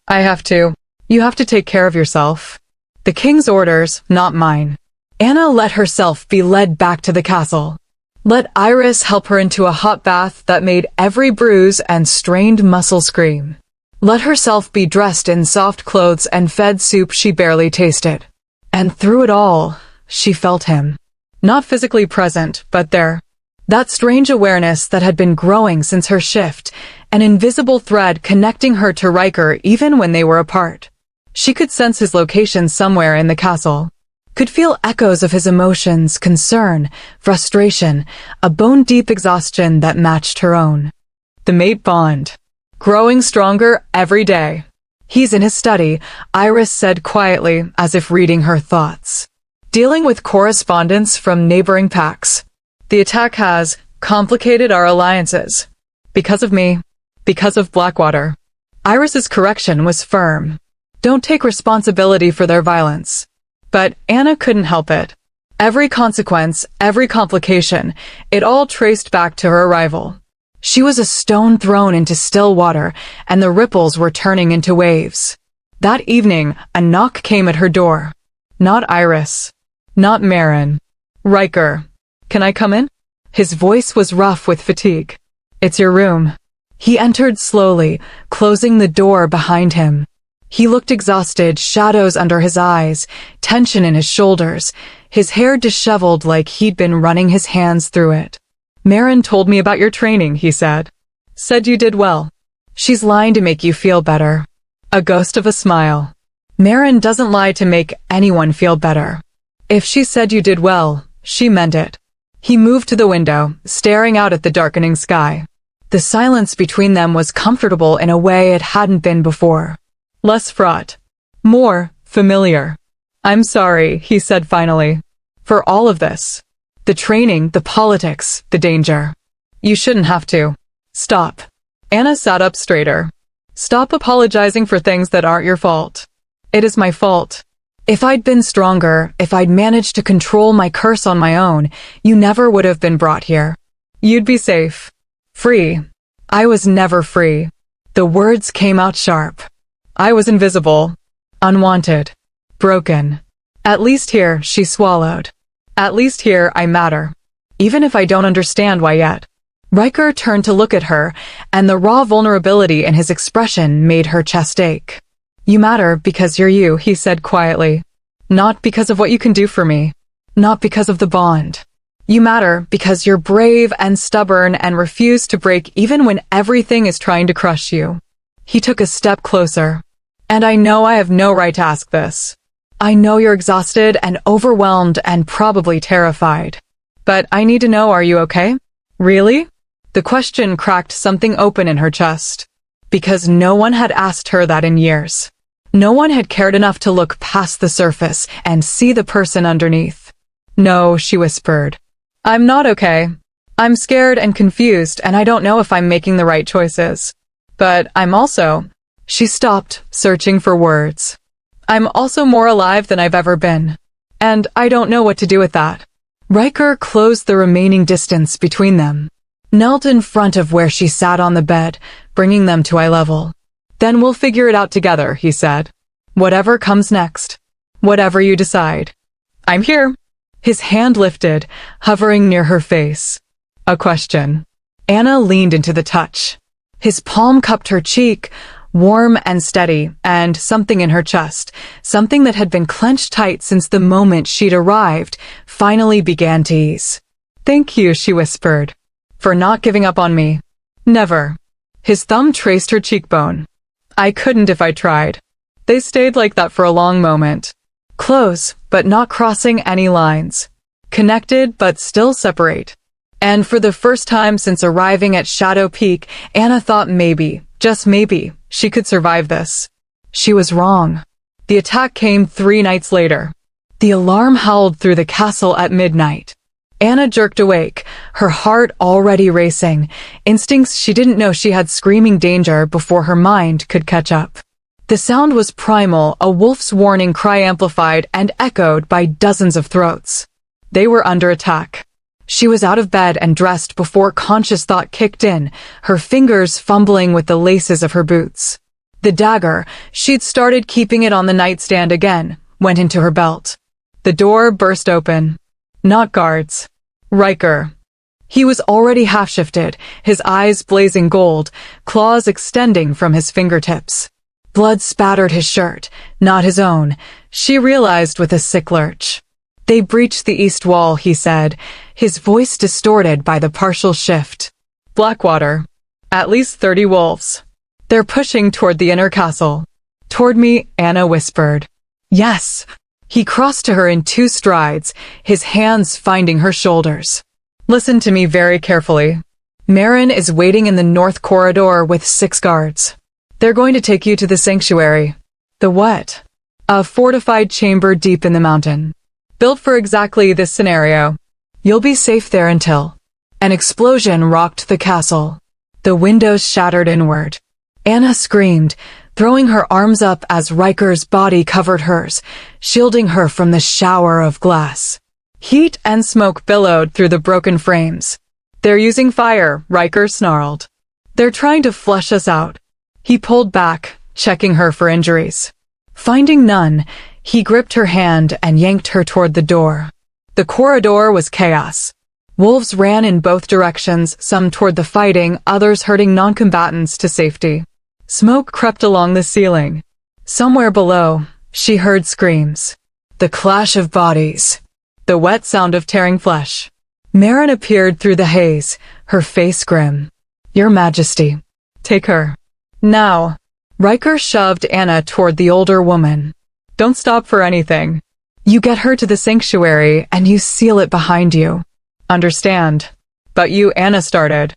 I have to. You have to take care of yourself. The king's orders, not mine. Anna let herself be led back to the castle. Let Iris help her into a hot bath that made every bruise and strained muscle scream. Let herself be dressed in soft clothes and fed soup she barely tasted. And through it all, she felt him. Not physically present, but there. That strange awareness that had been growing since her shift, an invisible thread connecting her to Riker even when they were apart. She could sense his location somewhere in the castle. Could feel echoes of his emotions, concern, frustration, a bone-deep exhaustion that matched her own. The mate bond. Growing stronger every day. He's in his study, Iris said quietly, as if reading her thoughts. Dealing with correspondence from neighboring packs. The attack has complicated our alliances. Because of me. Because of Blackwater. Iris's correction was firm. Don't take responsibility for their violence. But Anna couldn't help it. Every consequence, every complication, it all traced back to her arrival. She was a stone thrown into still water, and the ripples were turning into waves. That evening, a knock came at her door. Not Iris. Not Marin. Riker. Can I come in? His voice was rough with fatigue. It's your room. He entered slowly, closing the door behind him. He looked exhausted, shadows under his eyes, tension in his shoulders, his hair disheveled like he'd been running his hands through it. Marin told me about your training, he said. Said you did well. She's lying to make you feel better. A ghost of a smile. Marin doesn't lie to make anyone feel better. If she said you did well, she meant it. He moved to the window, staring out at the darkening sky. The silence between them was comfortable in a way it hadn't been before. Less fraught. More familiar. I'm sorry, he said finally. For all of this. The training, the politics, the danger. You shouldn't have to. Stop. Anna sat up straighter. Stop apologizing for things that aren't your fault. It is my fault. If I'd been stronger, if I'd managed to control my curse on my own, you never would have been brought here. You'd be safe. Free. I was never free. The words came out sharp. I was invisible. Unwanted. Broken. At least here, she swallowed. At least here, I matter. Even if I don't understand why yet. Riker turned to look at her, and the raw vulnerability in his expression made her chest ache. You matter because you're you, he said quietly. Not because of what you can do for me. Not because of the bond. You matter because you're brave and stubborn and refuse to break even when everything is trying to crush you. He took a step closer. And I know I have no right to ask this. I know you're exhausted and overwhelmed and probably terrified. But I need to know, are you okay? Really? The question cracked something open in her chest. Because no one had asked her that in years. No one had cared enough to look past the surface and see the person underneath. No, she whispered. I'm not okay. I'm scared and confused, and I don't know if I'm making the right choices. But I'm also... She stopped, searching for words. I'm also more alive than I've ever been. And I don't know what to do with that. Riker closed the remaining distance between them, knelt in front of where she sat on the bed, bringing them to eye level. Then we'll figure it out together, he said. Whatever comes next. Whatever you decide. I'm here. His hand lifted, hovering near her face. A question. Anna leaned into the touch. His palm cupped her cheek, warm and steady, and something in her chest, something that had been clenched tight since the moment she'd arrived, finally began to ease. Thank you, she whispered, for not giving up on me. Never. His thumb traced her cheekbone. I couldn't if I tried. They stayed like that for a long moment. Close, but not crossing any lines. Connected, but still separate. And for the first time since arriving at Shadow Peak, Anna thought maybe, just maybe, she could survive this. She was wrong. The attack came 3 nights later. The alarm howled through the castle at midnight. Anna jerked awake, her heart already racing, instincts she didn't know she had screaming danger before her mind could catch up. The sound was primal, a wolf's warning cry amplified and echoed by dozens of throats. They were under attack. She was out of bed and dressed before conscious thought kicked in, her fingers fumbling with the laces of her boots. The dagger, she'd started keeping it on the nightstand again, went into her belt. The door burst open. Not guards. Riker. He was already half-shifted, his eyes blazing gold, claws extending from his fingertips. Blood spattered his shirt, not his own, she realized with a sick lurch. They breached the east wall, he said, his voice distorted by the partial shift. Blackwater. At least 30 wolves. They're pushing toward the inner castle. Toward me, Anna whispered. Yes. He crossed to her in 2 strides, his hands finding her shoulders. Listen to me very carefully. Marin is waiting in the north corridor with 6 guards. They're going to take you to the sanctuary. The what? A fortified chamber deep in the mountain. Built for exactly this scenario. You'll be safe there until... An explosion rocked the castle. The windows shattered inward. Anna screamed, throwing her arms up as Riker's body covered hers, shielding her from the shower of glass. Heat and smoke billowed through the broken frames. They're using fire, Riker snarled. They're trying to flush us out. He pulled back, checking her for injuries. Finding none, he gripped her hand and yanked her toward the door. The corridor was chaos. Wolves ran in both directions, some toward the fighting, others herding non-combatants to safety. Smoke crept along the ceiling. Somewhere below, she heard screams. The clash of bodies. The wet sound of tearing flesh. Marin appeared through the haze, her face grim. Your Majesty. Take her. Now. Riker shoved Anna toward the older woman. Don't stop for anything. You get her to the sanctuary and you seal it behind you. Understand. But you, Anna started.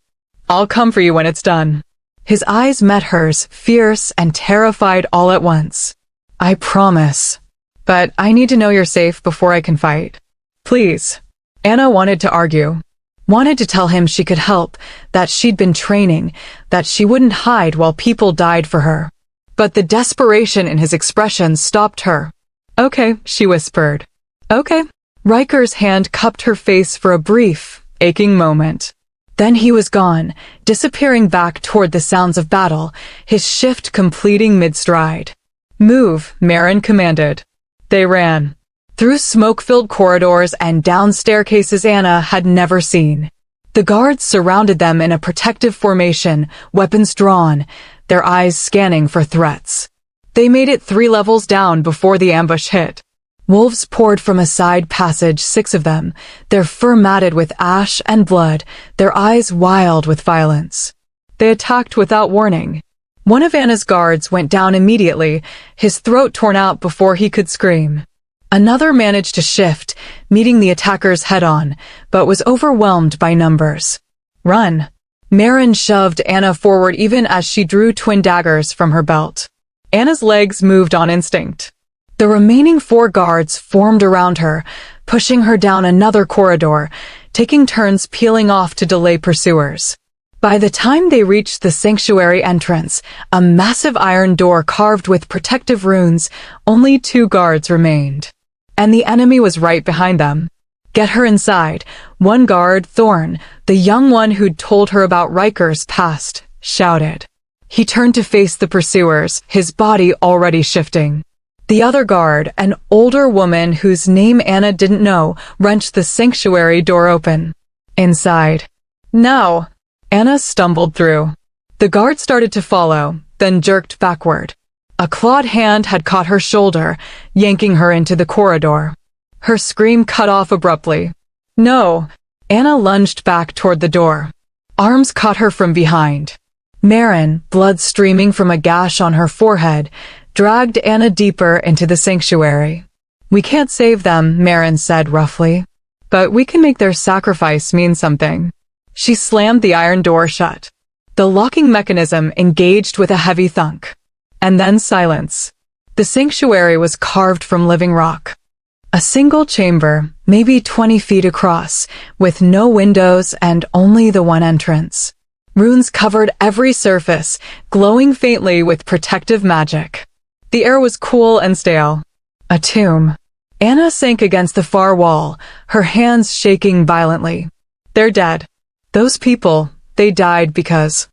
I'll come for you when it's done. His eyes met hers, fierce and terrified all at once. I promise. But I need to know you're safe before I can fight. Please. Anna wanted to argue. Wanted to tell him she could help, that she'd been training, that she wouldn't hide while people died for her. But the desperation in his expression stopped her. Okay, she whispered. Okay. Riker's hand cupped her face for a brief, aching moment. Then he was gone, disappearing back toward the sounds of battle, his shift completing mid-stride. Move, Marin commanded. They ran. Through smoke-filled corridors and down staircases Anna had never seen. The guards surrounded them in a protective formation, weapons drawn, their eyes scanning for threats. They made it 3 levels down before the ambush hit. Wolves poured from a side passage, 6 of them, their fur matted with ash and blood, their eyes wild with violence. They attacked without warning. One of Anna's guards went down immediately, his throat torn out before he could scream. Another managed to shift, meeting the attackers head-on, but was overwhelmed by numbers. Run. Marin shoved Anna forward even as she drew twin daggers from her belt. Anna's legs moved on instinct. The remaining 4 guards formed around her, pushing her down another corridor, taking turns peeling off to delay pursuers. By the time they reached the sanctuary entrance, a massive iron door carved with protective runes, only 2 guards remained. And the enemy was right behind them. "Get her inside," one guard, Thorn, the young one who'd told her about Riker's past, shouted. He turned to face the pursuers, his body already shifting. The other guard, an older woman whose name Anna didn't know, wrenched the sanctuary door open. Inside. "No!" Anna stumbled through. The guard started to follow, then jerked backward. A clawed hand had caught her shoulder, yanking her into the corridor. Her scream cut off abruptly. "No!" Anna lunged back toward the door. Arms caught her from behind. Marin, blood streaming from a gash on her forehead, dragged Anna deeper into the sanctuary. "We can't save them," Marin said roughly. "But we can make their sacrifice mean something." She slammed the iron door shut. The locking mechanism engaged with a heavy thunk. And then silence. The sanctuary was carved from living rock. A single chamber, maybe 20 feet across, with no windows and only the one entrance. Runes covered every surface, glowing faintly with protective magic. The air was cool and stale. A tomb. Anna sank against the far wall, her hands shaking violently. "They're dead. Those people, they died because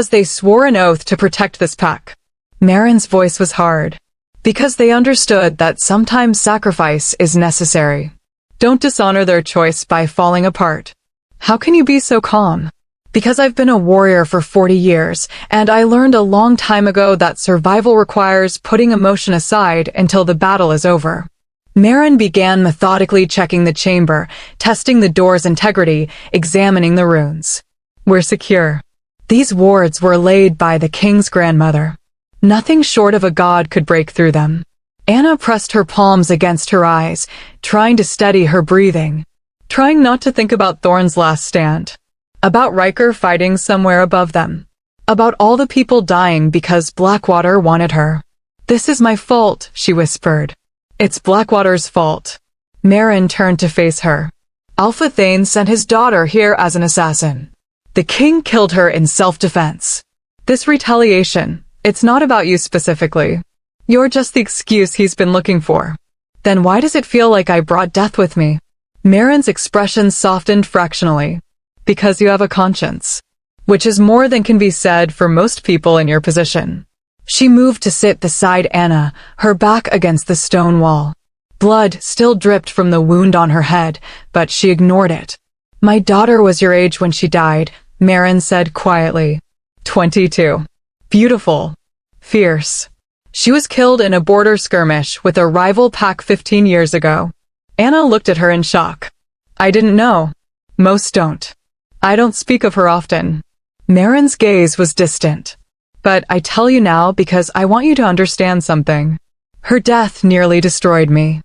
they swore an oath to protect this pack." Marin's voice was hard. "Because they understood that sometimes sacrifice is necessary. Don't dishonor their choice by falling apart." "How can you be so calm?" "Because I've been a warrior for 40 years, and I learned a long time ago that survival requires putting emotion aside until the battle is over." Marin began methodically checking the chamber, testing the door's integrity, examining the runes. "We're secure." These wards were laid by the king's grandmother. Nothing short of a god could break through them. Anna pressed her palms against her eyes, trying to steady her breathing, trying not to think about Thorn's last stand, about Riker fighting somewhere above them, about all the people dying because Blackwater wanted her. "This is my fault," she whispered. "It's Blackwater's fault." Marin turned to face her. "Alpha Thane sent his daughter here as an assassin. The king killed her in self-defense. This retaliation, it's not about you specifically. You're just the excuse he's been looking for." "Then why does it feel like I brought death with me?" Marin's expression softened fractionally. "Because you have a conscience. Which is more than can be said for most people in your position." She moved to sit beside Anna, her back against the stone wall. Blood still dripped from the wound on her head, but she ignored it. "My daughter was your age when she died," Marin said quietly. 22. Beautiful. Fierce. She was killed in a border skirmish with a rival pack 15 years ago. Anna looked at her in shock. "I didn't know." "Most don't. I don't speak of her often." Marin's gaze was distant. "But I tell you now because I want you to understand something. Her death nearly destroyed me.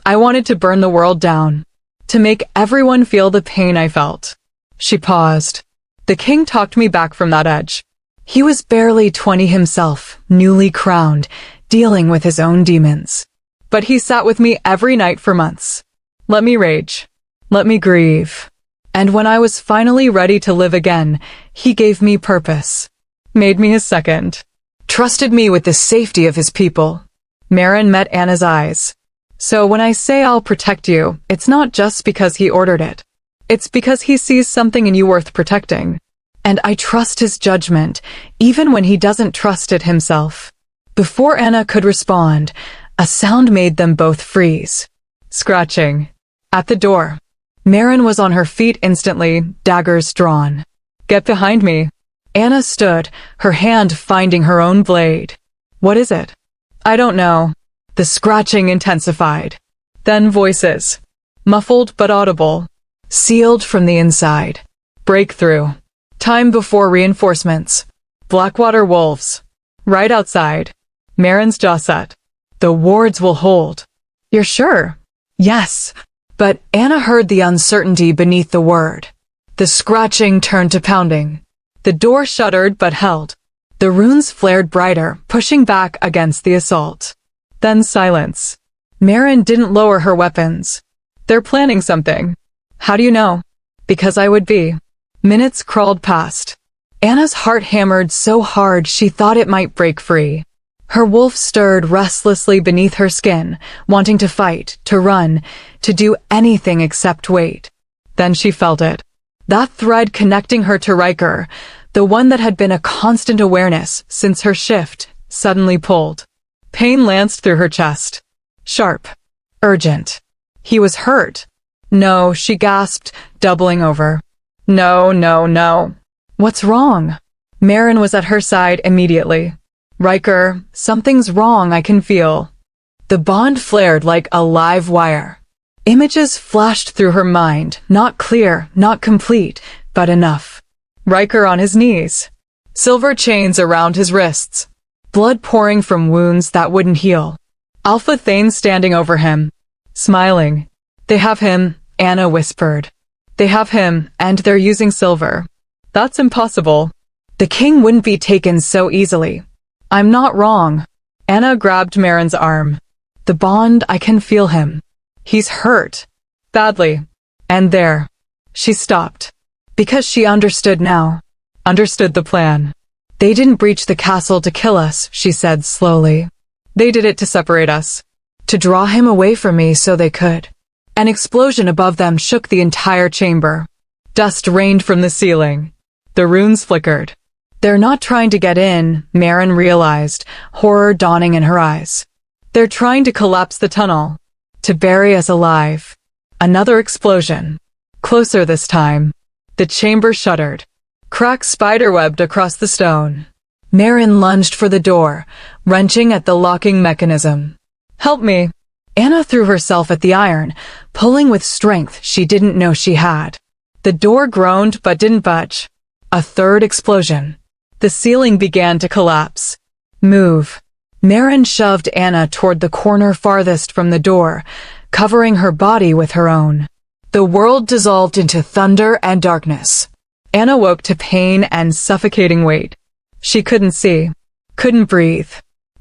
I wanted to burn the world down, to make everyone feel the pain I felt." She paused. "The king talked me back from that edge. He was barely 20 himself, newly crowned, dealing with his own demons. But he sat with me every night for months. Let me rage. Let me grieve. And when I was finally ready to live again, he gave me purpose. Made me his second. Trusted me with the safety of his people." Marin met Anna's eyes. "So when I say I'll protect you, it's not just because he ordered it. It's because he sees something in you worth protecting. And I trust his judgment, even when he doesn't trust it himself." Before Anna could respond, a sound made them both freeze. Scratching. At the door. Marin was on her feet instantly, daggers drawn. "Get behind me." Anna stood, her hand finding her own blade. "What is it?" "I don't know." The scratching intensified. Then voices. Muffled but audible. Sealed from the inside. Breakthrough. Time before reinforcements. Blackwater wolves. Right outside. Marin's jaw set. "The wards will hold." "You're sure?" "Yes." But Anna heard the uncertainty beneath the word. The scratching turned to pounding. The door shuddered but held. The runes flared brighter, pushing back against the assault. Then silence. Marin didn't lower her weapons. "They're planning something." "How do you know?" Because I would be. Minutes crawled past. Anna's heart hammered so hard she thought it might break free. Her wolf stirred restlessly beneath her skin, wanting to fight, to run, to do anything except wait. Then she felt it. That thread connecting her to Riker, the one that had been a constant awareness since her shift, suddenly pulled. Pain lanced through her chest. Sharp. Urgent. He was hurt. No, she gasped, doubling over. No, no, no. What's wrong? Marin was at her side immediately. Riker, something's wrong, I can feel. The bond flared like a live wire. Images flashed through her mind, not clear, not complete, but enough. Riker on his knees. Silver chains around his wrists. Blood pouring from wounds that wouldn't heal. Alpha Thane standing over him. Smiling. They have him, Anna whispered. They have him, and they're using silver. That's impossible. The king wouldn't be taken so easily. I'm not wrong. Anna grabbed Marin's arm. The bond, I can feel him. He's hurt. Badly. And there. She stopped. Because she understood now. Understood the plan. They didn't breach the castle to kill us, she said slowly. They did it to separate us. To draw him away from me so they could. An explosion above them shook the entire chamber. Dust rained from the ceiling. The runes flickered. They're not trying to get in, Marin realized, horror dawning in her eyes. They're trying to collapse the tunnel. To bury us alive. Another explosion. Closer this time. The chamber shuddered. Cracks spiderwebbed across the stone. Marin lunged for the door, wrenching at the locking mechanism. Help me. Anna threw herself at the iron, pulling with strength she didn't know she had. The door groaned but didn't budge. A third explosion. The ceiling began to collapse. Move. Marin shoved Anna toward the corner farthest from the door, covering her body with her own. The world dissolved into thunder and darkness. Anna woke to pain and suffocating weight. She couldn't see. Couldn't breathe.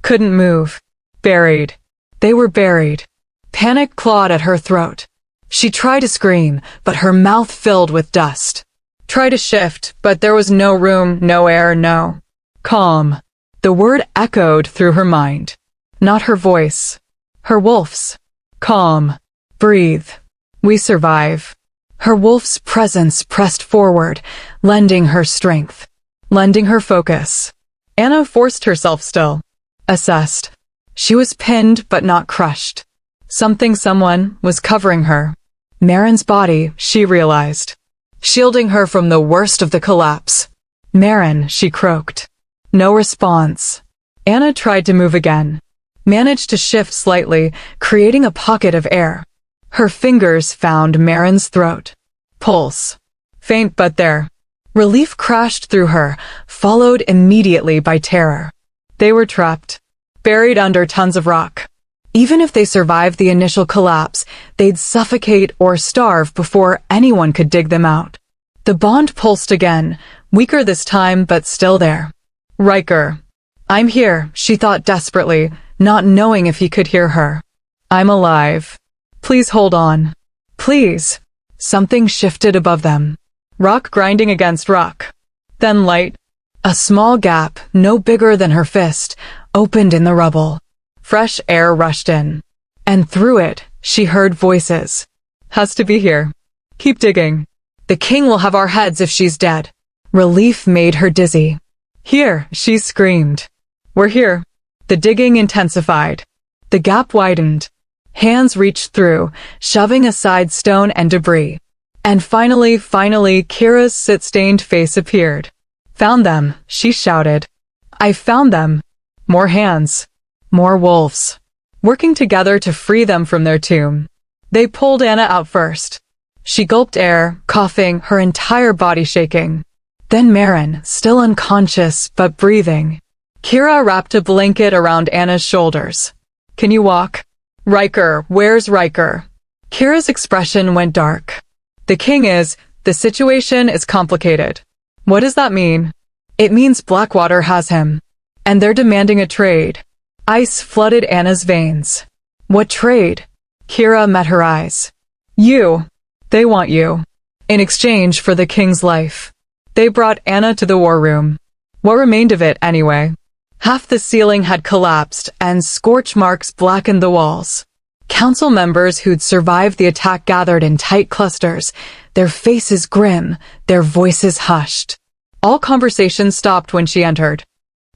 Couldn't move. Buried. They were buried. Panic clawed at her throat. She tried to scream, but her mouth filled with dust. Tried to shift, but there was no room, no air, no. Calm. The word echoed through her mind. Not her voice. Her wolf's. Calm. Breathe. We survive. Her wolf's presence pressed forward, lending her strength. Lending her focus. Anna forced herself still. Assessed. She was pinned but not crushed. Someone was covering her. Marin's body, she realized. Shielding her from the worst of the collapse. Marin, she croaked. No response. Anna tried to move again. Managed to shift slightly, creating a pocket of air. Her fingers found Marin's throat. Pulse. Faint but there. Relief crashed through her, followed immediately by terror. They were trapped. Buried under tons of rock. Even if they survived the initial collapse, they'd suffocate or starve before anyone could dig them out. The bond pulsed again, weaker this time but still there. Riker. I'm here, she thought desperately, not knowing if he could hear her. I'm alive. Please hold on. Please. Something shifted above them. Rock grinding against rock. Then light. A small gap, no bigger than her fist, opened in the rubble. Fresh air rushed in. And through it, she heard voices. Has to be here. Keep digging. The king will have our heads if she's dead. Relief made her dizzy. Here, she screamed. We're here. The digging intensified. The gap widened. Hands reached through, shoving aside stone and debris. And finally, Kira's soot-stained face appeared. Found them, she shouted. I found them. More hands. More wolves. Working together to free them from their tomb. They pulled Anna out first. She gulped air, coughing, her entire body shaking. Then Marin, still unconscious but breathing. Kira wrapped a blanket around Anna's shoulders. Can you walk? Riker, where's Riker? Kira's expression went dark. The situation is complicated. What does that mean? It means Blackwater has him. And they're demanding a trade. Ice flooded Anna's veins. What trade? Kira met her eyes. You. They want you. in exchange for the king's life. They brought Anna to the war room. What remained of it, anyway? Half the ceiling had collapsed, and scorch marks blackened the walls. Council members who'd survived the attack gathered in tight clusters, their faces grim, their voices hushed. All conversation stopped when she entered.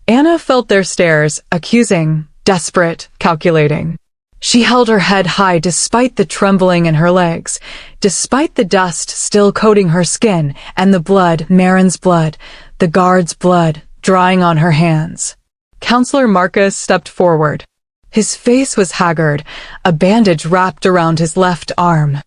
Anna felt their stares, accusing, desperate, calculating. She held her head high despite the trembling in her legs, despite the dust still coating her skin, and the blood, Marin's blood, the guard's blood, drying on her hands. Counselor Marcus stepped forward. His face was haggard, a bandage wrapped around his left arm.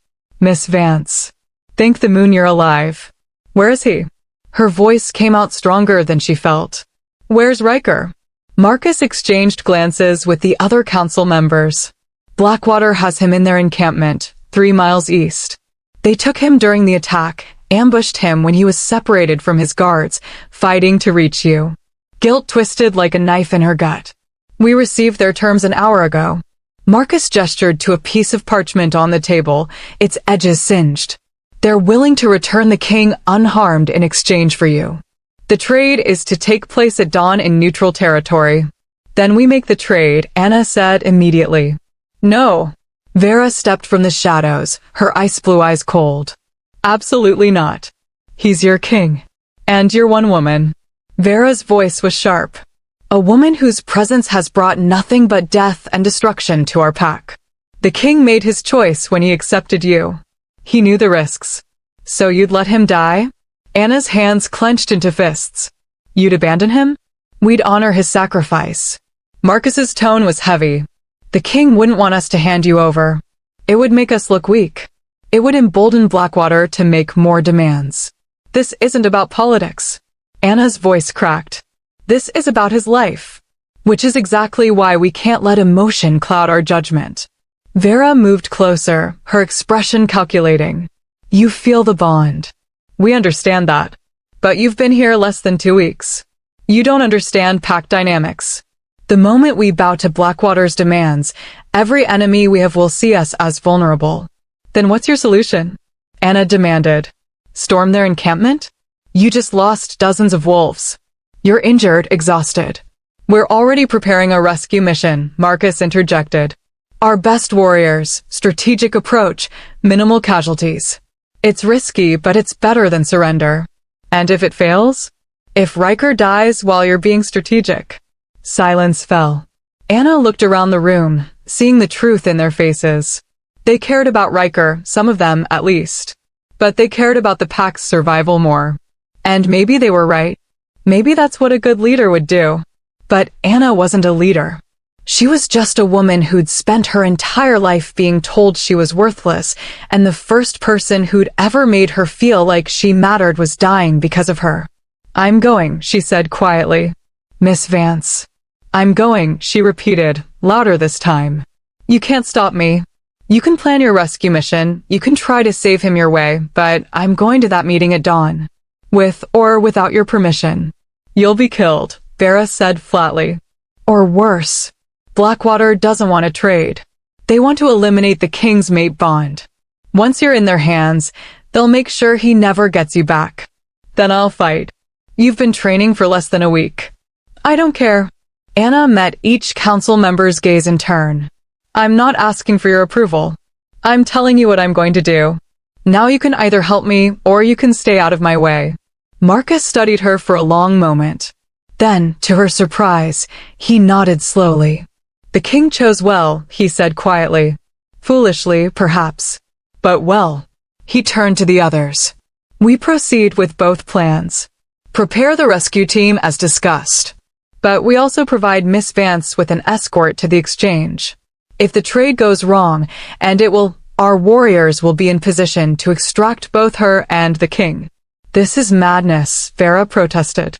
Miss Vance, thank the moon you're alive. Where is he? Her voice came out stronger than she felt. Where's Riker? Marcus exchanged glances with the other council members. Blackwater has him in their encampment, 3 miles east. They took him during the attack, ambushed him when he was separated from his guards, fighting to reach you. Guilt twisted like a knife in her gut. We received their terms an hour ago. Marcus gestured to a piece of parchment on the table, its edges singed. They're willing to return the king unharmed in exchange for you. The trade is to take place at dawn in neutral territory. Then we make the trade, Anna said immediately. No. Vera stepped from the shadows, her ice blue eyes cold. Absolutely not. He's your king. And you're one woman. Vera's voice was sharp. A woman whose presence has brought nothing but death and destruction to our pack. The king made his choice when he accepted you. He knew the risks. So you'd let him die? Anna's hands clenched into fists. You'd abandon him? We'd honor his sacrifice. Marcus's tone was heavy. The king wouldn't want us to hand you over. It would make us look weak. It would embolden Blackwater to make more demands. This isn't about politics. Anna's voice cracked. This is about his life. Which is exactly why we can't let emotion cloud our judgment. Vera moved closer, her expression calculating. You feel the bond. We understand that. But you've been here less than 2 weeks. You don't understand pack dynamics. The moment we bow to Blackwater's demands, every enemy we have will see us as vulnerable. Then what's your solution? Anna demanded. Storm their encampment? You just lost dozens of wolves. You're injured, exhausted. We're already preparing a rescue mission, Marcus interjected. Our best warriors, strategic approach, minimal casualties. It's risky, but it's better than surrender. And if it fails? If Riker dies while you're being strategic? Silence fell. Anna looked around the room, seeing the truth in their faces. They cared about Riker, some of them at least. But they cared about the pack's survival more. And maybe they were right. Maybe that's what a good leader would do. But Anna wasn't a leader. She was just a woman who'd spent her entire life being told she was worthless, and the first person who'd ever made her feel like she mattered was dying because of her. I'm going, she said quietly. Miss Vance. I'm going, she repeated, louder this time. You can't stop me. You can plan your rescue mission, you can try to save him your way, but I'm going to that meeting at dawn. With or without your permission. You'll be killed, Vera said flatly. Or worse. Blackwater doesn't want to trade. They want to eliminate the king's mate bond. Once you're in their hands, they'll make sure he never gets you back. Then I'll fight. You've been training for less than a week. I don't care. Anna met each council member's gaze in turn. I'm not asking for your approval. I'm telling you what I'm going to do. Now you can either help me or you can stay out of my way. Marcus studied her for a long moment. Then, to her surprise, he nodded slowly. The king chose well, he said quietly. Foolishly, perhaps. But well. He turned to the others. We proceed with both plans. Prepare the rescue team as discussed. But we also provide Miss Vance with an escort to the exchange. If the trade goes wrong, and it will, our warriors will be in position to extract both her and the king. This is madness, Vera protested.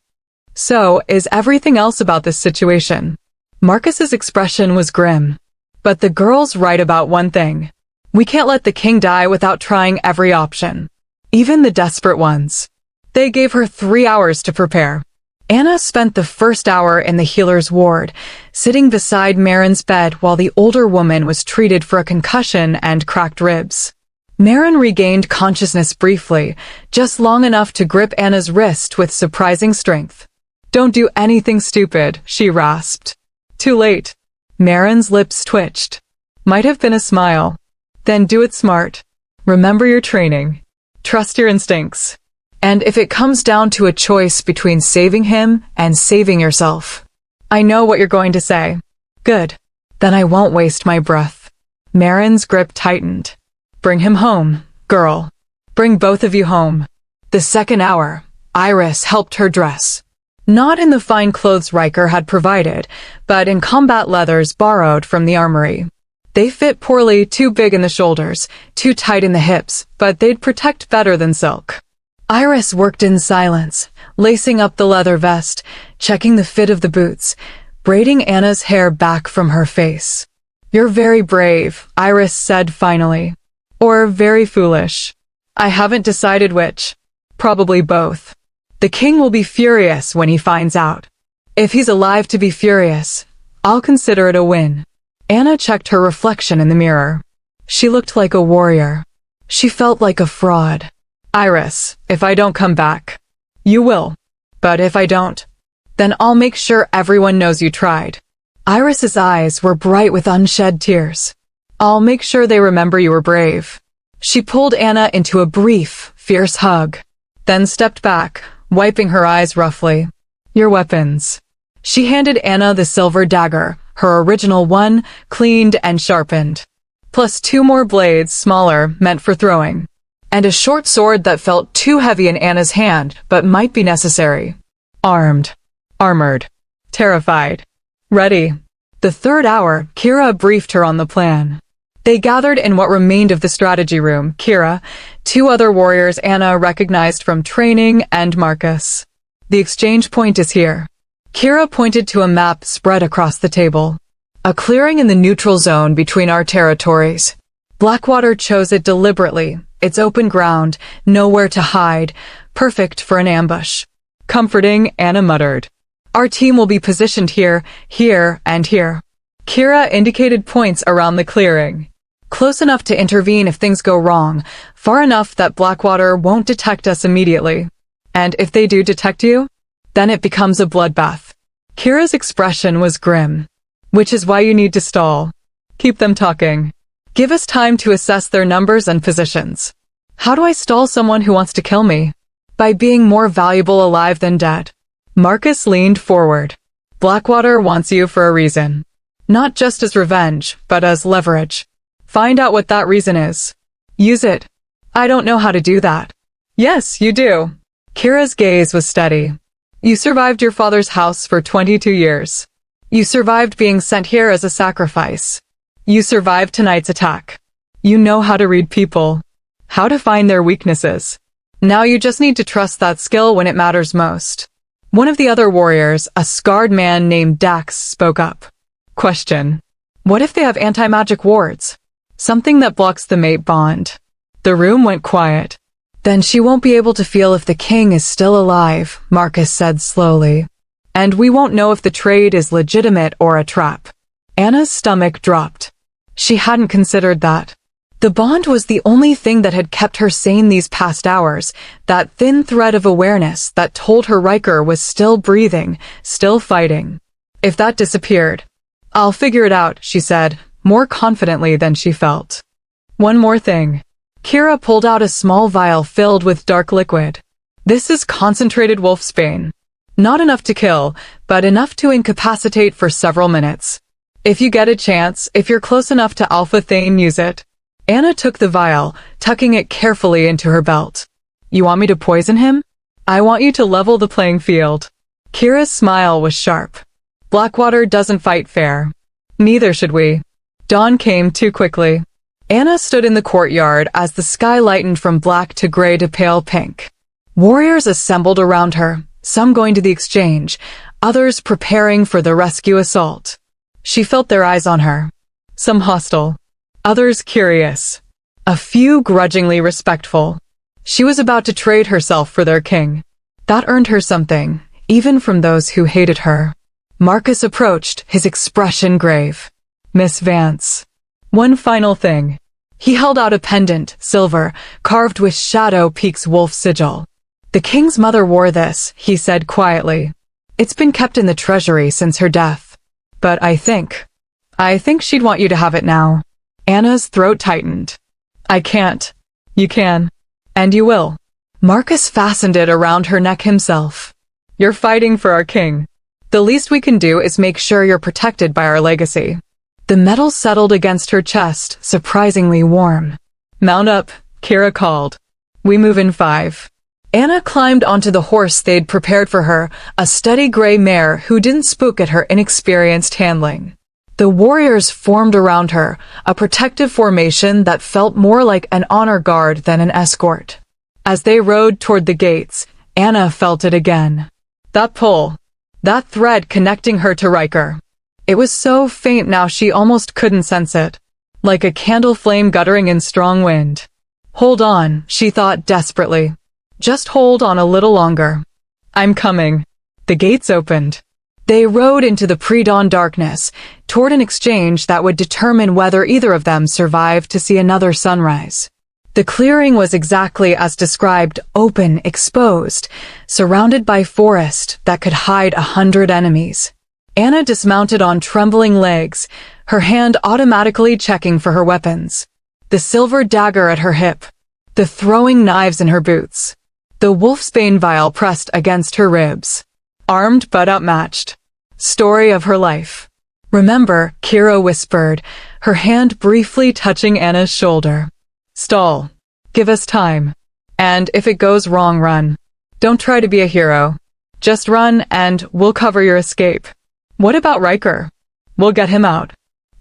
So is everything else about this situation. Marcus's expression was grim. But the girl's right about one thing. We can't let the king die without trying every option. Even the desperate ones. They gave her 3 hours to prepare. Anna spent the first hour in the healer's ward, sitting beside Marin's bed while the older woman was treated for a concussion and cracked ribs. Marin regained consciousness briefly, just long enough to grip Anna's wrist with surprising strength. "Don't do anything stupid," she rasped. Too late. Marin's lips twitched. Might have been a smile. Then do it smart. Remember your training. Trust your instincts. And if it comes down to a choice between saving him and saving yourself. I know what you're going to say. Good. Then I won't waste my breath. Marin's grip tightened. Bring him home, girl. Bring both of you home. The second hour, Iris helped her dress. Not in the fine clothes Riker had provided, but in combat leathers borrowed from the armory. They fit poorly, too big in the shoulders, too tight in the hips, but they'd protect better than silk. Iris worked in silence, lacing up the leather vest, checking the fit of the boots, braiding Anna's hair back from her face. "You're very brave," Iris said finally. "Or very foolish. I haven't decided which. Probably both. The king will be furious when he finds out. If he's alive to be furious, I'll consider it a win." Anna checked her reflection in the mirror. She looked like a warrior. She felt like a fraud. "Iris, if I don't come back." "You will. But if I don't, then I'll make sure everyone knows you tried." Iris's eyes were bright with unshed tears. "I'll make sure they remember you were brave." She pulled Anna into a brief, fierce hug, then stepped back, wiping her eyes roughly. "Your weapons." She handed Anna the silver dagger, her original one, cleaned and sharpened. Plus 2 more blades, smaller, meant for throwing. And a short sword that felt too heavy in Anna's hand, but might be necessary. Armed. Armored. Terrified. Ready. The third hour, Kira briefed her on the plan. They gathered in what remained of the strategy room, Kira, 2 other warriors Anna recognized from training, and Marcus. "The exchange point is here." Kira pointed to a map spread across the table. "A clearing in the neutral zone between our territories. Blackwater chose it deliberately. It's open ground, nowhere to hide, perfect for an ambush." "Comforting," Anna muttered. "Our team will be positioned here, here, and here." Kira indicated points around the clearing. "Close enough to intervene if things go wrong, far enough that Blackwater won't detect us immediately. And if they do detect you, then it becomes a bloodbath." Kira's expression was grim. "Which is why you need to stall. Keep them talking. Give us time to assess their numbers and positions." "How do I stall someone who wants to kill me?" "By being more valuable alive than dead." Marcus leaned forward. "Blackwater wants you for a reason. Not just as revenge, but as leverage. Find out what that reason is. Use it." "I don't know how to do that." "Yes, you do." Kira's gaze was steady. "You survived your father's house for 22 years. You survived being sent here as a sacrifice. You survived tonight's attack. You know how to read people. How to find their weaknesses. Now you just need to trust that skill when it matters most." One of the other warriors, a scarred man named Dax, spoke up. "Question. What if they have anti-magic wards? Something that blocks the mate bond." The room went quiet. "Then she won't be able to feel if the king is still alive," Marcus said slowly. "And we won't know if the trade is legitimate or a trap." Anna's stomach dropped. She hadn't considered that. The bond was the only thing that had kept her sane these past hours, that thin thread of awareness that told her Riker was still breathing, still fighting. If that disappeared, "I'll figure it out," she said, more confidently than she felt. "One more thing." Kira pulled out a small vial filled with dark liquid. "This is concentrated wolfsbane. Not enough to kill, but enough to incapacitate for several minutes. If you get a chance, if you're close enough to Alpha Thane, use it." Anna took the vial, tucking it carefully into her belt. "You want me to poison him?" "I want you to level the playing field." Kira's smile was sharp. "Blackwater doesn't fight fair. Neither should we." Dawn came too quickly. Anna stood in the courtyard as the sky lightened from black to gray to pale pink. Warriors assembled around her, some going to the exchange, others preparing for the rescue assault. She felt their eyes on her. Some hostile, others curious, a few grudgingly respectful. She was about to trade herself for their king. That earned her something, even from those who hated her. Marcus approached, his expression grave. "Miss Vance. One final thing." He held out a pendant, silver, carved with Shadow Peak's wolf sigil. The king's mother wore this, he said quietly. It's been kept in the treasury since her death. But I think she'd want you to have it now. Anna's throat tightened. I can't. You can. And you will. Marcus fastened it around her neck himself. You're fighting for our king. The least we can do is make sure you're protected by our legacy. The metal settled against her chest, surprisingly warm. Mount up, Kira called. We move in 5. Anna climbed onto the horse they'd prepared for her, a steady gray mare who didn't spook at her inexperienced handling. The warriors formed around her, a protective formation that felt more like an honor guard than an escort. As they rode toward the gates, Anna felt it again. That pull. That thread connecting her to Riker. It was so faint now she almost couldn't sense it. Like a candle flame guttering in strong wind. Hold on, she thought desperately. Just hold on a little longer. I'm coming. The gates opened. They rode into the pre-dawn darkness, toward an exchange that would determine whether either of them survived to see another sunrise. The clearing was exactly as described, open, exposed, surrounded by forest that could hide 100 enemies. Anna dismounted on trembling legs, her hand automatically checking for her weapons. The silver dagger at her hip, the throwing knives in her boots, the wolfsbane vial pressed against her ribs. Armed but outmatched. Story of her life. Remember, Kira whispered, her hand briefly touching Anna's shoulder. Stall. Give us time. And if it goes wrong, run. Don't try to be a hero. Just run and we'll cover your escape. What about Riker? We'll get him out.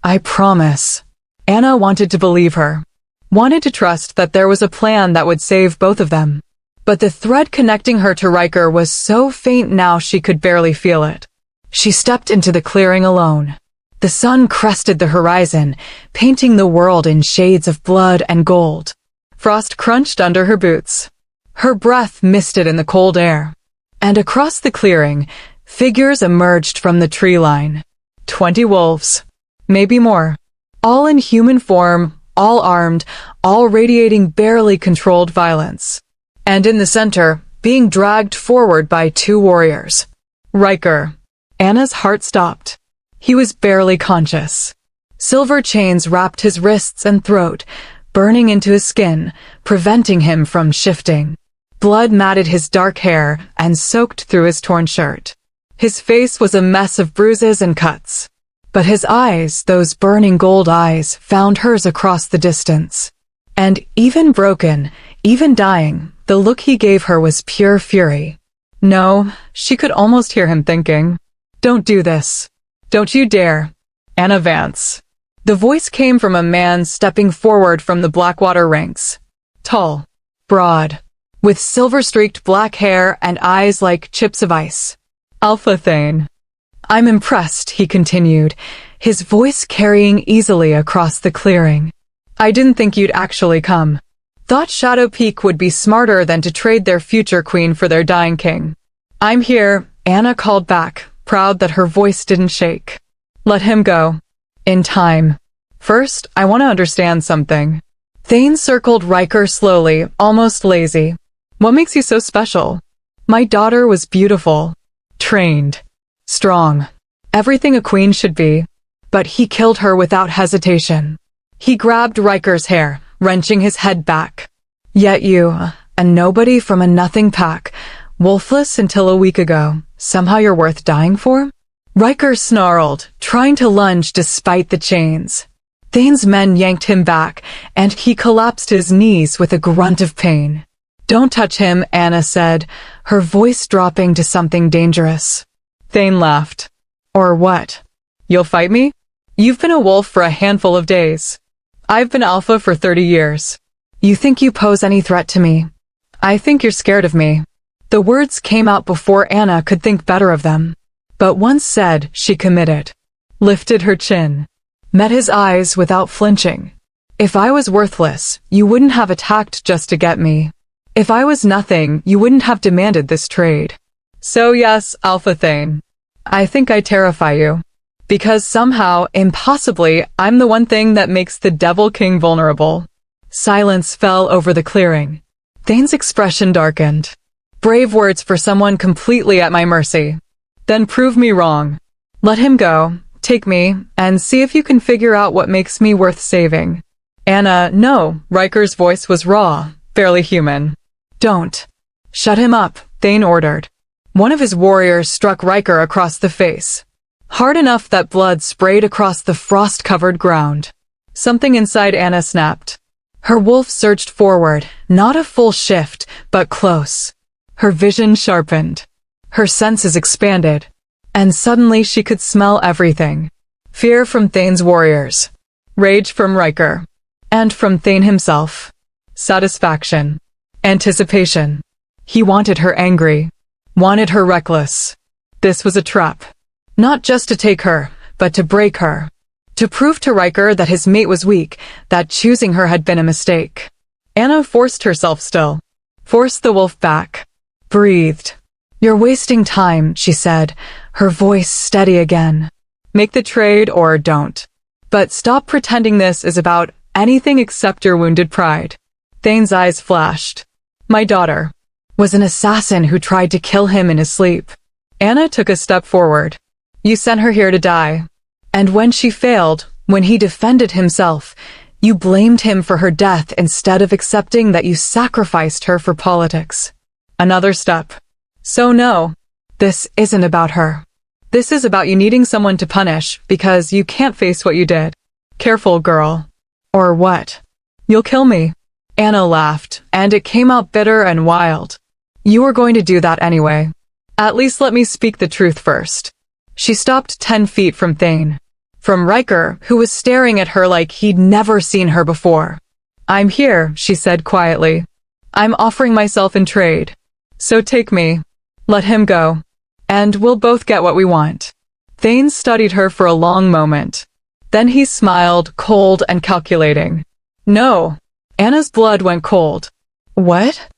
I promise. Anna wanted to believe her. Wanted to trust that there was a plan that would save both of them. But the thread connecting her to Riker was so faint now she could barely feel it. She stepped into the clearing alone. The sun crested the horizon, painting the world in shades of blood and gold. Frost crunched under her boots. Her breath misted in the cold air. And across the clearing, figures emerged from the tree line. 20 wolves. Maybe more. All in human form, all armed, all radiating barely controlled violence. And in the center, being dragged forward by 2 warriors. Riker. Anna's heart stopped. He was barely conscious. Silver chains wrapped his wrists and throat, burning into his skin, preventing him from shifting. Blood matted his dark hair and soaked through his torn shirt. His face was a mess of bruises and cuts. But his eyes, those burning gold eyes, found hers across the distance. And even broken, even dying, the look he gave her was pure fury. No, she could almost hear him thinking. Don't do this. Don't you dare. Anna Vance. The voice came from a man stepping forward from the Blackwater ranks. Tall. Broad. With silver-streaked black hair and eyes like chips of ice. Alpha Thane. I'm impressed, he continued, his voice carrying easily across the clearing. I didn't think you'd actually come. Thought Shadow Peak would be smarter than to trade their future queen for their dying king. I'm here, Anna called back, proud that her voice didn't shake. Let him go. In time. First, I want to understand something. Thane circled Riker slowly, almost lazy. What makes you so special? My daughter was beautiful. Trained. Strong. Everything a queen should be. But he killed her without hesitation. He grabbed Riker's hair, wrenching his head back. Yet you, a nobody from a nothing pack, wolfless until a week ago, somehow you're worth dying for? Riker snarled, trying to lunge despite the chains. Thane's men yanked him back, and he collapsed his knees with a grunt of pain. Don't touch him, Anna said, her voice dropping to something dangerous. Thane laughed. Or what? You'll fight me? You've been a wolf for a handful of days. I've been alpha for 30 years. You think you pose any threat to me? I think you're scared of me. The words came out before Anna could think better of them. But once said, she committed. Lifted her chin. Met his eyes without flinching. If I was worthless, you wouldn't have attacked just to get me. If I was nothing, you wouldn't have demanded this trade. So yes, Alpha Thane. I think I terrify you. Because somehow, impossibly, I'm the one thing that makes the Devil King vulnerable. Silence fell over the clearing. Thane's expression darkened. Brave words for someone completely at my mercy. Then prove me wrong. Let him go, take me, and see if you can figure out what makes me worth saving. Anna, no. Riker's voice was raw, barely human. Don't. Shut him up, Thane ordered. One of his warriors struck Riker across the face. Hard enough that blood sprayed across the frost-covered ground. Something inside Anna snapped. Her wolf surged forward, not a full shift, but close. Her vision sharpened. Her senses expanded. And suddenly she could smell everything. Fear from Thane's warriors. Rage from Riker. And from Thane himself. Satisfaction. Anticipation. He wanted her angry. Wanted her reckless. This was a trap. Not just to take her, but to break her. To prove to Riker that his mate was weak, that choosing her had been a mistake. Anna forced herself still. Forced the wolf back. Breathed. You're wasting time, she said, her voice steady again. Make the trade or don't. But stop pretending this is about anything except your wounded pride. Thane's eyes flashed. My daughter was an assassin who tried to kill him in his sleep. Anna took a step forward. You sent her here to die. And when she failed, when he defended himself, you blamed him for her death instead of accepting that you sacrificed her for politics. Another step. So no, this isn't about her. This is about you needing someone to punish because you can't face what you did. Careful, girl. Or what? You'll kill me. Anna laughed, and it came out bitter and wild. You were going to do that anyway. At least let me speak the truth first. She stopped 10 feet from Thane. From Riker, who was staring at her like he'd never seen her before. I'm here, she said quietly. I'm offering myself in trade. So take me. Let him go. And we'll both get what we want. Thane studied her for a long moment. Then he smiled, cold and calculating. No. Anna's blood went cold. What?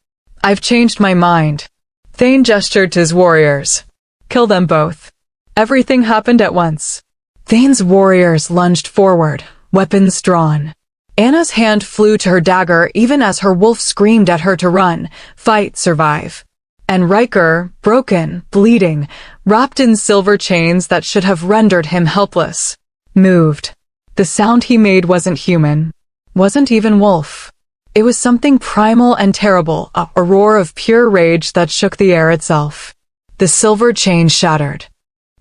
I've changed my mind. Thane gestured to his warriors. Kill them both. Everything happened at once. Thane's warriors lunged forward, weapons drawn. Anna's hand flew to her dagger even as her wolf screamed at her to run, fight, survive. And Riker, broken, bleeding, wrapped in silver chains that should have rendered him helpless, moved. The sound he made wasn't human. Wasn't even wolf. It was something primal and terrible, a roar of pure rage that shook the air itself. The silver chain shattered.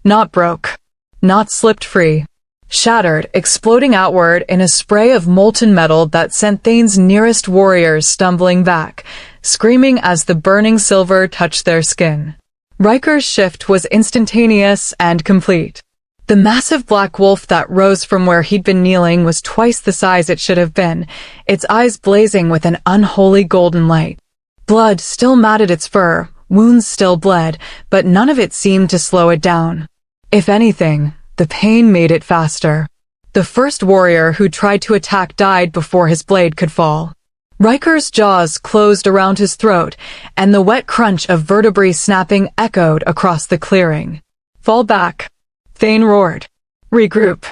Not broke. Not slipped free. Shattered, exploding outward in a spray of molten metal that sent Thane's nearest warriors stumbling back, screaming as the burning silver touched their skin. Riker's shift was instantaneous and complete. The massive black wolf that rose from where he'd been kneeling was twice the size it should have been, its eyes blazing with an unholy golden light. Blood still matted its fur, wounds still bled, but none of it seemed to slow it down. If anything, the pain made it faster. The first warrior who tried to attack died before his blade could fall. Riker's jaws closed around his throat, and the wet crunch of vertebrae snapping echoed across the clearing. Fall back. Thane roared. Regroup.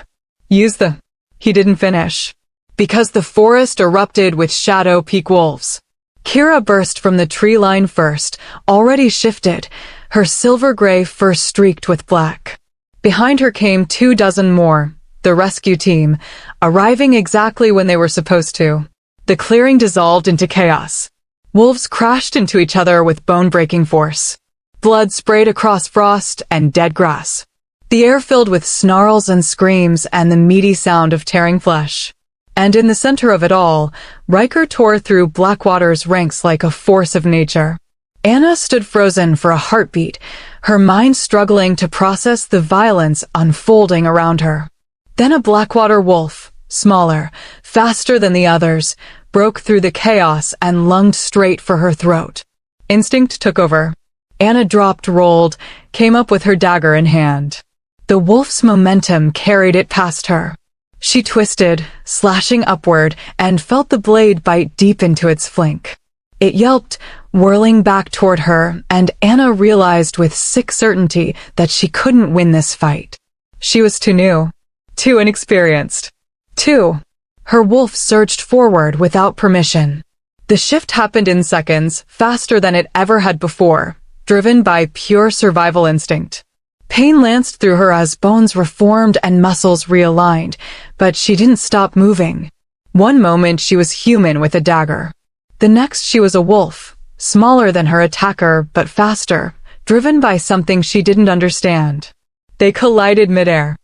Use the... He didn't finish. Because the forest erupted with shadow peak wolves. Kira burst from the tree line first, already shifted, her silver-gray fur streaked with black. Behind her came 24 more, the rescue team, arriving exactly when they were supposed to. The clearing dissolved into chaos. Wolves crashed into each other with bone-breaking force. Blood sprayed across frost and dead grass. The air filled with snarls and screams and the meaty sound of tearing flesh. And in the center of it all, Riker tore through Blackwater's ranks like a force of nature. Anna stood frozen for a heartbeat, her mind struggling to process the violence unfolding around her. Then a Blackwater wolf, smaller, faster than the others, broke through the chaos and lunged straight for her throat. Instinct took over. Anna dropped, rolled, came up with her dagger in hand. The wolf's momentum carried it past her. She twisted, slashing upward, and felt the blade bite deep into its flank. It yelped, whirling back toward her, and Anna realized with sick certainty that she couldn't win this fight. She was too new, too inexperienced, too Her wolf surged forward without permission. The shift happened in seconds, faster than it ever had before, driven by pure survival instinct. Pain lanced through her as bones reformed and muscles realigned, but she didn't stop moving. One moment she was human with a dagger. The next she was a wolf, smaller than her attacker but faster, driven by something she didn't understand. They collided midair.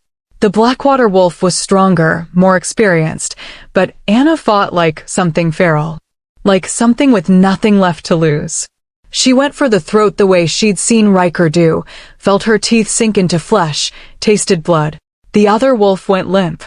The Blackwater wolf was stronger, more experienced, but Anna fought like something feral, like something with nothing left to lose. She went for the throat the way she'd seen Riker do, felt her teeth sink into flesh, tasted blood. The other wolf went limp.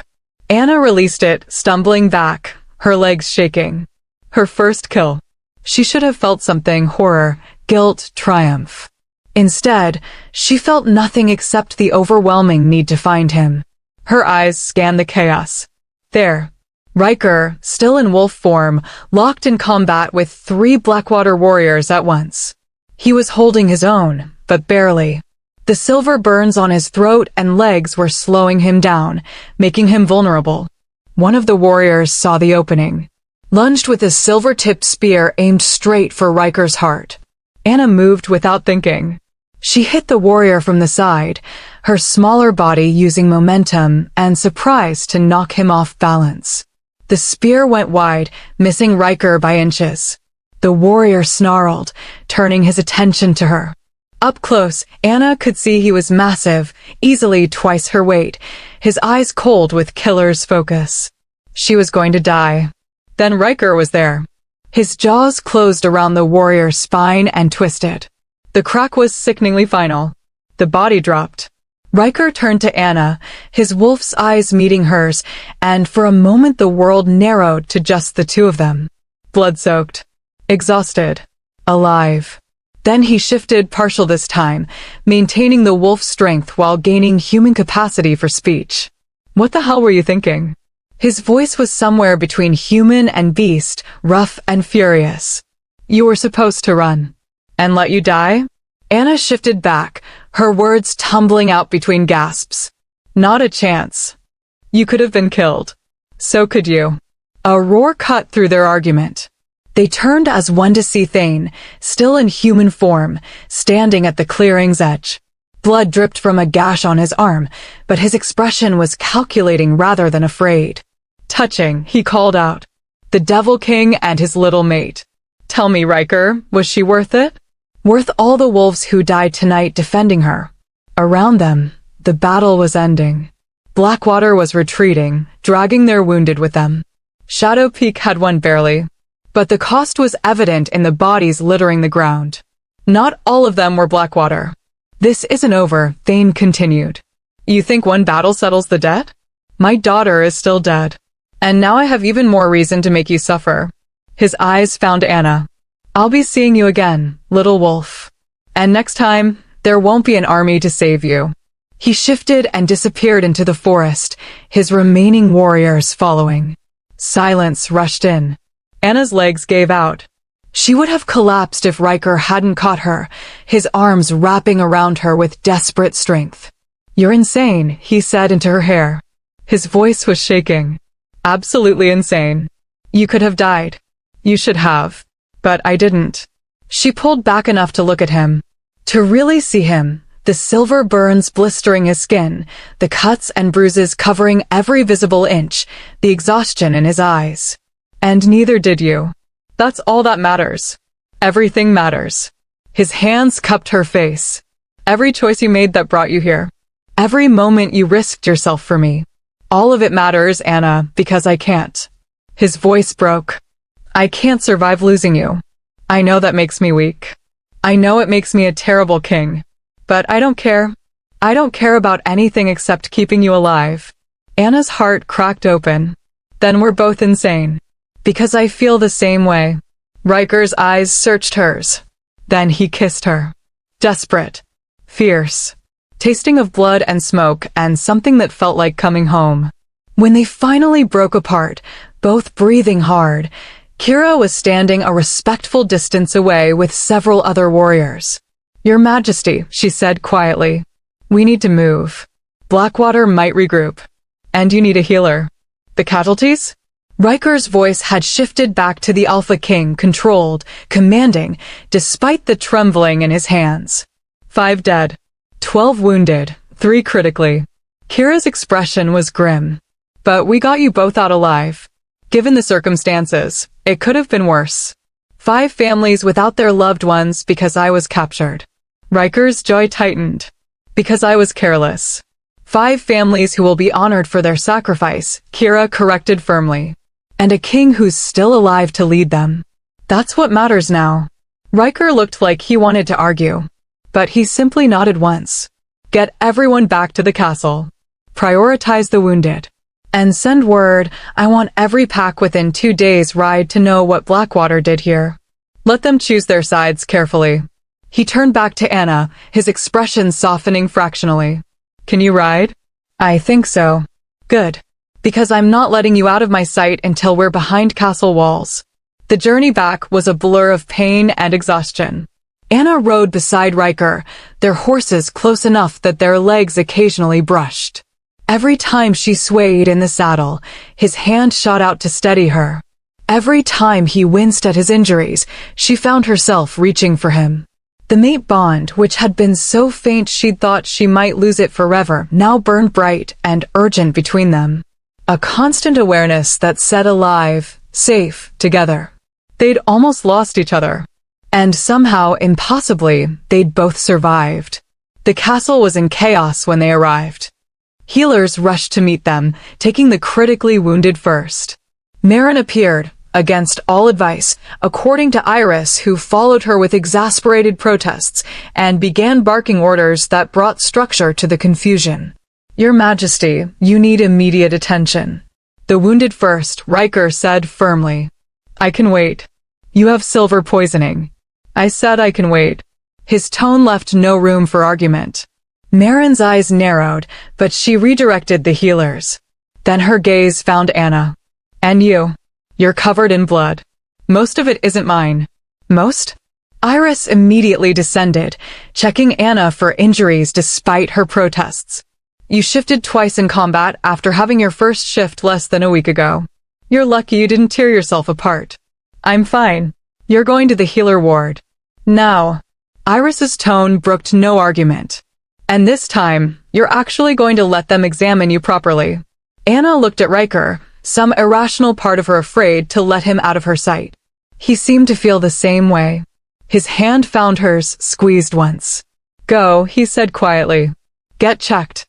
Anna released it, stumbling back, her legs shaking. Her first kill. She should have felt something: horror, guilt, triumph. Instead, she felt nothing except the overwhelming need to find him. Her eyes scanned the chaos. There. Riker, still in wolf form, locked in combat with 3 Blackwater warriors at once. He was holding his own, but barely. The silver burns on his throat and legs were slowing him down, making him vulnerable. One of the warriors saw the opening, lunged with a silver-tipped spear aimed straight for Riker's heart. Anna moved without thinking. She hit the warrior from the side, her smaller body using momentum and surprise to knock him off balance. The spear went wide, missing Riker by inches. The warrior snarled, turning his attention to her. Up close, Anna could see he was massive, easily twice her weight, his eyes cold with killer's focus. She was going to die. Then Riker was there. His jaws closed around the warrior's spine and twisted. The crack was sickeningly final. The body dropped. Riker turned to Anna, his wolf's eyes meeting hers, and for a moment the world narrowed to just the two of them. Blood-soaked, exhausted, alive. Then he shifted partial this time, maintaining the wolf's strength while gaining human capacity for speech. What the hell were you thinking? His voice was somewhere between human and beast, rough and furious. You were supposed to run. And let you die? Anna shifted back, her words tumbling out between gasps. Not a chance. You could have been killed. So could you. A roar cut through their argument. They turned as one to see Thane, still in human form, standing at the clearing's edge. Blood dripped from a gash on his arm, but his expression was calculating rather than afraid. Touching, he called out. The Devil King and his little mate. Tell me, Riker, was she worth it? Worth all the wolves who died tonight defending her. Around them, the battle was ending. Blackwater was retreating, dragging their wounded with them. Shadow Peak had won barely, but the cost was evident in the bodies littering the ground. Not all of them were Blackwater. This isn't over, Thane continued. You think one battle settles the debt? My daughter is still dead. And now I have even more reason to make you suffer. His eyes found Anna. I'll be seeing you again, little wolf. And next time, there won't be an army to save you. He shifted and disappeared into the forest, his remaining warriors following. Silence rushed in. Anna's legs gave out. She would have collapsed if Riker hadn't caught her, his arms wrapping around her with desperate strength. You're insane, he said into her hair. His voice was shaking. Absolutely insane. You could have died. You should have. But I didn't. She pulled back enough to look at him. To really see him, the silver burns blistering his skin, the cuts and bruises covering every visible inch, the exhaustion in his eyes. And neither did you. That's all that matters. Everything matters. His hands cupped her face. Every choice you made that brought you here. Every moment you risked yourself for me. All of it matters, Anna, because I can't. His voice broke. I can't survive losing you. I know that makes me weak. I know it makes me a terrible king. But I don't care. I don't care about anything except keeping you alive. Anna's heart cracked open. Then we're both insane. Because I feel the same way. Riker's eyes searched hers. Then he kissed her. Desperate. Fierce. Tasting of blood and smoke and something that felt like coming home. When they finally broke apart, both breathing hard, Kira was standing a respectful distance away with several other warriors. Your Majesty, she said quietly. We need to move. Blackwater might regroup. And you need a healer. The casualties? Riker's voice had shifted back to the Alpha King, controlled, commanding, despite the trembling in his hands. 5 dead. 12 wounded. 3 critically. Kira's expression was grim. But we got you both out alive. Given the circumstances, it could have been worse. 5 families without their loved ones because I was captured. Riker's jaw tightened. Because I was careless. 5 families who will be honored for their sacrifice, Kira corrected firmly. And a king who's still alive to lead them. That's what matters now. Riker looked like he wanted to argue. But he simply nodded once. Get everyone back to the castle. Prioritize the wounded. And send word, I want every pack within 2 days' ride to know what Blackwater did here. Let them choose their sides carefully. He turned back to Anna, his expression softening fractionally. Can you ride? I think so. Good. Because I'm not letting you out of my sight until we're behind castle walls. The journey back was a blur of pain and exhaustion. Anna rode beside Riker, their horses close enough that their legs occasionally brushed. Every time she swayed in the saddle, his hand shot out to steady her. Every time he winced at his injuries, she found herself reaching for him. The mate bond, which had been so faint she'd thought she might lose it forever, now burned bright and urgent between them. A constant awareness that said alive, safe, together. They'd almost lost each other. And somehow, impossibly, they'd both survived. The castle was in chaos when they arrived. Healers rushed to meet them, taking the critically wounded first. Marin appeared, against all advice, according to Iris, who followed her with exasperated protests, and began barking orders that brought structure to the confusion. Your Majesty, you need immediate attention. The wounded first, Riker said firmly. I can wait. You have silver poisoning. I said I can wait. His tone left no room for argument. Marin's eyes narrowed, but she redirected the healers. Then her gaze found Anna. And you. You're covered in blood. Most of it isn't mine. Most? Iris immediately descended, checking Anna for injuries despite her protests. You shifted twice in combat after having your first shift less than a week ago. You're lucky you didn't tear yourself apart. I'm fine. You're going to the healer ward. Now. Iris's tone brooked no argument. And this time, you're actually going to let them examine you properly. Anna looked at Riker, some irrational part of her afraid to let him out of her sight. He seemed to feel the same way. His hand found hers, squeezed once. Go, he said quietly. Get checked.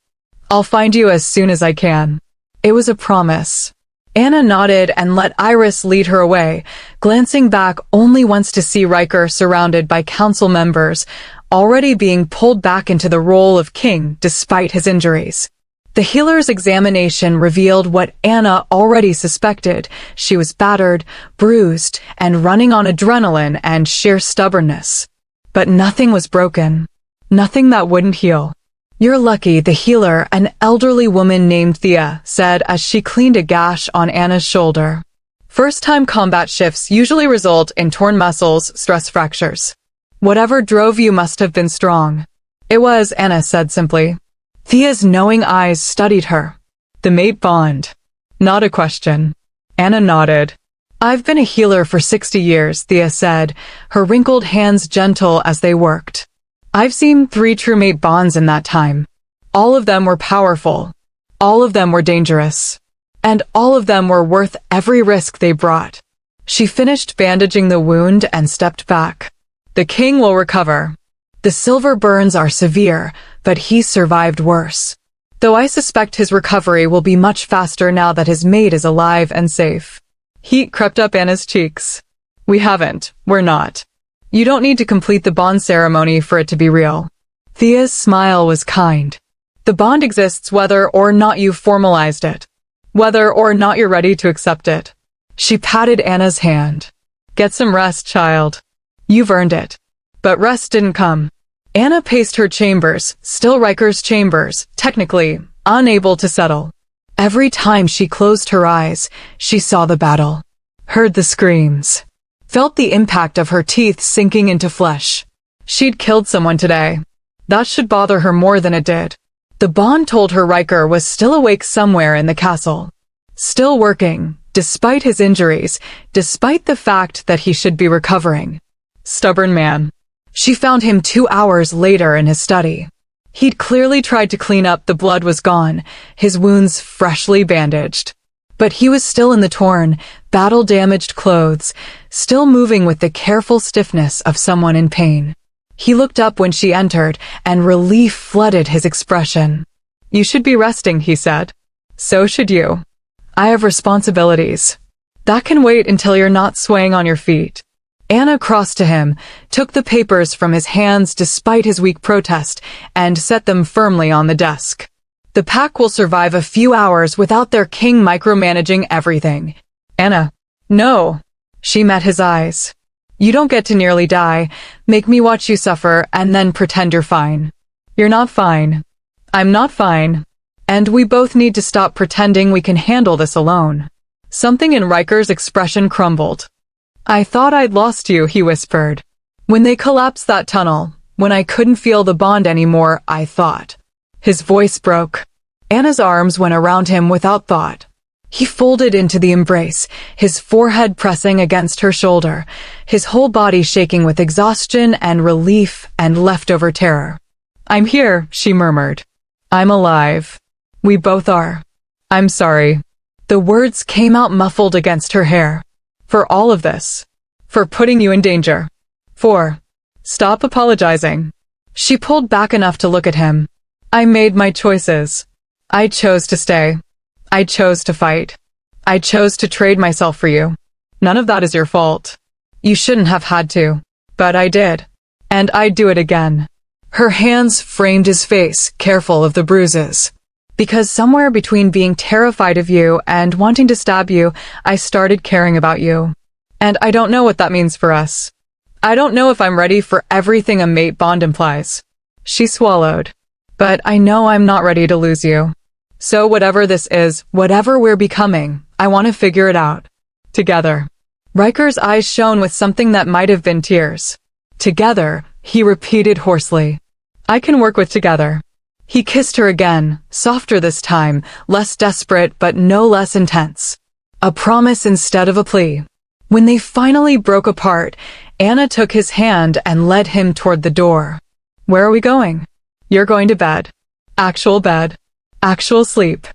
I'll find you as soon as I can. It was a promise. Anna nodded and let Iris lead her away, glancing back only once to see Riker surrounded by council members, already being pulled back into the role of king despite his injuries. The healer's examination revealed what Anna already suspected. She was battered, bruised, and running on adrenaline and sheer stubbornness. But nothing was broken. Nothing that wouldn't heal. You're lucky, the healer, an elderly woman named Thea, said as she cleaned a gash on Anna's shoulder. First-time combat shifts usually result in torn muscles, stress fractures. Whatever drove you must have been strong. It was, Anna said simply. Thea's knowing eyes studied her. The mate bond. Not a question. Anna nodded. I've been a healer for 60 years, Thea said, her wrinkled hands gentle as they worked. I've seen 3 true mate bonds in that time. All of them were powerful. All of them were dangerous. And all of them were worth every risk they brought. She finished bandaging the wound and stepped back. The king will recover. The silver burns are severe, but he survived worse. Though I suspect his recovery will be much faster now that his mate is alive and safe. Heat crept up Anna's cheeks. We're not. You don't need to complete the bond ceremony for it to be real. Thea's smile was kind. The bond exists whether or not you've formalized it. Whether or not you're ready to accept it. She patted Anna's hand. Get some rest, child. You've earned it. But rest didn't come. Anna paced her chambers, still Riker's chambers, technically, unable to settle. Every time she closed her eyes, she saw the battle. Heard the screams. Felt the impact of her teeth sinking into flesh. She'd killed someone today. That should bother her more than it did. The bond told her Riker was still awake somewhere in the castle. Still working, Despite his injuries, despite the fact that he should be recovering. Stubborn man. She found him 2 hours later in his study. He'd clearly tried to clean up, the blood was gone, his wounds freshly bandaged. But he was still in the torn, battle-damaged clothes, still moving with the careful stiffness of someone in pain. He looked up when she entered, and relief flooded his expression. "You should be resting," he said. "So should you. I have responsibilities. That can wait until you're not swaying on your feet." Anna crossed to him, took the papers from his hands despite his weak protest, and set them firmly on the desk. "The pack will survive a few hours without their king micromanaging everything." "Anna." "No." She met his eyes. "You don't get to nearly die, make me watch you suffer, and then pretend you're fine. You're not fine. I'm not fine. And we both need to stop pretending we can handle this alone." Something in Riker's expression crumbled. "I thought I'd lost you," he whispered. "When they collapsed that tunnel, when I couldn't feel the bond anymore, I thought." His voice broke. Anna's arms went around him without thought. He folded into the embrace, his forehead pressing against her shoulder, his whole body shaking with exhaustion and relief and leftover terror. "I'm here," she murmured. "I'm alive. We both are. I'm sorry." The words came out muffled against her hair. "For all of this. For putting you in danger. For... Stop apologizing." She pulled back enough to look at him. "I made my choices. I chose to stay. I chose to fight. I chose to trade myself for you. None of that is your fault. You shouldn't have had to. But I did. And I'd do it again." Her hands framed his face, careful of the bruises. "Because somewhere between being terrified of you and wanting to stab you, I started caring about you. And I don't know what that means for us. I don't know if I'm ready for everything a mate bond implies." She swallowed. "But I know I'm not ready to lose you. So whatever this is, whatever we're becoming, I want to figure it out. Together." Riker's eyes shone with something that might have been tears. "Together," he repeated hoarsely. "I can work with together." He kissed her again, softer this time, less desperate but no less intense. A promise instead of a plea. When they finally broke apart, Anna took his hand and led him toward the door. "Where are we going?" "You're going to bed. Actual bed. Actual sleep.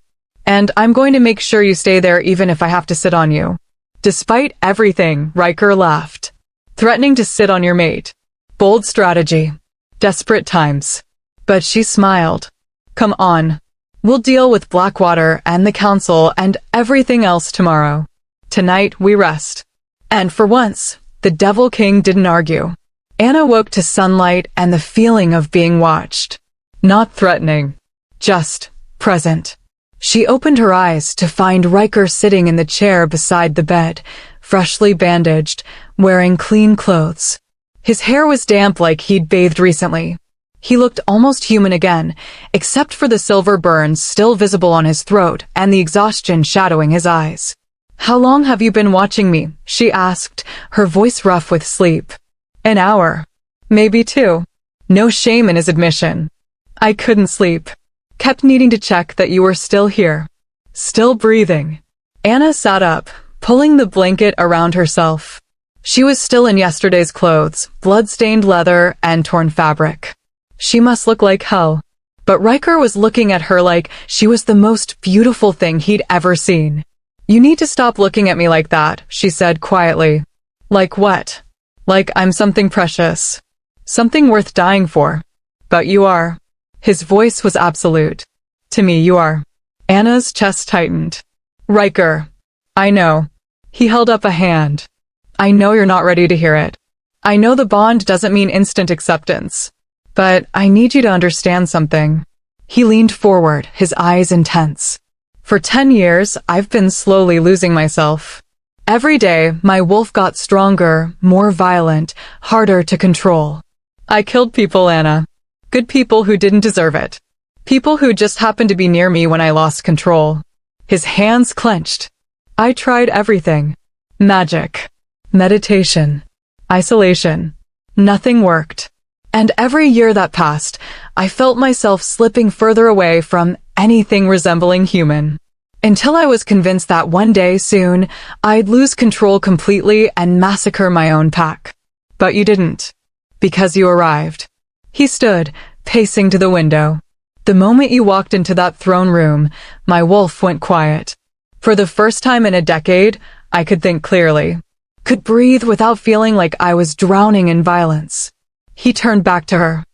And I'm going to make sure you stay there even if I have to sit on you." Despite everything, Riker laughed. "Threatening to sit on your mate. Bold strategy. Desperate times." But she smiled. "Come on. We'll deal with Blackwater and the Council and everything else tomorrow. Tonight we rest." And for once, the Devil King didn't argue. Anna woke to sunlight and the feeling of being watched. Not threatening. Just present. She opened her eyes to find Riker sitting in the chair beside the bed, freshly bandaged, wearing clean clothes. His hair was damp like he'd bathed recently. He looked almost human again, except for the silver burns still visible on his throat and the exhaustion shadowing his eyes. "How long have you been watching me?" she asked, her voice rough with sleep. "An hour. Maybe 2. No shame in his admission. "I couldn't sleep. Kept needing to check that you were still here. Still breathing." Anna sat up, pulling the blanket around herself. She was still in yesterday's clothes, blood-stained leather and torn fabric. She must look like hell. But Riker was looking at her like she was the most beautiful thing he'd ever seen. "You need to stop looking at me like that," she said quietly. "Like what?" "Like I'm something precious. Something worth dying for." "But you are." His voice was absolute. "To me you are." Anna's chest tightened. "Riker. I know." He held up a hand. "I know you're not ready to hear it. I know the bond doesn't mean instant acceptance. But I need you to understand something." He leaned forward, his eyes intense. "For 10 years, I've been slowly losing myself. Every day, my wolf got stronger, more violent, harder to control. I killed people, Anna. Good people who didn't deserve it. People who just happened to be near me when I lost control." His hands clenched. "I tried everything. Magic. Meditation. Isolation. Nothing worked. And every year that passed, I felt myself slipping further away from anything resembling human. Until I was convinced that one day soon, I'd lose control completely and massacre my own pack. But you didn't. Because you arrived. He stood, pacing to the window. The moment you walked into that throne room, my wolf went quiet. For the first time in a decade, I could think clearly. Could breathe without feeling like I was drowning in violence. He turned back to her.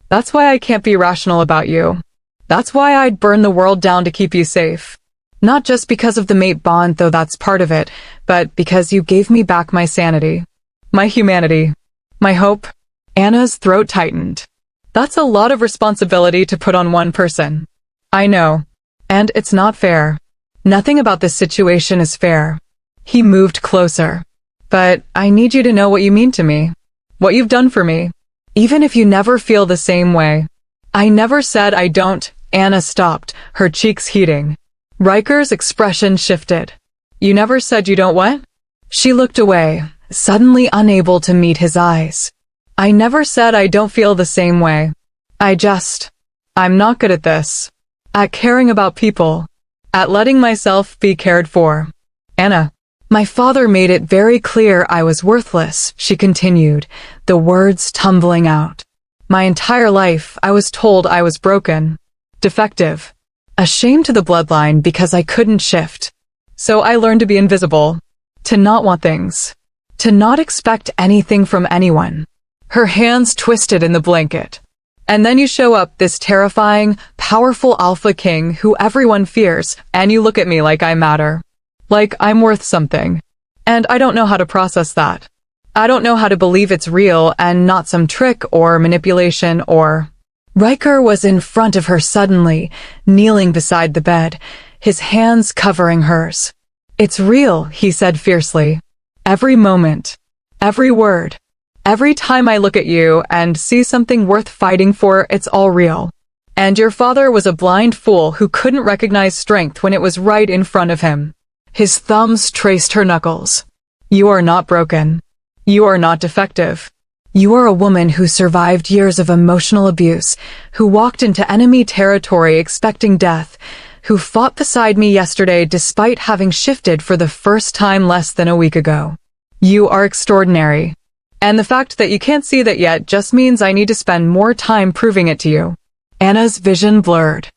That's why I can't be rational about you. That's why I'd burn the world down to keep you safe. Not just because of the mate bond, though that's part of it, but because you gave me back my sanity. My humanity. My hope. Anna's throat tightened. That's a lot of responsibility to put on one person. I know. And it's not fair. Nothing about this situation is fair. He moved closer. But I need you to know what you mean to me. What you've done for me. Even if you never feel the same way. I never said I don't. Anna stopped, her cheeks heating. Riker's expression shifted. You never said you don't what? She looked away, suddenly unable to meet his eyes. I never said I don't feel the same way. I'm not good at this. At caring about people. At letting myself be cared for. Anna. My father made it very clear I was worthless, she continued, the words tumbling out. My entire life, I was told I was broken. Defective. Ashamed to the bloodline because I couldn't shift. So I learned to be invisible. To not want things. To not expect anything from anyone. Her hands twisted in the blanket. And then you show up, this terrifying, powerful alpha king who everyone fears, and you look at me like I matter. Like I'm worth something. And I don't know how to process that. I don't know how to believe it's real and not some trick or manipulation or... Riker was in front of her suddenly, kneeling beside the bed, his hands covering hers. It's real, he said fiercely. Every moment. Every word. Every time I look at you and see something worth fighting for, it's all real. And your father was a blind fool who couldn't recognize strength when it was right in front of him. His thumbs traced her knuckles. You are not broken. You are not defective. You are a woman who survived years of emotional abuse, who walked into enemy territory expecting death, who fought beside me yesterday despite having shifted for the first time less than a week ago. You are extraordinary. And the fact that you can't see that yet just means I need to spend more time proving it to you. Anna's vision blurred.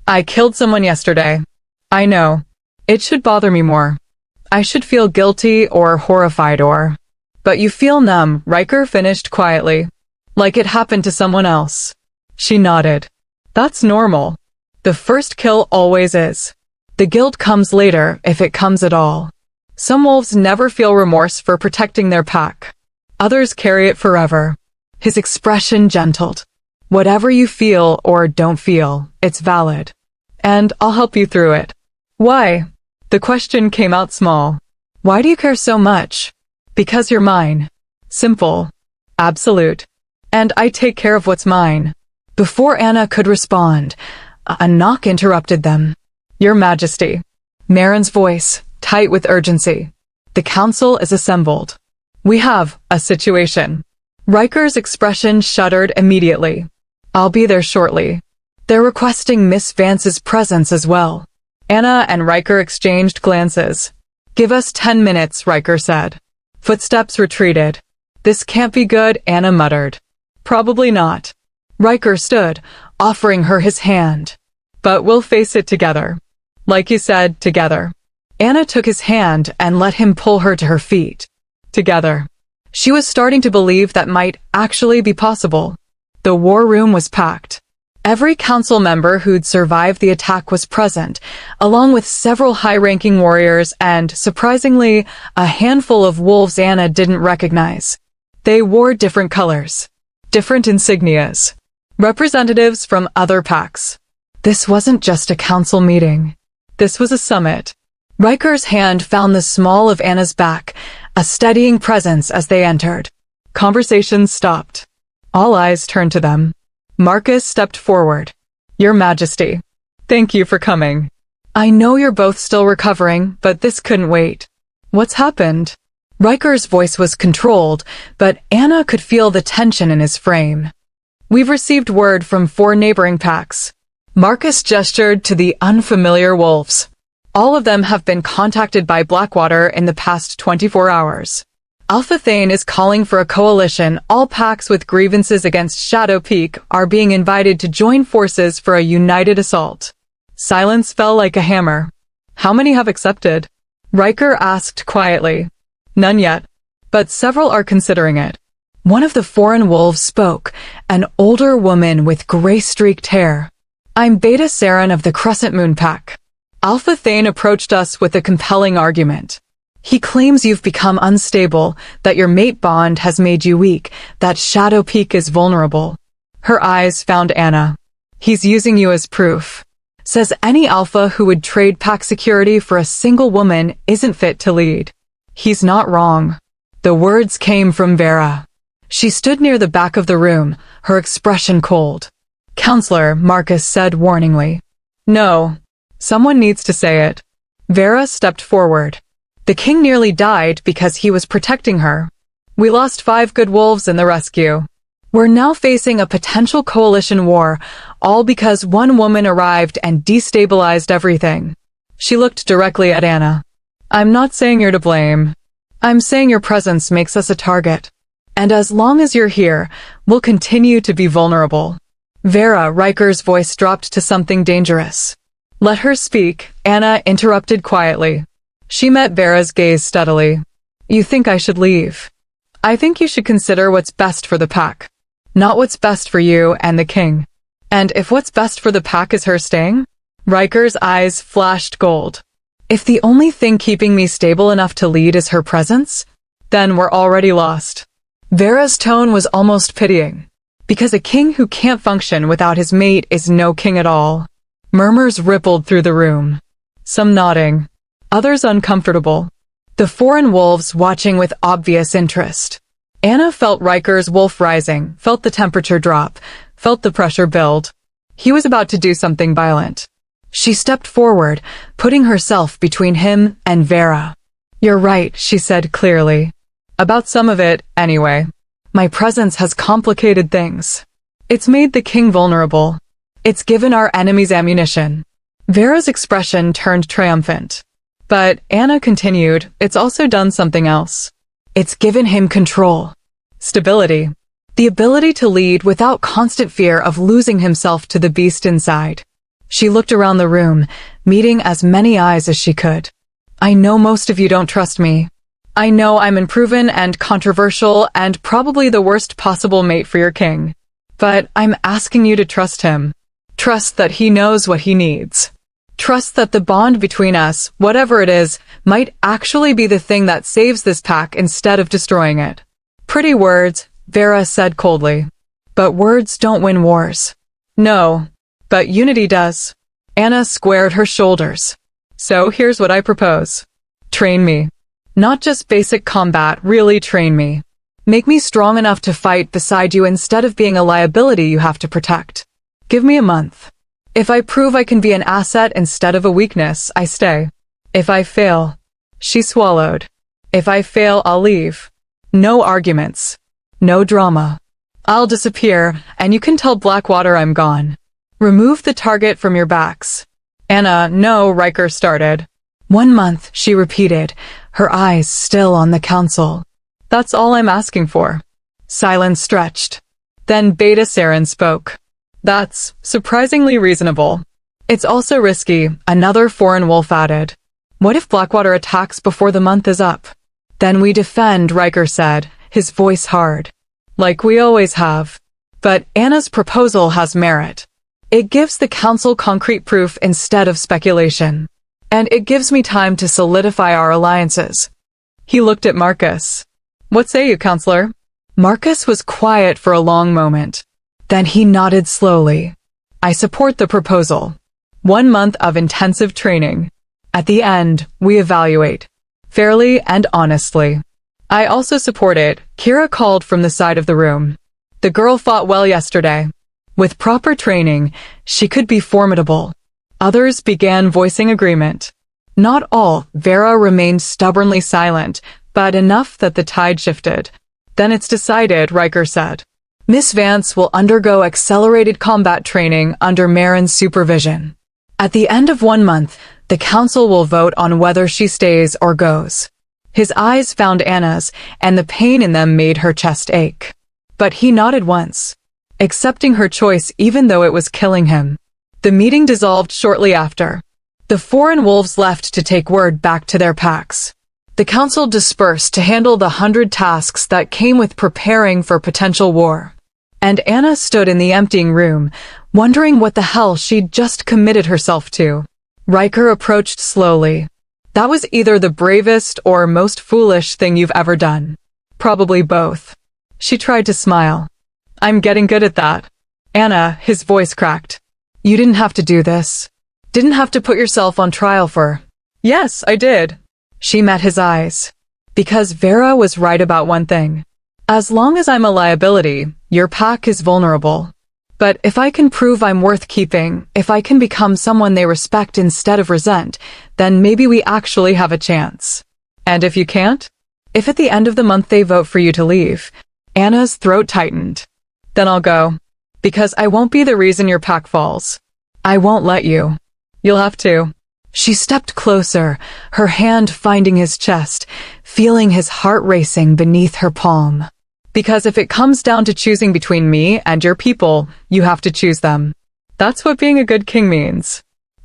I killed someone yesterday. I know. It should bother me more. I should feel guilty or horrified or... But you feel numb, Riker finished quietly. Like it happened to someone else. She nodded. That's normal. The first kill always is. The guilt comes later, if it comes at all. Some wolves never feel remorse for protecting their pack. Others carry it forever. His expression gentled. Whatever you feel or don't feel, it's valid. And I'll help you through it. Why? The question came out small. Why do you care so much? Because you're mine. Simple. Absolute. And I take care of what's mine. Before Anna could respond, a knock interrupted them. Your Majesty. Marin's voice, tight with urgency. The council is assembled. We have a situation. Riker's expression shuddered immediately. I'll be there shortly. They're requesting Miss Vance's presence as well. Anna and Riker exchanged glances. Give us 10 minutes, Riker said. Footsteps retreated. This can't be good, Anna muttered. Probably not. Riker stood, offering her his hand. But we'll face it together. Like you said, together. Anna took his hand and let him pull her to her feet. Together. She was starting to believe that might actually be possible. The war room was packed. Every council member who'd survived the attack was present, along with several high-ranking warriors and, surprisingly, a handful of wolves Anna didn't recognize. They wore different colors, different insignias, representatives from other packs. This wasn't just a council meeting. This was a summit. Riker's hand found the small of Anna's back, a steadying presence as they entered. Conversations stopped. All eyes turned to them. Marcus stepped forward. Your Majesty. Thank you for coming. I know you're both still recovering, but this couldn't wait. What's happened? Riker's voice was controlled, but Anna could feel the tension in his frame. We've received word from 4 neighboring packs. Marcus gestured to the unfamiliar wolves. All of them have been contacted by Blackwater in the past 24 hours. Alpha Thane is calling for a coalition. All packs with grievances against Shadow Peak are being invited to join forces for a united assault. Silence fell like a hammer. How many have accepted? Riker asked quietly. None yet, but several are considering it. One of the foreign wolves spoke, an older woman with gray-streaked hair. I'm Beta Saren of the Crescent Moon Pack. Alpha Thane approached us with a compelling argument. He claims you've become unstable, that your mate bond has made you weak, that Shadow Peak is vulnerable. Her eyes found Anna. He's using you as proof. Says any alpha who would trade pack security for a single woman isn't fit to lead. He's not wrong. The words came from Vera. She stood near the back of the room, her expression cold. Counselor, Marcus said warningly. No. Someone needs to say it. Vera stepped forward. The king nearly died because he was protecting her. We lost 5 good wolves in the rescue. We're now facing a potential coalition war, all because one woman arrived and destabilized everything. She looked directly at Anna. I'm not saying you're to blame. I'm saying your presence makes us a target. And as long as you're here, we'll continue to be vulnerable. Vera, Riker's voice dropped to something dangerous. Let her speak, Anna interrupted quietly. She met Vera's gaze steadily. You think I should leave? I think you should consider what's best for the pack. Not what's best for you and the king. And if what's best for the pack is her staying? Riker's eyes flashed gold. If the only thing keeping me stable enough to lead is her presence, then we're already lost. Vera's tone was almost pitying. Because a king who can't function without his mate is no king at all. Murmurs rippled through the room. Some nodding. Others uncomfortable. The foreign wolves watching with obvious interest. Anna felt Riker's wolf rising, felt the temperature drop, felt the pressure build. He was about to do something violent. She stepped forward, putting herself between him and Vera. You're right, she said clearly. About some of it, anyway. My presence has complicated things. It's made the king vulnerable. It's given our enemies ammunition. Vera's expression turned triumphant. But, Anna continued, it's also done something else. It's given him control. Stability. The ability to lead without constant fear of losing himself to the beast inside. She looked around the room, meeting as many eyes as she could. I know most of you don't trust me. I know I'm unproven and controversial and probably the worst possible mate for your king. But I'm asking you to trust him. Trust that he knows what he needs. Trust that the bond between us, whatever it is, might actually be the thing that saves this pack instead of destroying it. Pretty words, Vera said coldly. But words don't win wars. No, but unity does. Anna squared her shoulders. So here's what I propose. Train me. Not just basic combat, really train me. Make me strong enough to fight beside you instead of being a liability you have to protect. Give me a month. If I prove I can be an asset instead of a weakness, I stay. If I fail, she swallowed. If I fail, I'll leave. No arguments. No drama. I'll disappear, and you can tell Blackwater I'm gone. Remove the target from your backs. Anna, no, Riker started. 1 month, she repeated, her eyes still on the council. That's all I'm asking for. Silence stretched. Then Beta Saren spoke. That's surprisingly reasonable. It's also risky, another foreign wolf added. What if Blackwater attacks before the month is up? Then we defend, Riker said, his voice hard. Like we always have. But Anna's proposal has merit. It gives the council concrete proof instead of speculation. And it gives me time to solidify our alliances. He looked at Marcus. What say you, Counselor? Marcus was quiet for a long moment. Then he nodded slowly. I support the proposal. 1 month of intensive training. At the end, we evaluate. Fairly and honestly. I also support it, Kira called from the side of the room. The girl fought well yesterday. With proper training, she could be formidable. Others began voicing agreement. Not all, Vera remained stubbornly silent, but enough that the tide shifted. Then it's decided, Riker said. Miss Vance will undergo accelerated combat training under Marin's supervision. At the end of 1 month, the council will vote on whether she stays or goes. His eyes found Anna's, and the pain in them made her chest ache. But he nodded once, accepting her choice even though it was killing him. The meeting dissolved shortly after. The foreign wolves left to take word back to their packs. The council dispersed to handle the 100 tasks that came with preparing for potential war. And Anna stood in the emptying room, wondering what the hell she'd just committed herself to. Riker approached slowly. That was either the bravest or most foolish thing you've ever done. Probably both. She tried to smile. I'm getting good at that. Anna, his voice cracked. You didn't have to do this. Didn't have to put yourself on trial for. Yes, I did. She met his eyes. Because Vera was right about one thing. As long as I'm a liability, your pack is vulnerable. But if I can prove I'm worth keeping, if I can become someone they respect instead of resent, then maybe we actually have a chance. And if you can't? If at the end of the month they vote for you to leave, Anna's throat tightened. Then I'll go. Because I won't be the reason your pack falls. I won't let you. You'll have to. She stepped closer, her hand finding his chest, feeling his heart racing beneath her palm. Because if it comes down to choosing between me and your people, you have to choose them. That's what being a good king means.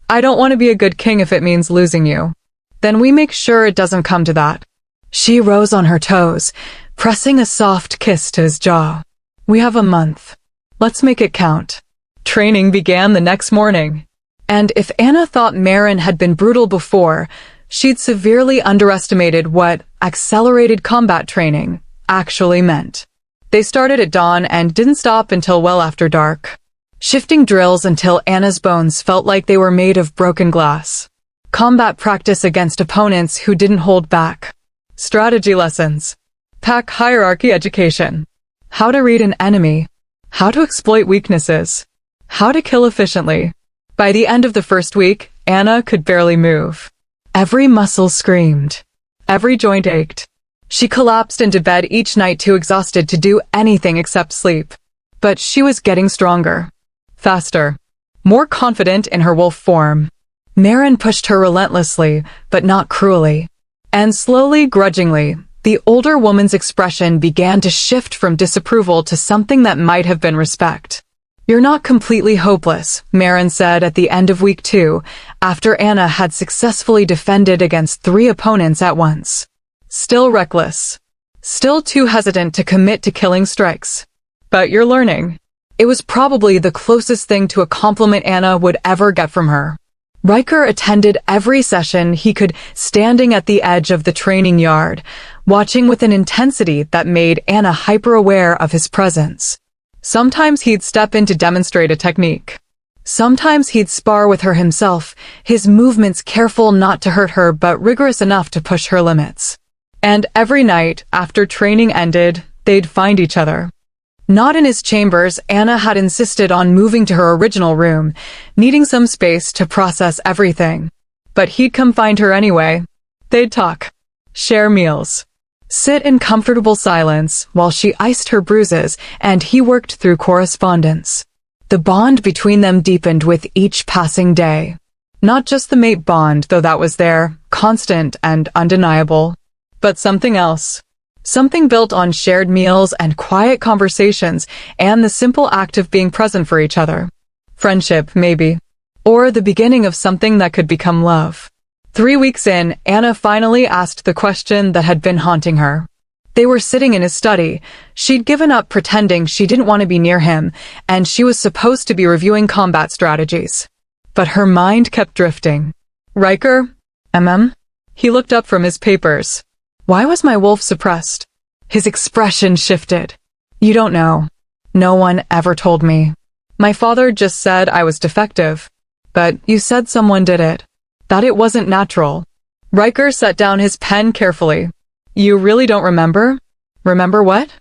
I don't want to be a good king if it means losing you. Then we make sure it doesn't come to that. She rose on her toes, pressing a soft kiss to his jaw. We have a month. Let's make it count. Training began the next morning. And if Anna thought Marin had been brutal before, she'd severely underestimated what accelerated combat training actually meant. They started at dawn and didn't stop until well after dark. Shifting drills until Anna's bones felt like they were made of broken glass. Combat practice against opponents who didn't hold back. Strategy lessons. Pack hierarchy education. How to read an enemy. How to exploit weaknesses. How to kill efficiently. By the end of the first week, Anna could barely move. Every muscle screamed. Every joint ached. She collapsed into bed each night too exhausted to do anything except sleep. But she was getting stronger. Faster. More confident in her wolf form. Marin pushed her relentlessly, but not cruelly. And slowly, grudgingly, the older woman's expression began to shift from disapproval to something that might have been respect. You're not completely hopeless, Marin said at the end of week 2, after Anna had successfully defended against 3 opponents at once. Still reckless. Still too hesitant to commit to killing strikes. But you're learning. It was probably the closest thing to a compliment Anna would ever get from her. Riker attended every session he could, standing at the edge of the training yard, watching with an intensity that made Anna hyper-aware of his presence. Sometimes he'd step in to demonstrate a technique. Sometimes he'd spar with her himself, his movements careful not to hurt her but rigorous enough to push her limits. And every night, after training ended, they'd find each other. Not in his chambers, Anna had insisted on moving to her original room, needing some space to process everything. But he'd come find her anyway. They'd talk. Share meals. Sit in comfortable silence while she iced her bruises and he worked through correspondence. The bond between them deepened with each passing day. Not just the mate bond, though that was there, constant and undeniable, but something else. Something built on shared meals and quiet conversations and the simple act of being present for each other. Friendship, maybe. Or the beginning of something that could become love. 3 weeks in, Anna finally asked the question that had been haunting her. They were sitting in his study. She'd given up pretending she didn't want to be near him, and she was supposed to be reviewing combat strategies. But her mind kept drifting. Riker? He looked up from his papers. Why was my wolf suppressed? His expression shifted. You don't know. No one ever told me. My father just said I was defective. But you said someone did it. That it wasn't natural. Riker set down his pen carefully. You really don't remember? Remember what?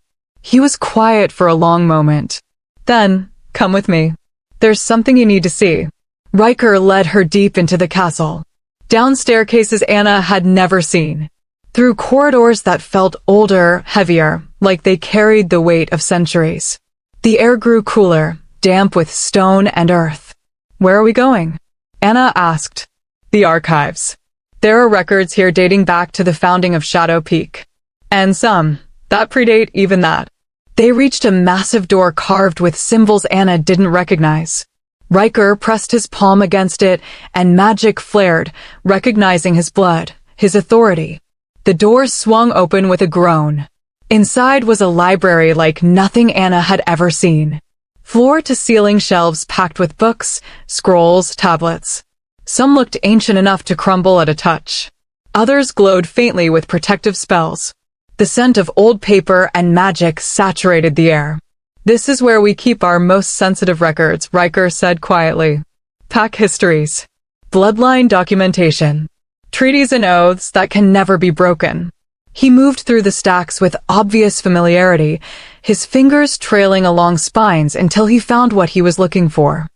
He was quiet for a long moment. Then, come with me. There's something you need to see. Riker led her deep into the castle. Down staircases Anna had never seen. Through corridors that felt older, heavier, like they carried the weight of centuries. The air grew cooler, damp with stone and earth. Where are we going? Anna asked. The archives. There are records here dating back to the founding of Shadow Peak. And some that predate even that. They reached a massive door carved with symbols Anna didn't recognize. Riker pressed his palm against it, and magic flared, recognizing his blood, his authority. The door swung open with a groan. Inside was a library like nothing Anna had ever seen. Floor-to-ceiling shelves packed with books, scrolls, tablets. Some looked ancient enough to crumble at a touch. Others glowed faintly with protective spells. The scent of old paper and magic saturated the air. "This is where we keep our most sensitive records," Riker said quietly. "Pack histories. Bloodline documentation. Treaties and oaths that can never be broken." He moved through the stacks with obvious familiarity, his fingers trailing along spines until he found what he was looking for.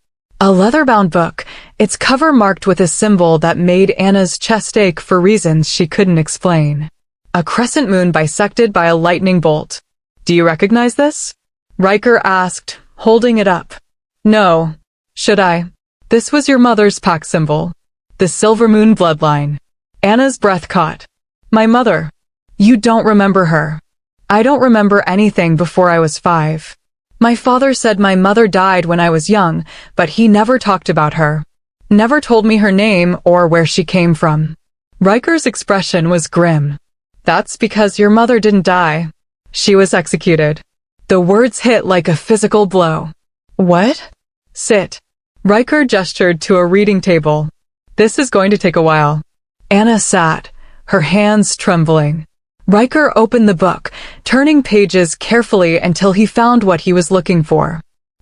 A leather-bound book, its cover marked with a symbol that made Anna's chest ache for reasons she couldn't explain. A crescent moon bisected by a lightning bolt. "Do you recognize this?" Riker asked, holding it up. "No. Should I?" "This was your mother's pack symbol. The Silver Moon bloodline." Anna's breath caught. "My mother. You don't remember her." "I don't remember anything before I was 5. My father said my mother died when I was young, but he never talked about her. Never told me her name or where she came from." Riker's expression was grim. "That's because your mother didn't die. She was executed." The words hit like a physical blow. "What?" "Sit." Riker gestured to a reading table. "This is going to take a while." Anna sat, her hands trembling. Riker opened the book, turning pages carefully until he found what he was looking for.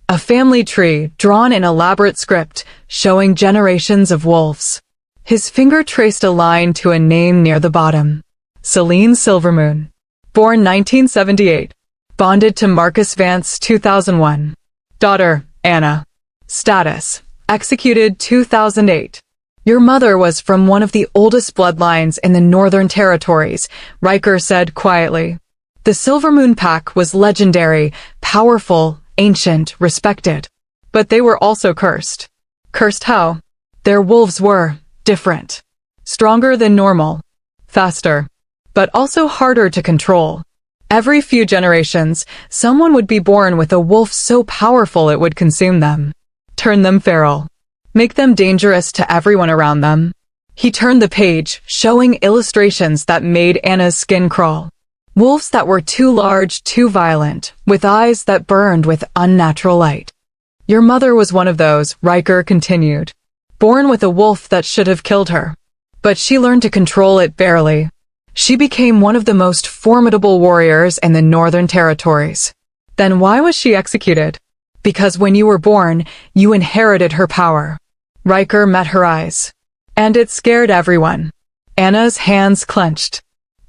A family tree drawn in elaborate script, showing generations of wolves. His finger traced a line to a name near the bottom. Celine Silvermoon. Born 1978. Bonded to Marcus Vance 2001. Daughter, Anna. Status. Executed 2008. Your mother was from one of the oldest bloodlines in the Northern Territories, Riker said quietly. The Silvermoon Pack was legendary, powerful, ancient, respected. But they were also cursed. Cursed how? Their wolves were different. Stronger than normal. Faster. But also harder to control. Every few generations, someone would be born with a wolf so powerful it would consume them. Turn them feral. Make them dangerous to everyone around them. He turned the page, showing illustrations that made Anna's skin crawl. Wolves that were too large, too violent, with eyes that burned with unnatural light. Your mother was one of those, Riker continued. Born with a wolf that should have killed her. But she learned to control it barely. She became one of the most formidable warriors in the Northern Territories. Then why was she executed? Because when you were born, you inherited her power. Riker met her eyes. And it scared everyone. Anna's hands clenched.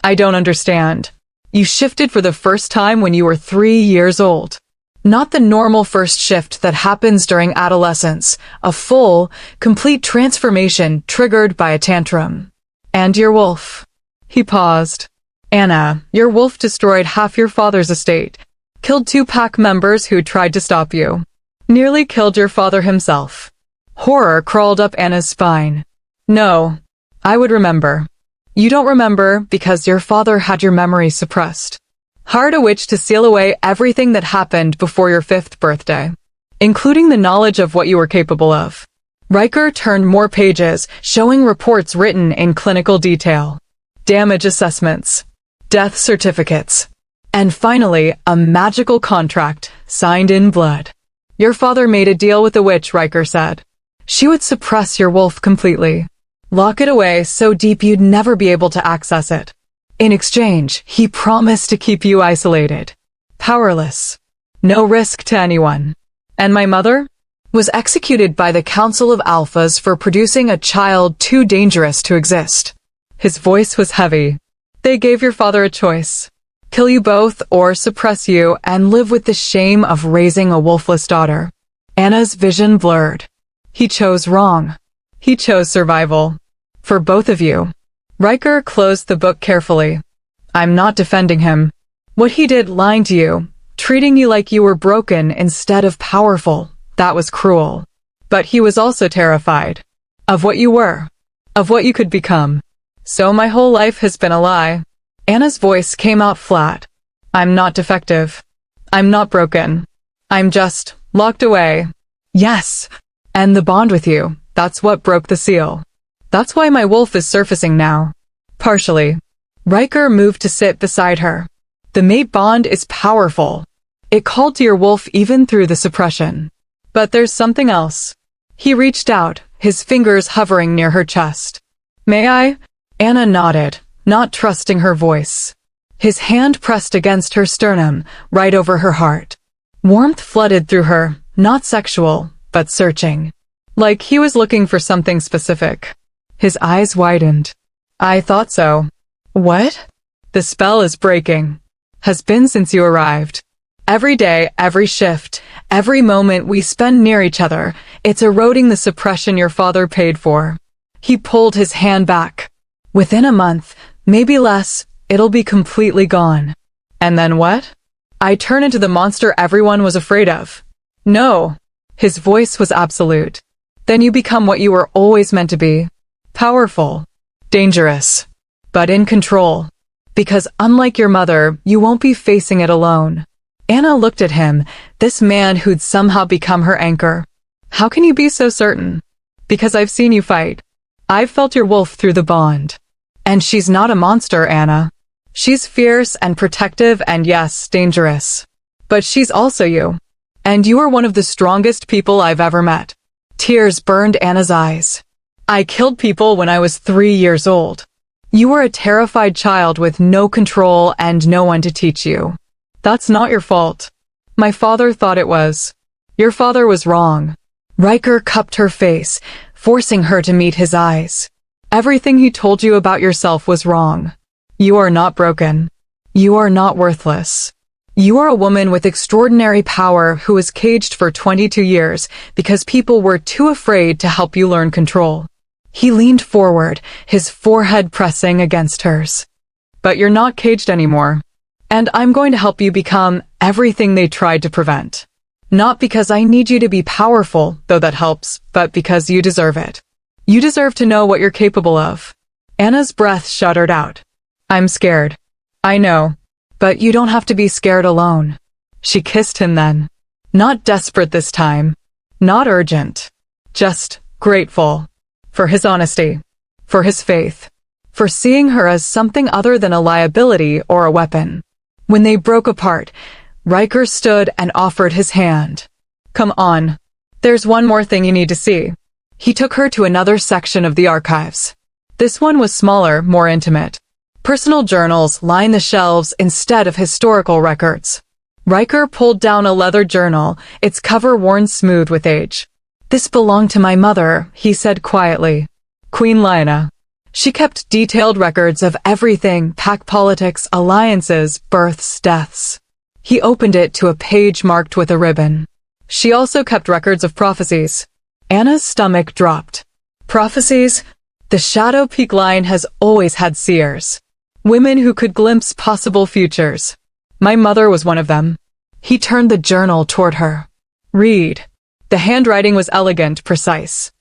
I don't understand. You shifted for the first time when you were 3 years old. Not the normal first shift that happens during adolescence, a full, complete transformation triggered by a tantrum. And your wolf. He paused. Anna, your wolf destroyed half your father's estate, killed 2 pack members who tried to stop you, nearly killed your father himself. Horror crawled up Anna's spine. No, I would remember. You don't remember because your father had your memory suppressed. Hired a witch to seal away everything that happened before your 5th birthday, including the knowledge of what you were capable of. Riker turned more pages, showing reports written in clinical detail. Damage assessments, death certificates, and finally, a magical contract signed in blood. Your father made a deal with the witch, Riker said. She would suppress your wolf completely, lock it away so deep you'd never be able to access it. In exchange, he promised to keep you isolated, powerless, no risk to anyone. And my mother was executed by the Council of Alphas for producing a child too dangerous to exist. His voice was heavy. They gave your father a choice. Kill you both or suppress you and live with the shame of raising a wolfless daughter. Anna's vision blurred. He chose wrong. He chose survival. For both of you. Riker closed the book carefully. I'm not defending him. What he did lying to you, treating you like you were broken instead of powerful, that was cruel. But he was also terrified. Of what you were. of what you could become. So my whole life has been a lie. Anna's voice came out flat. I'm not defective. I'm not broken. I'm just locked away. Yes. And the bond with you, that's what broke the seal. That's why my wolf is surfacing now. Partially. Riker moved to sit beside her. The mate bond is powerful. It called to your wolf even through the suppression. But there's something else. He reached out, his fingers hovering near her chest. May I? Anna nodded, not trusting her voice. His hand pressed against her sternum, right over her heart. Warmth flooded through her, not sexual, but searching. Like he was looking for something specific. His eyes widened. I thought so. What? The spell is breaking. Has been since you arrived. Every day, every shift, every moment we spend near each other, it's eroding the suppression your father paid for. He pulled his hand back. Within a month, maybe less, it'll be completely gone. And then what? I turn into the monster everyone was afraid of. No. His voice was absolute. Then you become what you were always meant to be. Powerful. Dangerous. But in control. Because unlike your mother, you won't be facing it alone. Anna looked at him, this man who'd somehow become her anchor. How can you be so certain? Because I've seen you fight. I've felt your wolf through the bond. And she's not a monster, Anna. She's fierce and protective and yes, dangerous. But she's also you. And you are one of the strongest people I've ever met. Tears burned Anna's eyes. I killed people when I was 3 years old. You were a terrified child with no control and no one to teach you. That's not your fault. My father thought it was. Your father was wrong. Riker cupped her face, forcing her to meet his eyes. Everything he told you about yourself was wrong. You are not broken. You are not worthless. You are a woman with extraordinary power who was caged for 22 years because people were too afraid to help you learn control. He leaned forward, his forehead pressing against hers. But you're not caged anymore. And I'm going to help you become everything they tried to prevent. Not because I need you to be powerful, though that helps, but because you deserve it. You deserve to know what you're capable of. Anna's breath shuddered out. I'm scared. I know. But you don't have to be scared alone. She kissed him then. Not desperate this time. Not urgent. Just grateful. For his honesty. For his faith. For seeing her as something other than a liability or a weapon. When they broke apart, Riker stood and offered his hand. Come on. There's one more thing you need to see. He took her to another section of the archives. This one was smaller, more intimate. Personal journals lined the shelves instead of historical records. Riker pulled down a leather journal, its cover worn smooth with age. This belonged to my mother, he said quietly. Queen Lina. She kept detailed records of everything, pack politics, alliances, births, deaths. He opened it to a page marked with a ribbon. She also kept records of prophecies. Anna's stomach dropped. Prophecies? The Shadow Peak line has always had seers. Women who could glimpse possible futures. My mother was one of them. He turned the journal toward her. Read. The handwriting was elegant, precise.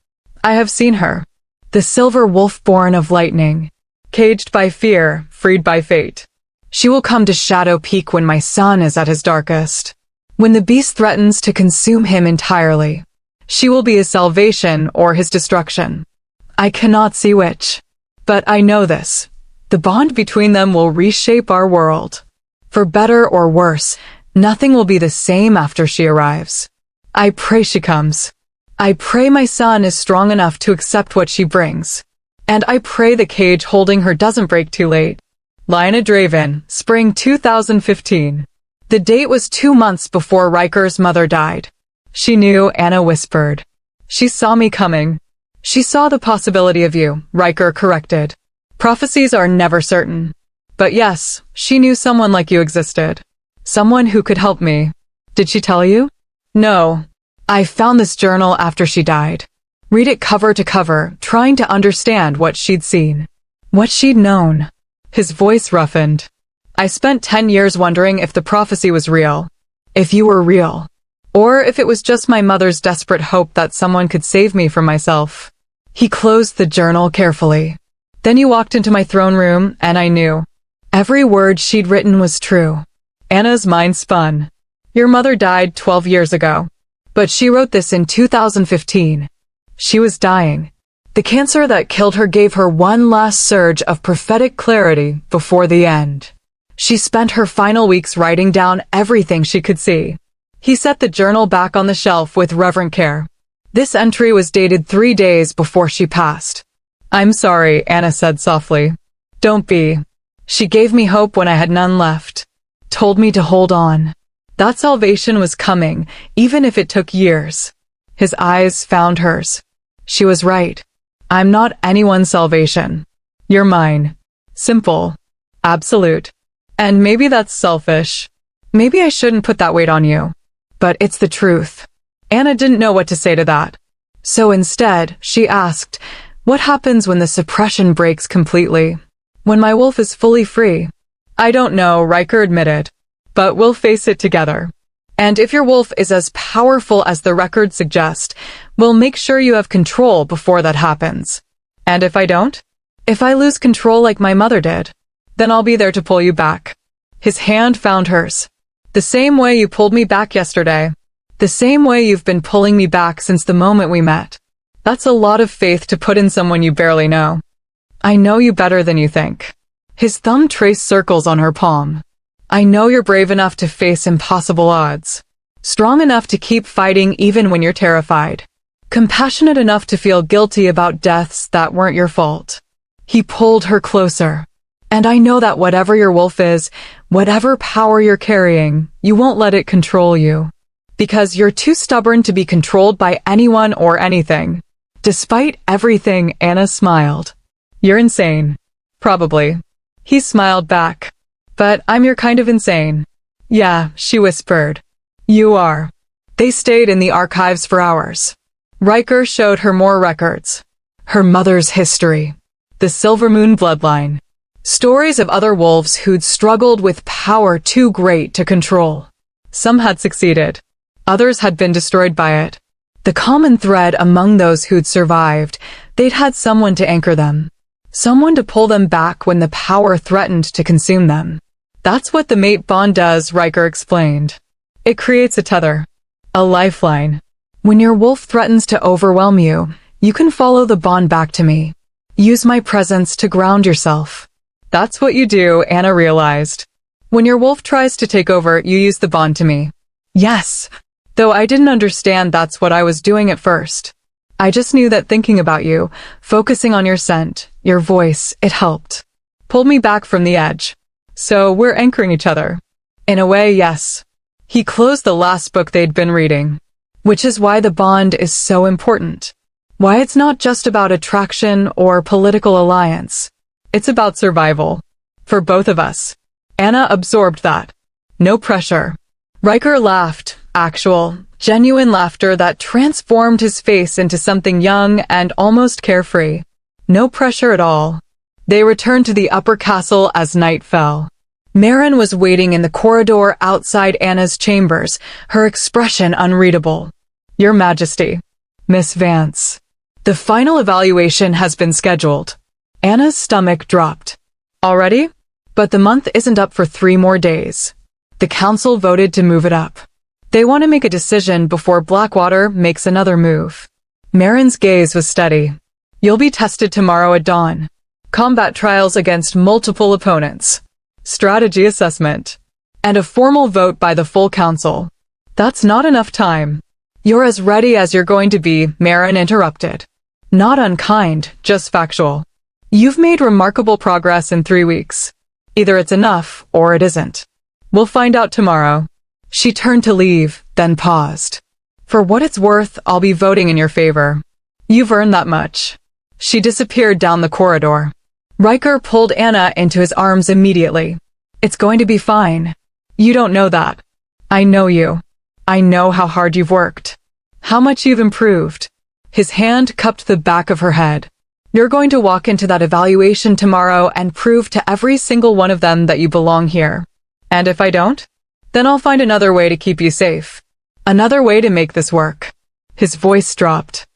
I have seen her. The silver wolf born of lightning. Caged by fear, freed by fate. She will come to Shadow Peak when my son is at his darkest. When the beast threatens to consume him entirely. She will be his salvation or his destruction. I cannot see which. But I know this. The bond between them will reshape our world. For better or worse, nothing will be the same after she arrives. I pray she comes. I pray my son is strong enough to accept what she brings. And I pray the cage holding her doesn't break too late. Lina Draven, Spring 2015. The date was 2 months before Riker's mother died. She knew, Anna whispered. She saw me coming. She saw the possibility of you, Riker corrected. Prophecies are never certain. But yes, she knew someone like you existed. Someone who could help me. Did she tell you? No. I found this journal after she died. Read it cover to cover, trying to understand what she'd seen. What she'd known. His voice roughened. I spent 10 years wondering if the prophecy was real. If you were real. Or if it was just my mother's desperate hope that someone could save me from myself. He closed the journal carefully. Then you walked into my throne room, and I knew. Every word she'd written was true. Anna's mind spun. Your mother died 12 years ago. But she wrote this in 2015. She was dying. The cancer that killed her gave her one last surge of prophetic clarity before the end. She spent her final weeks writing down everything she could see. He set the journal back on the shelf with reverent care. This entry was dated 3 days before she passed. I'm sorry, Anna said softly. Don't be. She gave me hope when I had none left. Told me to hold on. That salvation was coming, even if it took years. His eyes found hers. She was right. I'm not anyone's salvation. You're mine. Simple. Absolute. And maybe that's selfish. Maybe I shouldn't put that weight on you. But it's the truth. Anna didn't know what to say to that. So instead, she asked, what happens when the suppression breaks completely? When my wolf is fully free? I don't know, Riker admitted. But we'll face it together. And if your wolf is as powerful as the records suggest, we'll make sure you have control before that happens. And if I don't? If I lose control like my mother did, then I'll be there to pull you back. His hand found hers. The same way you pulled me back yesterday. The same way you've been pulling me back since the moment we met. That's a lot of faith to put in someone you barely know. I know you better than you think. His thumb traced circles on her palm. I know you're brave enough to face impossible odds. Strong enough to keep fighting even when you're terrified. Compassionate enough to feel guilty about deaths that weren't your fault. He pulled her closer. And I know that whatever your wolf is, whatever power you're carrying, you won't let it control you. Because you're too stubborn to be controlled by anyone or anything. Despite everything, Anna smiled. You're insane. Probably. He smiled back. But I'm your kind of insane. Yeah, she whispered. You are. They stayed in the archives for hours. Riker showed her more records. Her mother's history. The Silver Moon bloodline. Stories of other wolves who'd struggled with power too great to control. Some had succeeded. Others had been destroyed by it. The common thread among those who'd survived, they'd had someone to anchor them. Someone to pull them back when the power threatened to consume them. That's what the mate bond does, Riker explained. It creates a tether. A lifeline. When your wolf threatens to overwhelm you, you can follow the bond back to me. Use my presence to ground yourself. That's what you do, Anna realized. When your wolf tries to take over, you use the bond to me. Yes. Though I didn't understand that's what I was doing at first. I just knew that thinking about you, focusing on your scent, your voice, it helped. Pulled me back from the edge. So we're anchoring each other. In a way, yes. He closed the last book they'd been reading. Which is why the bond is so important. Why it's not just about attraction or political alliance. It's about survival. For both of us. Anna absorbed that. No pressure. Riker laughed, actual, genuine laughter that transformed his face into something young and almost carefree. No pressure at all. They returned to the upper castle as night fell. Marin was waiting in the corridor outside Anna's chambers, her expression unreadable. Your Majesty. Miss Vance. The final evaluation has been scheduled. Anna's stomach dropped. Already? But the month isn't up for 3 more days. The council voted to move it up. They want to make a decision before Blackwater makes another move. Marin's gaze was steady. You'll be tested tomorrow at dawn. Combat trials against multiple opponents. Strategy assessment. And a formal vote by the full council. That's not enough time. You're as ready as you're going to be, Marin interrupted. Not unkind, just factual. You've made remarkable progress in 3 weeks. Either it's enough, or it isn't. We'll find out tomorrow. She turned to leave, then paused. For what it's worth, I'll be voting in your favor. You've earned that much. She disappeared down the corridor. Riker pulled Anna into his arms immediately. It's going to be fine. You don't know that. I know you. I know how hard you've worked. How much you've improved. His hand cupped the back of her head. You're going to walk into that evaluation tomorrow and prove to every single one of them that you belong here. And if I don't? Then I'll find another way to keep you safe. Another way to make this work. His voice dropped.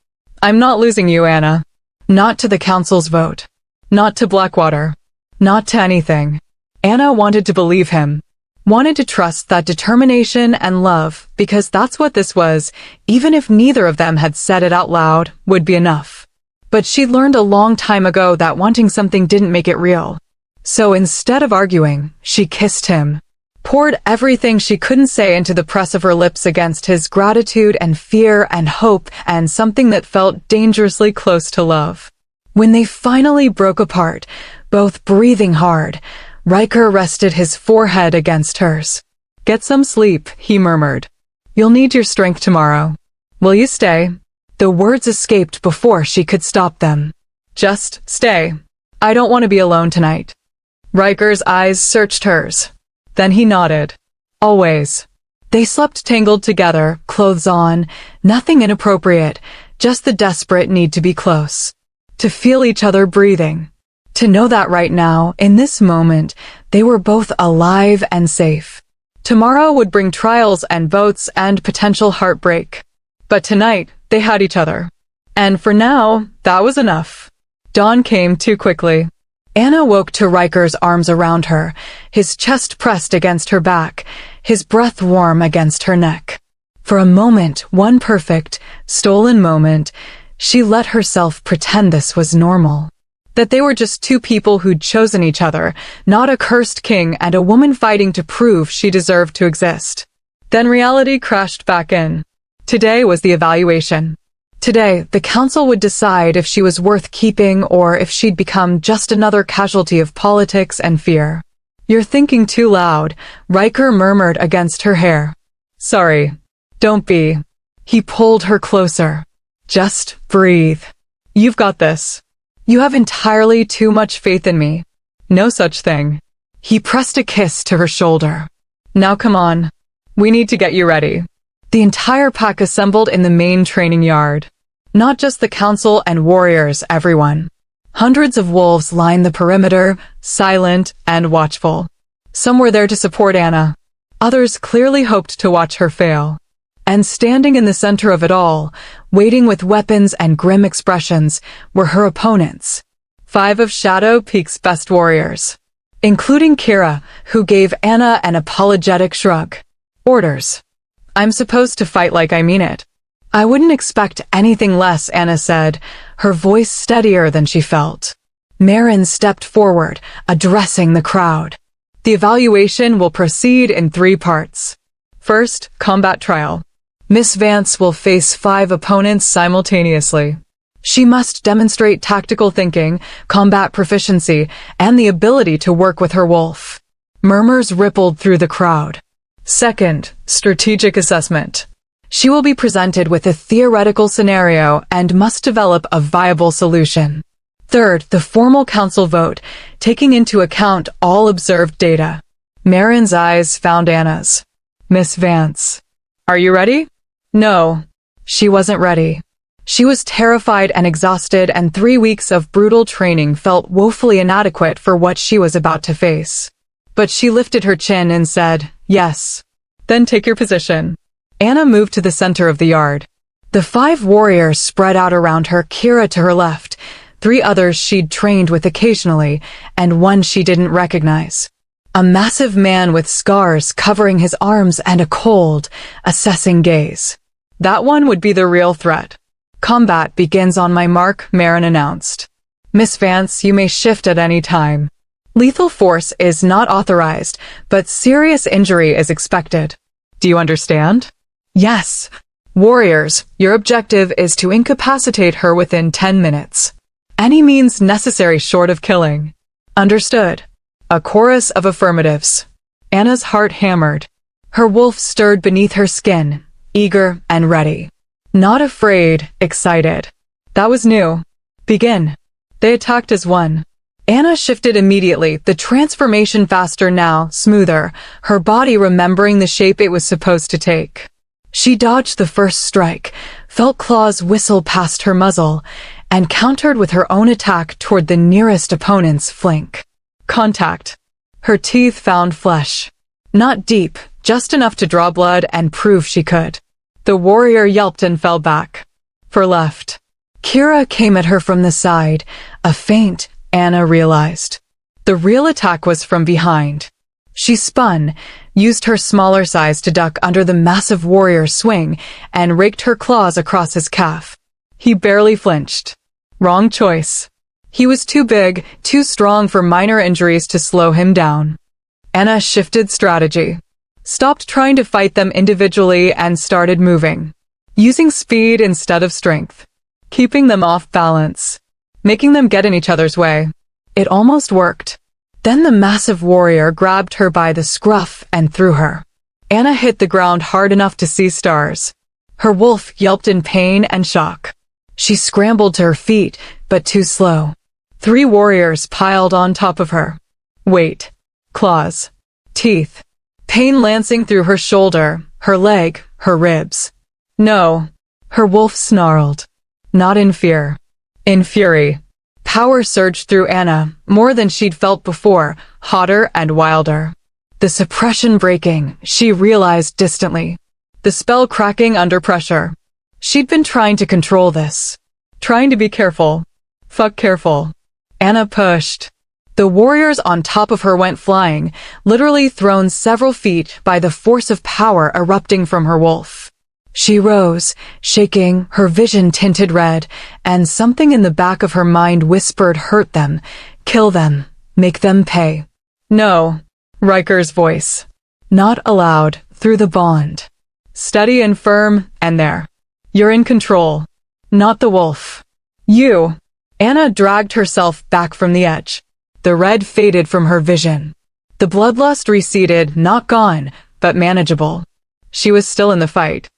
I'm not losing you, Anna. Not to the council's vote. Not to Blackwater. Not to anything. Anna wanted to believe him. Wanted to trust that determination and love, because that's what this was, even if neither of them had said it out loud, would be enough. But she'd learned a long time ago that wanting something didn't make it real. So instead of arguing, she kissed him. Poured everything she couldn't say into the press of her lips against his gratitude and fear and hope and something that felt dangerously close to love. When they finally broke apart, both breathing hard, Riker rested his forehead against hers. "Get some sleep," he murmured. "You'll need your strength tomorrow. Will you stay?" The words escaped before she could stop them. "Just stay. I don't want to be alone tonight." Riker's eyes searched hers. Then he nodded. "Always." They slept tangled together, clothes on, nothing inappropriate, just the desperate need to be close. To feel each other breathing. To know that right now, in this moment, they were both alive and safe. Tomorrow would bring trials and votes and potential heartbreak. But tonight, they had each other. And for now, that was enough. Dawn came too quickly. Anna woke to Riker's arms around her, his chest pressed against her back, his breath warm against her neck. For a moment, one perfect, stolen moment, she let herself pretend this was normal. That they were just two people who'd chosen each other, not a cursed king and a woman fighting to prove she deserved to exist. Then reality crashed back in. Today was the evaluation. Today, the council would decide if she was worth keeping or if she'd become just another casualty of politics and fear. "You're thinking too loud," Riker murmured against her hair. "Sorry. Don't be." He pulled her closer. "Just breathe. You've got this. You have entirely too much faith in me." "No such thing." He pressed a kiss to her shoulder. "Now come on. We need to get you ready." The entire pack assembled in the main training yard. Not just the council and warriors, everyone. Hundreds of wolves lined the perimeter, silent and watchful. Some were there to support Anna. Others clearly hoped to watch her fail. And standing in the center of it all, waiting with weapons and grim expressions, were her opponents. 5 of Shadow Peak's best warriors. Including Kira, who gave Anna an apologetic shrug. "Orders. I'm supposed to fight like I mean it." "I wouldn't expect anything less," Anna said, her voice steadier than she felt. Marin stepped forward, addressing the crowd. "The evaluation will proceed in 3 parts. First, combat trial. Miss Vance will face 5 opponents simultaneously. She must demonstrate tactical thinking, combat proficiency, and the ability to work with her wolf." Murmurs rippled through the crowd. Second, strategic assessment. She will be presented with a theoretical scenario and must develop a viable solution. Third, the formal council vote, taking into account all observed data. Marin's eyes found Anna's. "Miss Vance, are you ready?" No, she wasn't ready. She was terrified and exhausted, and 3 weeks of brutal training felt woefully inadequate for what she was about to face. But she lifted her chin and said, "Yes." "Then take your position." Anna moved to the center of the yard. The 5 warriors spread out around her, Kira to her left, 3 others she'd trained with occasionally, and 1 she didn't recognize. A massive man with scars covering his arms and a cold, assessing gaze. That one would be the real threat. "Combat begins on my mark," Marin announced. "Miss Vance, you may shift at any time. Lethal force is not authorized, but serious injury is expected. Do you understand?" "Yes." "Warriors, your objective is to incapacitate her within 10 minutes. Any means necessary short of killing." "Understood." A chorus of affirmatives. Anna's heart hammered. Her wolf stirred beneath her skin, eager and ready. Not afraid, excited. That was new. "Begin." They attacked as one. Anna shifted immediately, the transformation faster now, smoother, her body remembering the shape it was supposed to take. She dodged the first strike, felt claws whistle past her muzzle, and countered with her own attack toward the nearest opponent's flank. Contact. Her teeth found flesh. Not deep, just enough to draw blood and prove she could. The warrior yelped and fell back. For left. Kira came at her from the side, a feint, Anna realized. The real attack was from behind. She spun, used her smaller size to duck under the massive warrior's swing, and raked her claws across his calf. He barely flinched. Wrong choice. He was too big, too strong for minor injuries to slow him down. Anna shifted strategy. Stopped trying to fight them individually and started moving. Using speed instead of strength. Keeping them off balance. Making them get in each other's way. It almost worked. Then the massive warrior grabbed her by the scruff and threw her. Anna hit the ground hard enough to see stars. Her wolf yelped in pain and shock. She scrambled to her feet, but too slow. 3 warriors piled on top of her. Weight. Claws. Teeth. Pain lancing through her shoulder, her leg, her ribs. No. Her wolf snarled. Not in fear. In fury. Power surged through Anna, more than she'd felt before, hotter and wilder. The suppression breaking, she realized distantly. The spell cracking under pressure. She'd been trying to control this. Trying to be careful. Fuck careful. Anna pushed. The warriors on top of her went flying, literally thrown several feet by the force of power erupting from her wolf. She rose, shaking, her vision tinted red, and something in the back of her mind whispered, hurt them, kill them, make them pay. No. Riker's voice. Not allowed, through the bond. Steady and firm, and there. You're in control. Not the wolf. You. Anna dragged herself back from the edge. The red faded from her vision. The bloodlust receded, not gone, but manageable. She was still in the fight.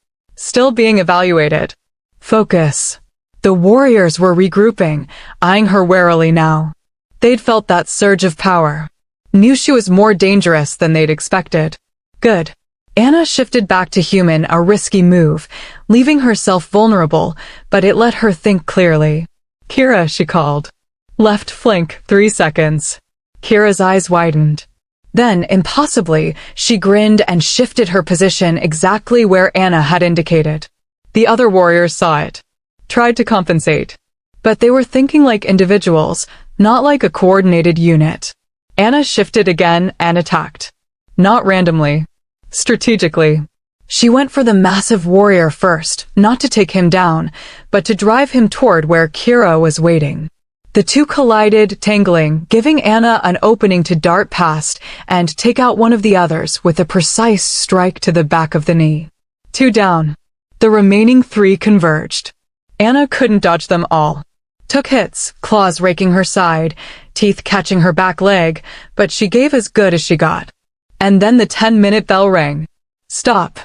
Still being evaluated. Focus. The warriors were regrouping, eyeing her warily now. They'd felt that surge of power. Knew she was more dangerous than they'd expected. Good. Anna shifted back to human, a risky move, leaving herself vulnerable, but it let her think clearly. Kira, she called. Left flank, 3 seconds. Kira's eyes widened. Then, impossibly, she grinned and shifted her position exactly where Anna had indicated. The other warriors saw it. Tried to compensate. But they were thinking like individuals, not like a coordinated unit. Anna shifted again and attacked. Not randomly. Strategically. She went for the massive warrior first, not to take him down, but to drive him toward where Kira was waiting. The two collided, tangling, giving Anna an opening to dart past and take out one of the others with a precise strike to the back of the knee. 2 down. The remaining 3 converged. Anna couldn't dodge them all. Took hits, claws raking her side, teeth catching her back leg, but she gave as good as she got. And then the 10-minute bell rang. Stop.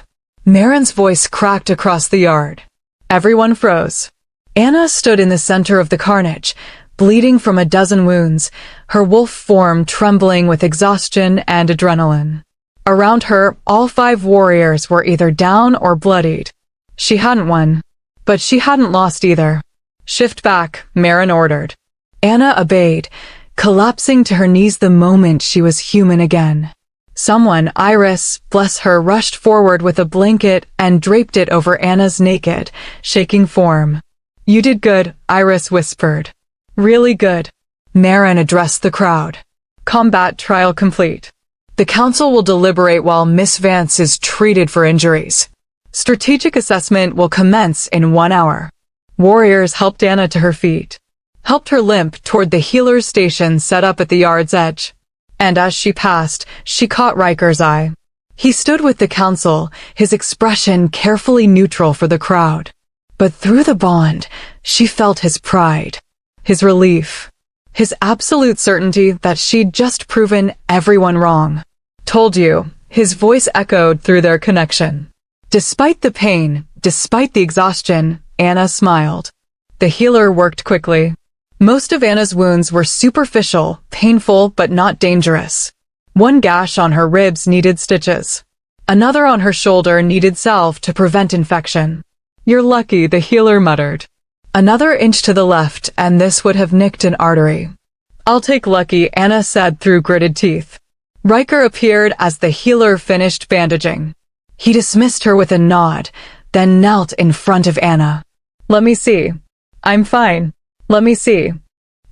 Marin's voice cracked across the yard. Everyone froze. Anna stood in the center of the carnage, bleeding from a dozen wounds, her wolf form trembling with exhaustion and adrenaline. Around her, all 5 warriors were either down or bloodied. She hadn't won, but she hadn't lost either. Shift back, Marin ordered. Anna obeyed, collapsing to her knees the moment she was human again. Someone, Iris, bless her, rushed forward with a blanket and draped it over Anna's naked, shaking form. You did good, Iris whispered. Really good. Marin addressed the crowd. Combat trial complete. The council will deliberate while Miss Vance is treated for injuries. Strategic assessment will commence in 1 hour. Warriors helped Anna to her feet. Helped her limp toward the healer's station set up at the yard's edge. And as she passed, she caught Riker's eye. He stood with the council, his expression carefully neutral for the crowd. But through the bond, she felt his pride. His relief. His absolute certainty that she'd just proven everyone wrong. Told you, his voice echoed through their connection. Despite the pain, despite the exhaustion, Anna smiled. The healer worked quickly. Most of Anna's wounds were superficial, painful, but not dangerous. 1 gash on her ribs needed stitches. Another on her shoulder needed salve to prevent infection. You're lucky, the healer muttered. Another inch to the left, and this would have nicked an artery. I'll take lucky, Anna said through gritted teeth. Riker appeared as the healer finished bandaging. He dismissed her with a nod, then knelt in front of Anna. Let me see. I'm fine. Let me see.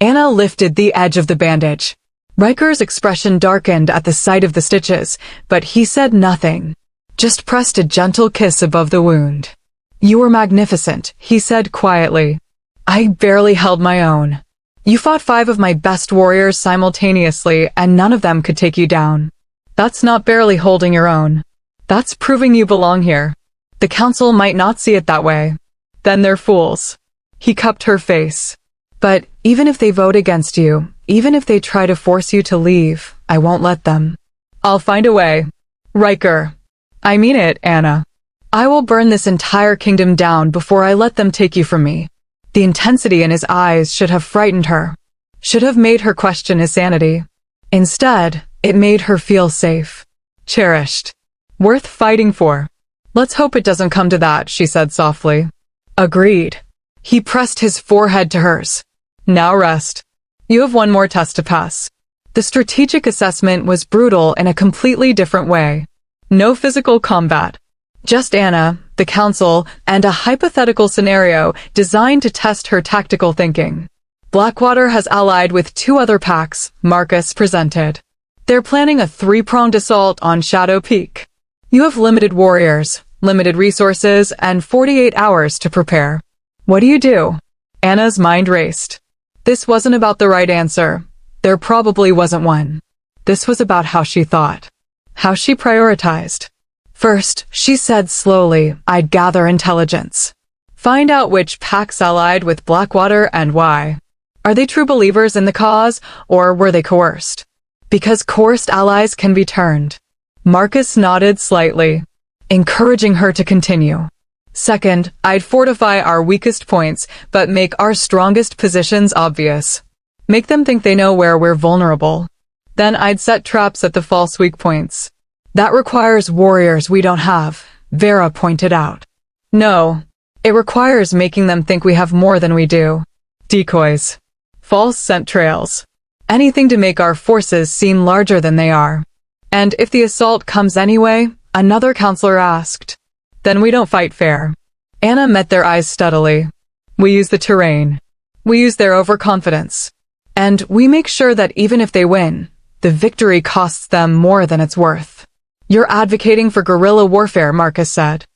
Anna lifted the edge of the bandage. Riker's expression darkened at the sight of the stitches, but he said nothing. Just pressed a gentle kiss above the wound. You were magnificent, he said quietly. I barely held my own. You fought 5 of my best warriors simultaneously, and none of them could take you down. That's not barely holding your own. That's proving you belong here. The council might not see it that way. Then they're fools. He cupped her face. But even if they vote against you, even if they try to force you to leave, I won't let them. I'll find a way. Riker. I mean it, Anna. I will burn this entire kingdom down before I let them take you from me. The intensity in his eyes should have frightened her, should have made her question his sanity. Instead, it made her feel safe, cherished, worth fighting for. Let's hope it doesn't come to that, she said softly. Agreed. He pressed his forehead to hers. Now rest. You have one more test to pass. The strategic assessment was brutal in a completely different way. No physical combat. Just Anna, the council, and a hypothetical scenario designed to test her tactical thinking. Blackwater has allied with 2 other packs, Marcus presented. They're planning a 3-pronged assault on Shadow Peak. You have limited warriors, limited resources, and 48 hours to prepare. What do you do? Anna's mind raced. This wasn't about the right answer. There probably wasn't one. This was about how she thought. How she prioritized. First, she said slowly, I'd gather intelligence. Find out which packs allied with Blackwater and why. Are they true believers in the cause, or were they coerced? Because coerced allies can be turned. Marcus nodded slightly, encouraging her to continue. Second, I'd fortify our weakest points, but make our strongest positions obvious. Make them think they know where we're vulnerable. Then I'd set traps at the false weak points. That requires warriors we don't have, Vera pointed out. No, it requires making them think we have more than we do. Decoys. False scent trails. Anything to make our forces seem larger than they are. And if the assault comes anyway, another counselor asked. Then we don't fight fair. Anna met their eyes steadily. We use the terrain. We use their overconfidence. And we make sure that even if they win, the victory costs them more than it's worth. You're advocating for guerrilla warfare, Marcus said.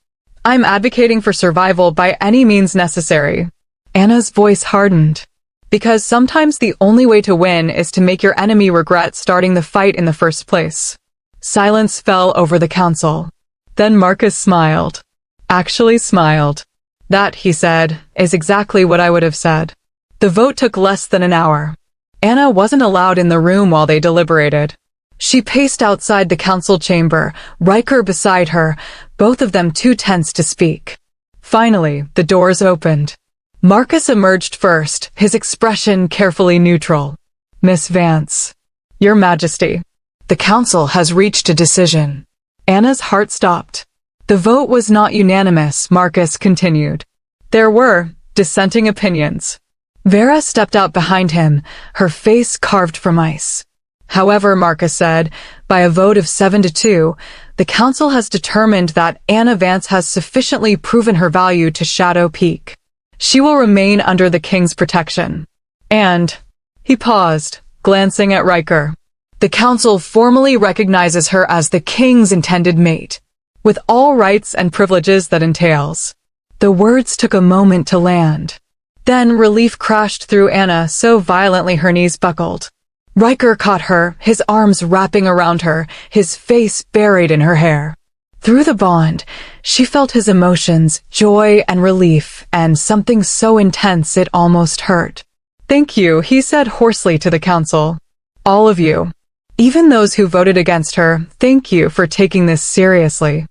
I'm advocating for survival by any means necessary. Anna's voice hardened. Because sometimes the only way to win is to make your enemy regret starting the fight in the first place. Silence fell over the council. Then Marcus smiled. Actually smiled. That, he said, is exactly what I would have said. The vote took less than an hour. Anna wasn't allowed in the room while they deliberated. She paced outside the council chamber, Riker beside her, both of them too tense to speak. Finally, the doors opened. Marcus emerged first, his expression carefully neutral. Miss Vance. Your Majesty. The council has reached a decision. Anna's heart stopped. The vote was not unanimous, Marcus continued. There were dissenting opinions. Vera stepped out behind him, her face carved from ice. However, Marcus said, by a vote of 7-2, the council has determined that Anna Vance has sufficiently proven her value to Shadow Peak. She will remain under the king's protection. And, he paused, glancing at Riker. The council formally recognizes her as the king's intended mate, with all rights and privileges that entails. The words took a moment to land. Then relief crashed through Anna so violently her knees buckled. Riker caught her, his arms wrapping around her, his face buried in her hair. Through the bond, she felt his emotions, joy and relief, and something so intense it almost hurt. Thank you, he said hoarsely to the council. All of you. Even those who voted against her, thank you for taking this seriously.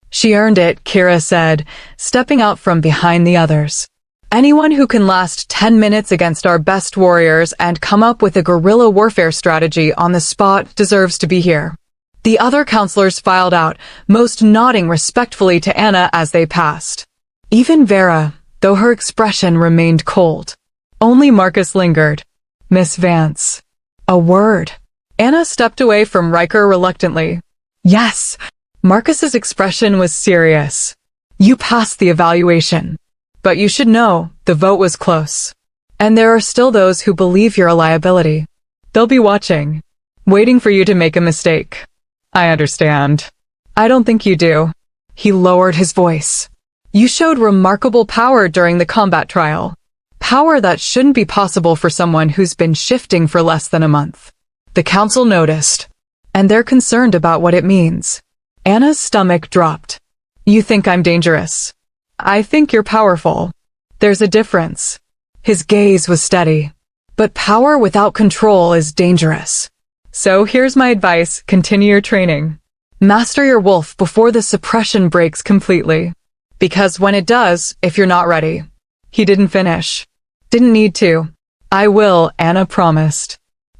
She earned it, Kira said, stepping out from behind the others. Anyone who can last 10 minutes against our best warriors and come up with a guerrilla warfare strategy on the spot deserves to be here. The other counselors filed out, most nodding respectfully to Anna as they passed. Even Vera, though her expression remained cold. Only Marcus lingered. Miss Vance. A word. Anna stepped away from Riker reluctantly. Yes. Marcus's expression was serious. You passed the evaluation. But you should know, the vote was close. And there are still those who believe you're a liability. They'll be watching, waiting for you to make a mistake. I understand. I don't think you do. He lowered his voice. You showed remarkable power during the combat trial. Power that shouldn't be possible for someone who's been shifting for less than a month. The council noticed, and they're concerned about what it means. Anna's stomach dropped. You think I'm dangerous. I think you're powerful. There's a difference. His gaze was steady. But power without control is dangerous. So here's my advice, continue your training. Master your wolf before the suppression breaks completely. Because when it does, if you're not ready. He didn't finish. Didn't need to. I will, Anna promised.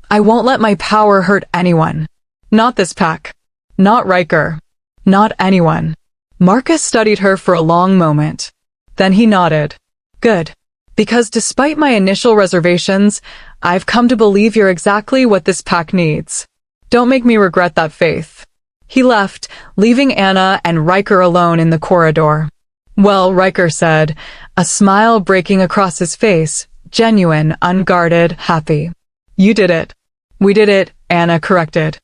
I won't let my power hurt anyone. Not this pack. Not Riker. Not anyone. Marcus studied her for a long moment. Then he nodded. Good. Because despite my initial reservations, I've come to believe you're exactly what this pack needs. Don't make me regret that faith. He left, leaving Anna and Riker alone in the corridor. Well, Riker said, a smile breaking across his face, genuine, unguarded, happy. You did it. We did it, Anna corrected.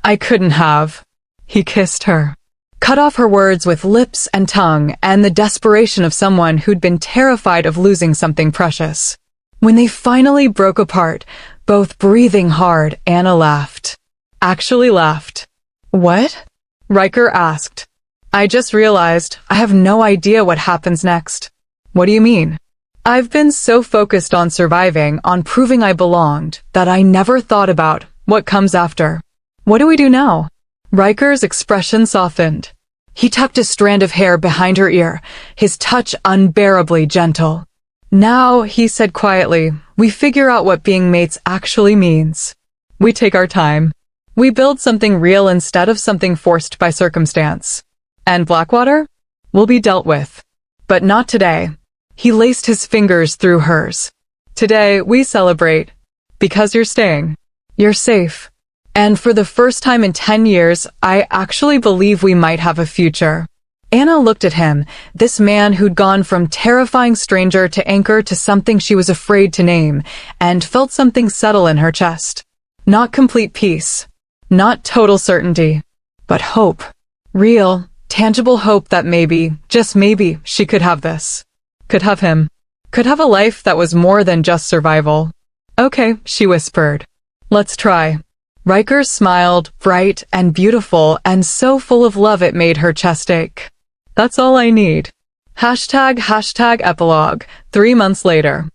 I couldn't have. He kissed her. Cut off her words with lips and tongue and the desperation of someone who'd been terrified of losing something precious. When they finally broke apart, both breathing hard, Anna laughed. Actually laughed. What? Riker asked. I just realized I have no idea what happens next. What do you mean? I've been so focused on surviving, on proving I belonged, that I never thought about what comes after. What do we do now? Riker's expression softened. He tucked a strand of hair behind her ear, his touch unbearably gentle. Now, he said quietly, we figure out what being mates actually means. We take our time. We build something real instead of something forced by circumstance. And Blackwater? Will be dealt with. But not today. He laced his fingers through hers. Today, we celebrate. Because you're staying. You're safe. And for the first time in 10 years, I actually believe we might have a future. Anna looked at him, this man who'd gone from terrifying stranger to anchor to something she was afraid to name, and felt something settle in her chest. Not complete peace. Not total certainty. But hope. Real, tangible hope that maybe, just maybe, she could have this. Could have him. Could have a life that was more than just survival. Okay, she whispered. Let's try. Riker smiled, bright and beautiful and so full of love it made her chest ache. That's all I need. ## epilogue, 3 months later.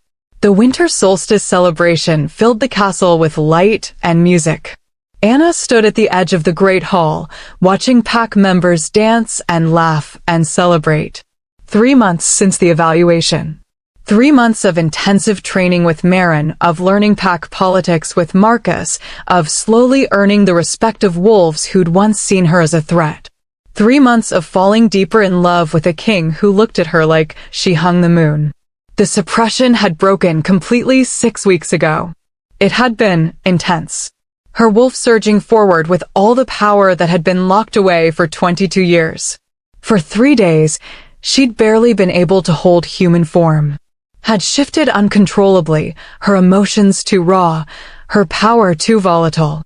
The winter solstice celebration filled the castle with light and music. Anna stood at the edge of the great hall, watching pack members dance and laugh and celebrate. 3 months since the evaluation. 3 months of intensive training with Marin, of learning pack politics with Marcus, of slowly earning the respect of wolves who'd once seen her as a threat. 3 months of falling deeper in love with a king who looked at her like she hung the moon. The suppression had broken completely 6 weeks ago. It had been intense. Her wolf surging forward with all the power that had been locked away for 22 years. For 3 days, she'd barely been able to hold human form. Had shifted uncontrollably, her emotions too raw, her power too volatile.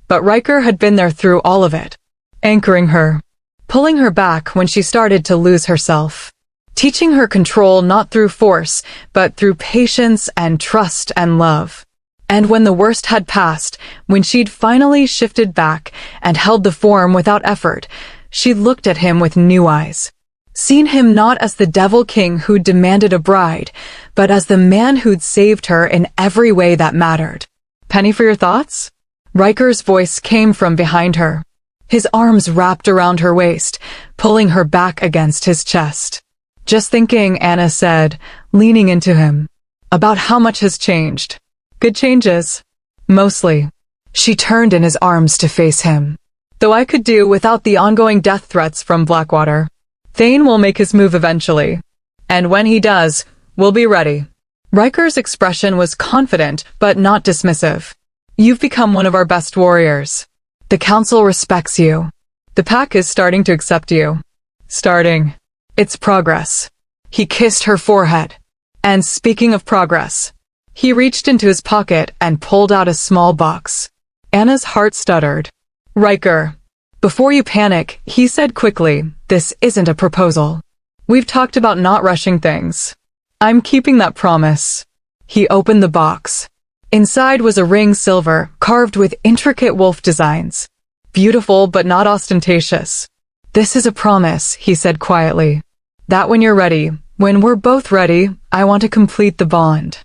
But Riker had been there through all of it, anchoring her, pulling her back when she started to lose herself, teaching her control not through force, but through patience and trust and love. And when the worst had passed, when she'd finally shifted back and held the form without effort, she looked at him with new eyes. Seen him not as the devil king who'd demanded a bride, but as the man who'd saved her in every way that mattered. Penny for your thoughts? Riker's voice came from behind her. His arms wrapped around her waist, pulling her back against his chest. Just thinking, Anna said, leaning into him. About how much has changed. Good changes. Mostly. She turned in his arms to face him. Though I could do without the ongoing death threats from Blackwater. Thane will make his move eventually. And when he does, we'll be ready. Riker's expression was confident, but not dismissive. You've become one of our best warriors. The council respects you. The pack is starting to accept you. Starting. It's progress. He kissed her forehead. And speaking of progress, he reached into his pocket and pulled out a small box. Anna's heart stuttered. Riker, before you panic, he said quickly, this isn't a proposal. We've talked about not rushing things. I'm keeping that promise. He opened the box. Inside was a ring silver, carved with intricate wolf designs. Beautiful but not ostentatious. This is a promise, he said quietly. That when you're ready, when we're both ready, I want to complete the bond.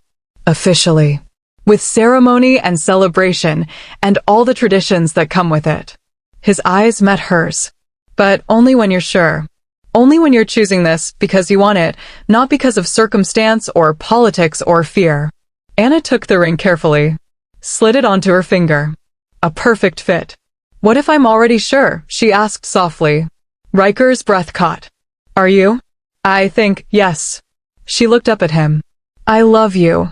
Officially. With ceremony and celebration, and all the traditions that come with it. His eyes met hers. But only when you're sure. Only when you're choosing this because you want it, not because of circumstance or politics or fear. Anna took the ring carefully. Slid it onto her finger. A perfect fit. What if I'm already sure? She asked softly. Riker's breath caught. Are you? I think, yes. She looked up at him. I love you.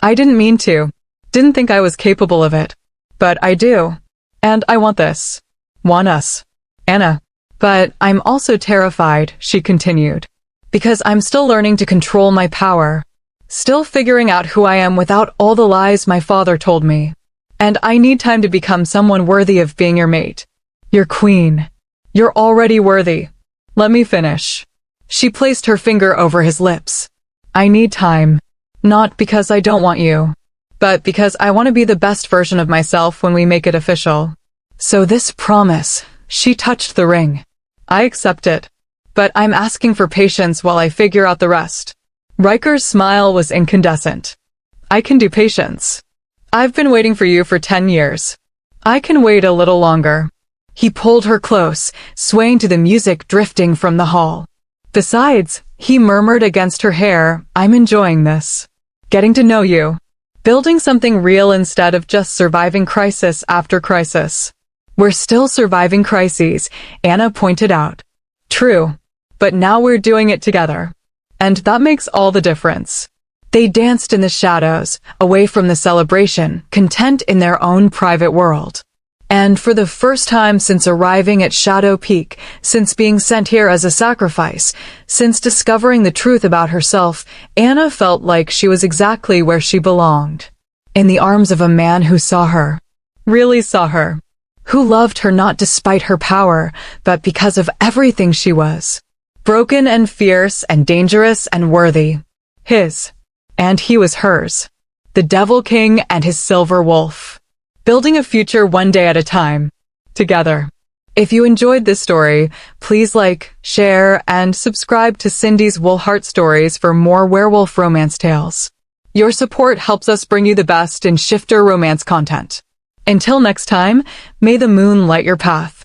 I didn't mean to. Didn't think I was capable of it. But I do. And I want this. Want us. Anna. But I'm also terrified, she continued. Because I'm still learning to control my power. Still figuring out who I am without all the lies my father told me. And I need time to become someone worthy of being your mate. Your queen. You're already worthy. Let me finish. She placed her finger over his lips. I need time. Not because I don't want you, but because I want to be the best version of myself when we make it official. So this promise, she touched the ring. I accept it, but I'm asking for patience while I figure out the rest. Riker's smile was incandescent. I can do patience. I've been waiting for you for 10 years. I can wait a little longer. He pulled her close, swaying to the music drifting from the hall. Besides, he murmured against her hair, I'm enjoying this. Getting to know you. Building something real instead of just surviving crisis after crisis. We're still surviving crises, Anna pointed out. True. But now we're doing it together. And that makes all the difference. They danced in the shadows, away from the celebration, content in their own private world. And for the first time since arriving at Shadow Peak, since being sent here as a sacrifice, since discovering the truth about herself, Anna felt like she was exactly where she belonged. In the arms of a man who saw her. Really saw her. Who loved her not despite her power, but because of everything she was. Broken and fierce and dangerous and worthy. His. And he was hers. The Devil King and his silver wolf. Building a future one day at a time. Together. If you enjoyed this story, please like, share, and subscribe to Cindy's Wolfheart stories for more werewolf romance tales. Your support helps us bring you the best in shifter romance content. Until next time, may the moon light your path.